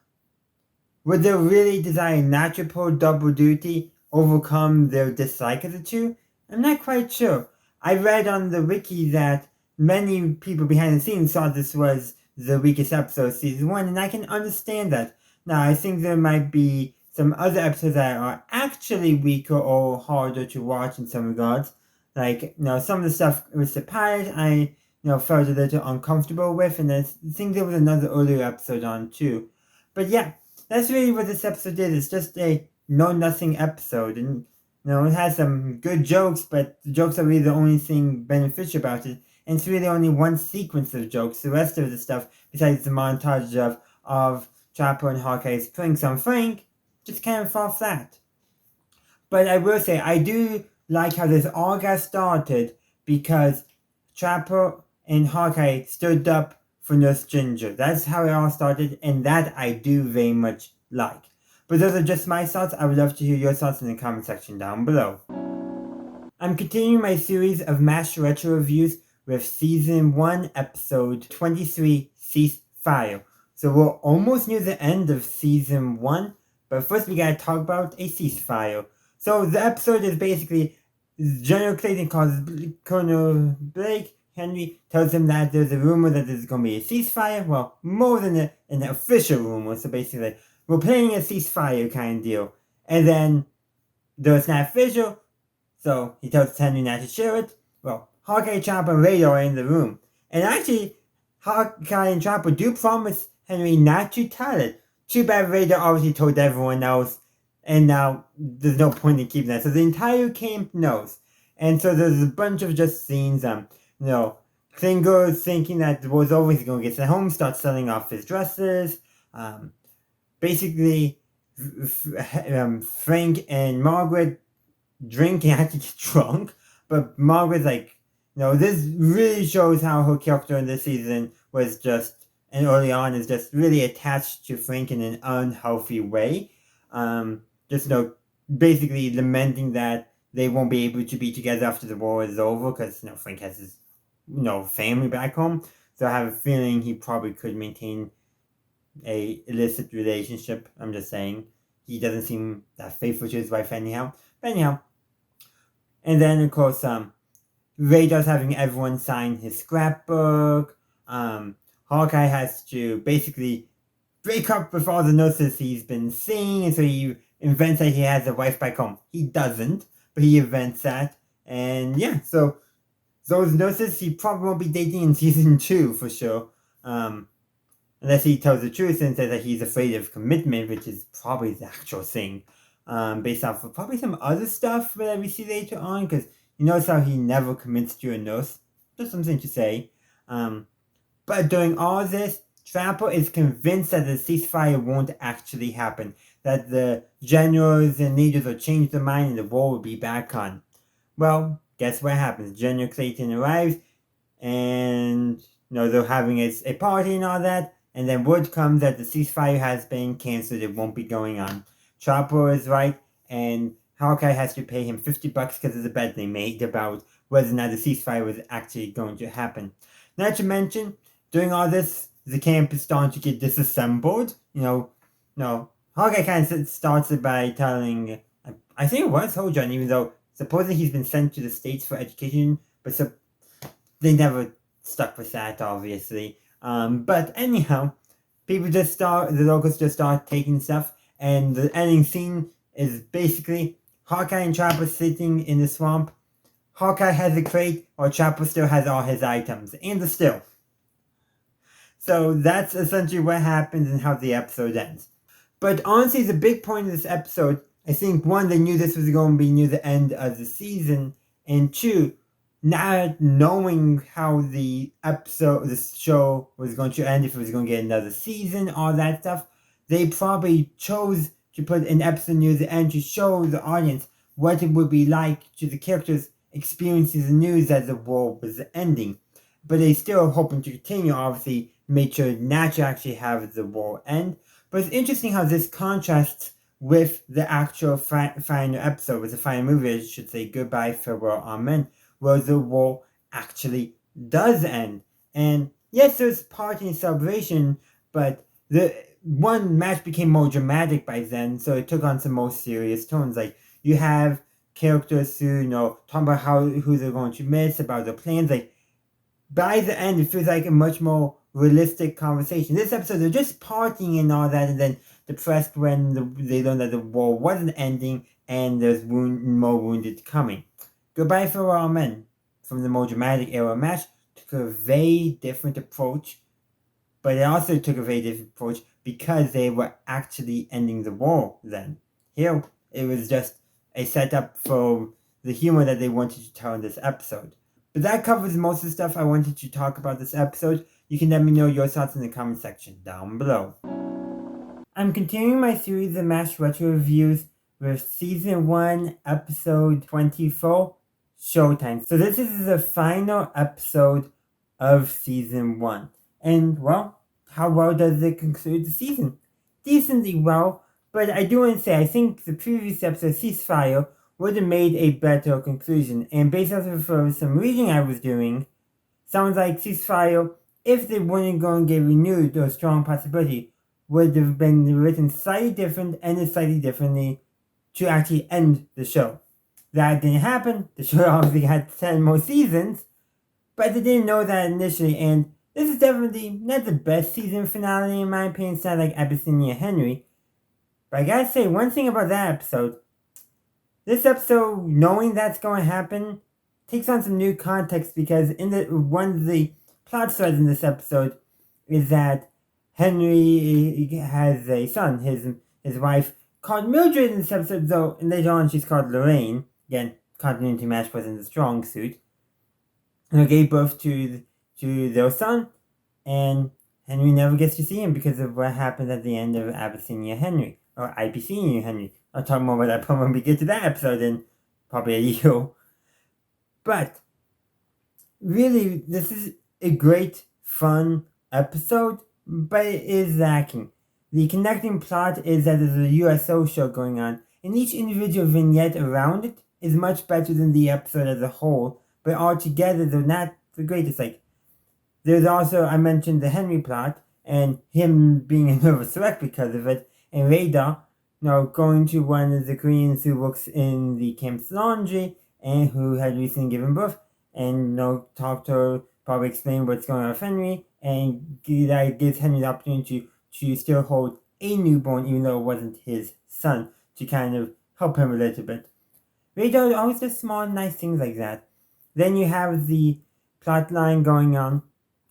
would they really desire not to pull double duty, overcome their dislike of the two? I'm not quite sure. I read on the wiki that many people behind the scenes thought this was the weakest episode of Season 1, and I can understand that. Now, I think there might be some other episodes that are actually weaker or harder to watch in some regards. Like, some of the stuff with the pilot, I, felt a little uncomfortable with, and I think there was another earlier episode on too. But yeah, that's really what this episode is. It's just a know-nothing episode, and it has some good jokes, but the jokes are really the only thing beneficial about it. And it's really only one sequence of jokes. The rest of the stuff, besides the montage of Chopper and Hawkeye's pranks on Frank, just kind of fall flat. But I will say, I do like how this all got started because Chopper and Hawkeye stood up for Nurse Ginger. That's how it all started, and that I do very much like. But those are just my thoughts. I would love to hear your thoughts in the comment section down below. I'm continuing my series of MASH retro reviews with Season 1, Episode 23, Ceasefire. So we're almost near the end of Season 1, but first we gotta talk about a ceasefire. So the episode is basically General Clayton calls Colonel Blake. Henry tells him that there's a rumor that there's going to be a ceasefire. Well, more than an official rumor. So basically, we're planning a ceasefire kind of deal. And then, though it's not official, so he tells Henry not to share it. Well, Hawkeye, Chopper, and Radar are in the room. And actually, Hawkeye and Chopper do promise Henry not to tell it. Too bad Radar obviously told everyone else. And now there's no point in keeping that. So the entire camp knows. And so there's a bunch of just scenes, Klinger thinking that the war's over, he's going to get sent home, starts selling off his dresses. Basically, Frank and Margaret drink and actually get drunk. But Margaret's like, this really shows how her character in this season was just, and early on, is just really attached to Frank in an unhealthy way. Basically lamenting that they won't be able to be together after the war is over because, Frank has his, family back home. So I have a feeling he probably could maintain a illicit relationship. I'm just saying. He doesn't seem that faithful to his wife anyhow. But anyhow. And then, of course, Ray does having everyone sign his scrapbook. Hawkeye has to basically break up with all the nurses he's been seeing, and so he invents that he has a wife back home. He doesn't, but he invents that. And yeah, so those nurses he probably won't be dating in season 2 for sure. Unless he tells the truth and says that he's afraid of commitment, which is probably the actual thing. Based off of probably some other stuff that we see later on, because you notice how he never commits to a nurse. Just something to say. But during all this, Trapper is convinced that the ceasefire won't actually happen. That the generals and leaders will change their mind and the war will be back on. Well, guess what happens? General Clayton arrives and they're having a party and all that. And then word comes that the ceasefire has been cancelled. It won't be going on. Trapper is right, and Hawkeye has to pay him $50 because of the bet they made about whether or not the ceasefire was actually going to happen. Not to mention, during all this, the camp is starting to get disassembled. Hawkeye kind of starts it by telling, I think it was Longjohn, even though supposedly he's been sent to the States for education, but they never stuck with that, obviously. But anyhow, the locals just start taking stuff, and the ending scene is basically Hawkeye and Trapper sitting in the swamp. Hawkeye has a crate, while Trapper still has all his items, and the still. So that's essentially what happens and how the episode ends. But honestly, the big point of this episode, I think, one, they knew this was going to be near the end of the season, and two, not knowing how the show was going to end, if it was going to get another season, all that stuff, they probably chose to put an episode near the end to show the audience what it would be like to the characters experiencing the news that the war was ending. But they still hoping to continue, obviously, make sure not to actually have the war end. But it's interesting how this contrasts with the actual final episode, with the final movie, I should say, Goodbye, Farewell, Amen, where the war actually does end. And yes, there's party and celebration, but the one match became more dramatic by then, so it took on some more serious tones. Like, you have characters who, talking about who they're going to miss, about their plans. Like, by the end, it feels like a much more realistic conversation. This episode, they're just partying and all that, and then depressed when they learn that the war wasn't ending and there's more wounded coming. Goodbye for All Men, from the more dramatic era match, took a very different approach, but it also took a very different approach because they were actually ending the war then. Here, it was just a setup for the humor that they wanted to tell in this episode. But that covers most of the stuff I wanted to talk about this episode. You can let me know your thoughts in the comment section down below. I'm continuing my series of MASH retro reviews with Season 1, Episode 24, Showtime. So this is the final episode of Season 1. And, well, how well does it conclude the season? Decently well, but I do want to say, I think the previous episode, Ceasefire, would have made a better conclusion. And based off of some reading I was doing, sounds like Ceasefire, if they weren't going to get renewed, or a strong possibility, would have been written slightly different, ended slightly differently, to actually end the show. That didn't happen. The show obviously had 10 more seasons, but they didn't know that initially, and this is definitely not the best season finale in my opinion. It's not like Abyssinia Henry. But I gotta say, one thing about that episode, this episode, knowing that's going to happen, takes on some new context because one of the plot threads in this episode is that Henry has a son. His wife called Mildred in this episode, though, and later on she's called Lorraine. Again, continuity match wasn't a strong suit. And gave birth to their son, and Henry never gets to see him because of what happened at the end of Abyssinia Henry, or Abyssinia Henry. I'll talk more about that when we get to that episode in probably a year. But, really, this is a great, fun episode, but it is lacking. The connecting plot is that there's a USO show going on, and each individual vignette around it is much better than the episode as a whole, but altogether they're not the greatest. Like, there's also, I mentioned the Henry plot, and him being a nervous wreck because of it, and Radar, going to one of the Koreans who works in the camp's laundry, and who had recently given birth, and talk to her, probably explain what's going on with Henry, and that gives Henry the opportunity to still hold a newborn, even though it wasn't his son, to kind of help him a little bit. Radar always does small, nice things like that. Then you have the plot line going on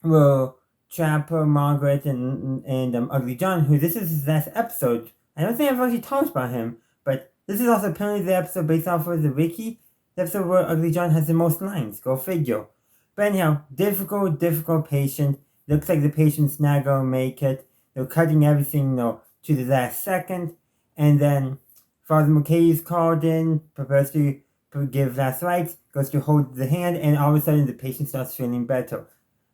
where Trapper, Margaret, and Ugly John, who this is his last episode. I don't think I've actually talked about him, but this is also apparently the episode based off of the wiki. The episode where Ugly John has the most lines. Go figure. But anyhow, difficult patient. Looks like the patient's not gonna make it. They're cutting everything, to the last second. And then Father McKay is called in, prepares to give last rites, goes to hold the hand, and all of a sudden the patient starts feeling better.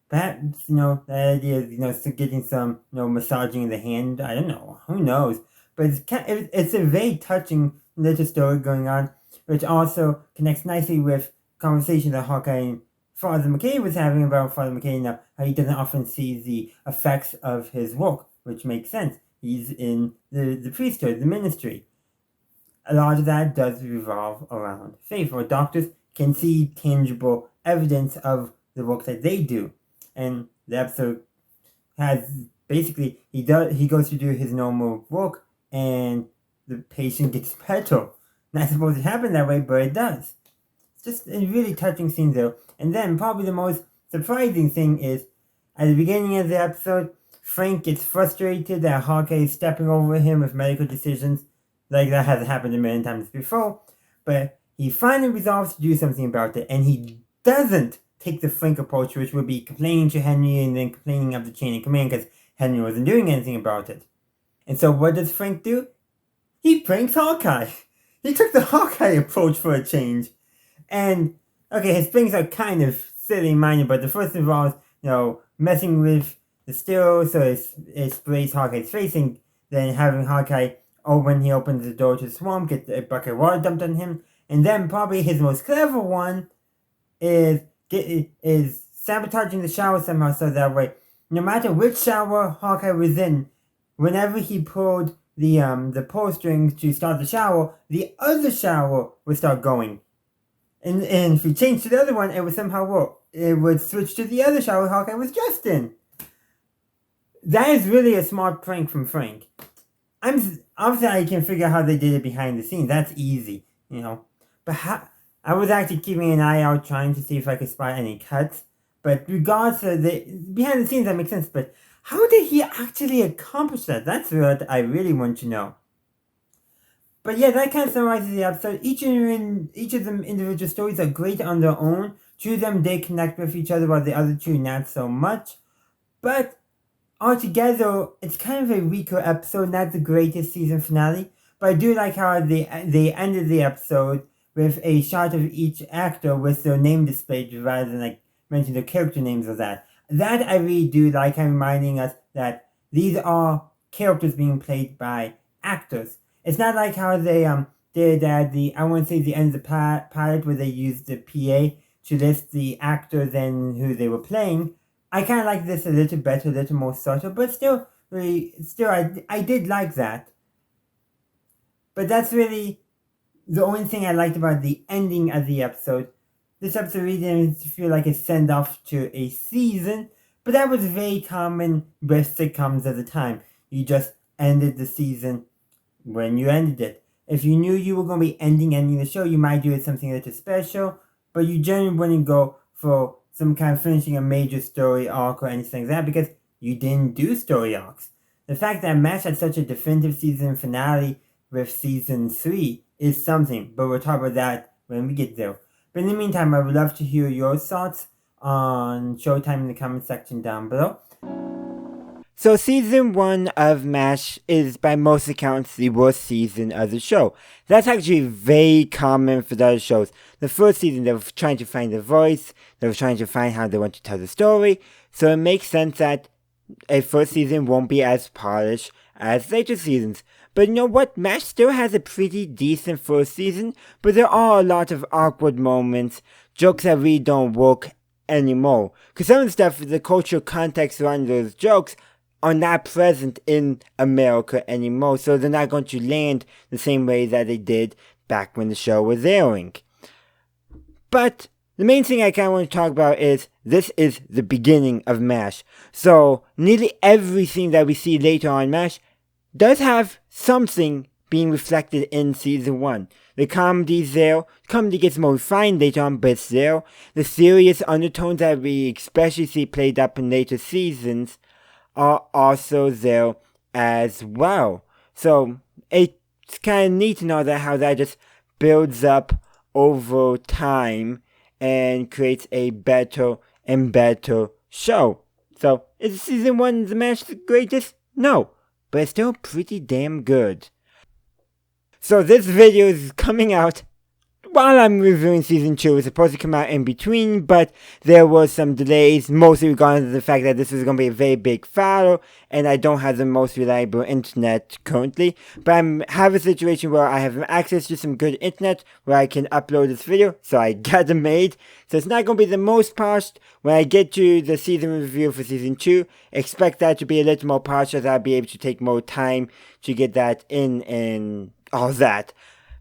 Perhaps, the idea is, getting some, massaging the hand. I don't know. Who knows? But it's a very touching little story going on, which also connects nicely with conversation that Hawkeye and Father McKay was having about Father McKay, how he doesn't often see the effects of his work, which makes sense. He's in the priesthood, the ministry. A lot of that does revolve around faith, where doctors can see tangible evidence of the work that they do. And the episode has basically, he goes to do his normal work, and the patient gets better. Not supposed to happen that way, but it does. It's just a really touching scene though. And then probably the most surprising thing is, at the beginning of the episode, Frank gets frustrated that Hawkeye is stepping over him with medical decisions. Like that has happened a million times before. But he finally resolves to do something about it, and he doesn't take the Frank approach, which would be complaining to Henry and then complaining of the chain of command because Henry wasn't doing anything about it. And so what does Frank do? He pranks Hawkeye. He took the Hawkeye approach for a change. And, okay, his things are kind of silly minded, but the first involves, messing with the sterile so it sprays Hawkeye's face, and then having Hawkeye, when he opens the door to the swamp, get a bucket of water dumped on him. And then probably his most clever one is sabotaging the shower somehow, so that way, no matter which shower Hawkeye was in, whenever he pulled the pull strings to start the shower, the other shower would start going. And if he changed to the other one, it would somehow work. It would switch to the other shower Hawkeye was dressed in. That is really a smart prank from Frank. Obviously I can figure out how they did it behind the scenes. That's easy, But I was actually keeping an eye out trying to see if I could spot any cuts. But regardless of behind the scenes, that makes sense. But how did he actually accomplish that? That's what I really want to know. But yeah, that kind of summarizes the episode. Each of them individual stories are great on their own. Two of them, they connect with each other, while the other two, not so much. But altogether, it's kind of a weaker episode, not the greatest season finale. But I do like how they ended the episode with a shot of each actor with their name displayed rather than mention their character names or that. That I really do like, reminding us that these are characters being played by actors. It's not like how they did at the end of the pilot where they used the PA to list the actors and who they were playing. I kind of like this a little better, a little more subtle, but still I did like that. But that's really the only thing I liked about the ending of the episode. This episode really didn't feel like a send-off to a season, but that was very common with sitcoms at the time. You just ended the season when you ended it. If you knew you were going to be ending the show, you might do it something a little special, but you generally wouldn't go for some kind of finishing a major story arc or anything like that because you didn't do story arcs. The fact that MASH had such a definitive season finale with season 3 is something, but we'll talk about that when we get there. But in the meantime, I would love to hear your thoughts on Showtime in the comment section down below. So season 1 of MASH is by most accounts the worst season of the show. That's actually very common for the other shows. The first season they were trying to find the voice, they were trying to find how they want to tell the story, so it makes sense that a first season won't be as polished as later seasons. But you know what? MASH still has a pretty decent first season, but there are a lot of awkward moments, jokes that really don't work anymore. Because some of the stuff, the cultural context around those jokes are not present in America anymore, so they're not going to land the same way that they did back when the show was airing. But the main thing I kind of want to talk about is this is the beginning of MASH. So nearly everything that we see later on MASH does have something being reflected in season 1. The comedy's there. Comedy gets more refined later on, but it's there. The serious undertones that we especially see played up in later seasons are also there as well. So it's kind of neat to know that how that just builds up over time and creates a better and better show. So is season 1 the MASH the greatest? No, but it's still pretty damn good. So this video is coming out while I'm reviewing season 2. It's supposed to come out in between, but there were some delays, mostly regarding the fact that this is going to be a very big file, and I don't have the most reliable internet currently. But I have a situation where I have access to some good internet where I can upload this video, so I got it made. So it's not going to be the most polished. When I get to the season review for season 2, expect that to be a little more polished, as I'll be able to take more time to get that in and all that.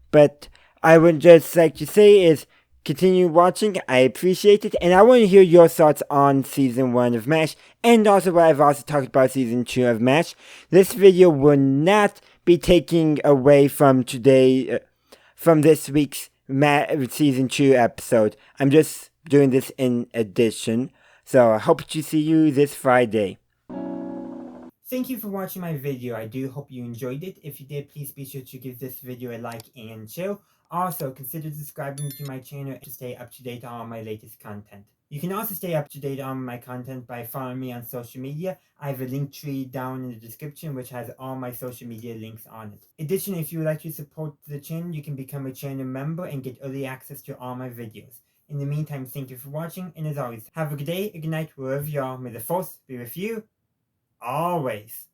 But I would just like to say is continue watching. I appreciate it, and I want to hear your thoughts on season 1 of MASH, and also what I've also talked about season 2 of MASH. This video will not be taking away from today, from this week's season 2 episode. I'm just doing this in addition. So I hope to see you this Friday. Thank you for watching my video. I do hope you enjoyed it. If you did, please be sure to give this video a like and share. Also, consider subscribing to my channel to stay up to date on all my latest content. You can also stay up to date on my content by following me on social media. I have a link tree down in the description which has all my social media links on it. Additionally, if you would like to support the channel, you can become a channel member and get early access to all my videos. In the meantime, thank you for watching, and as always, have a good day, a good night, wherever you are. May the force be with you always.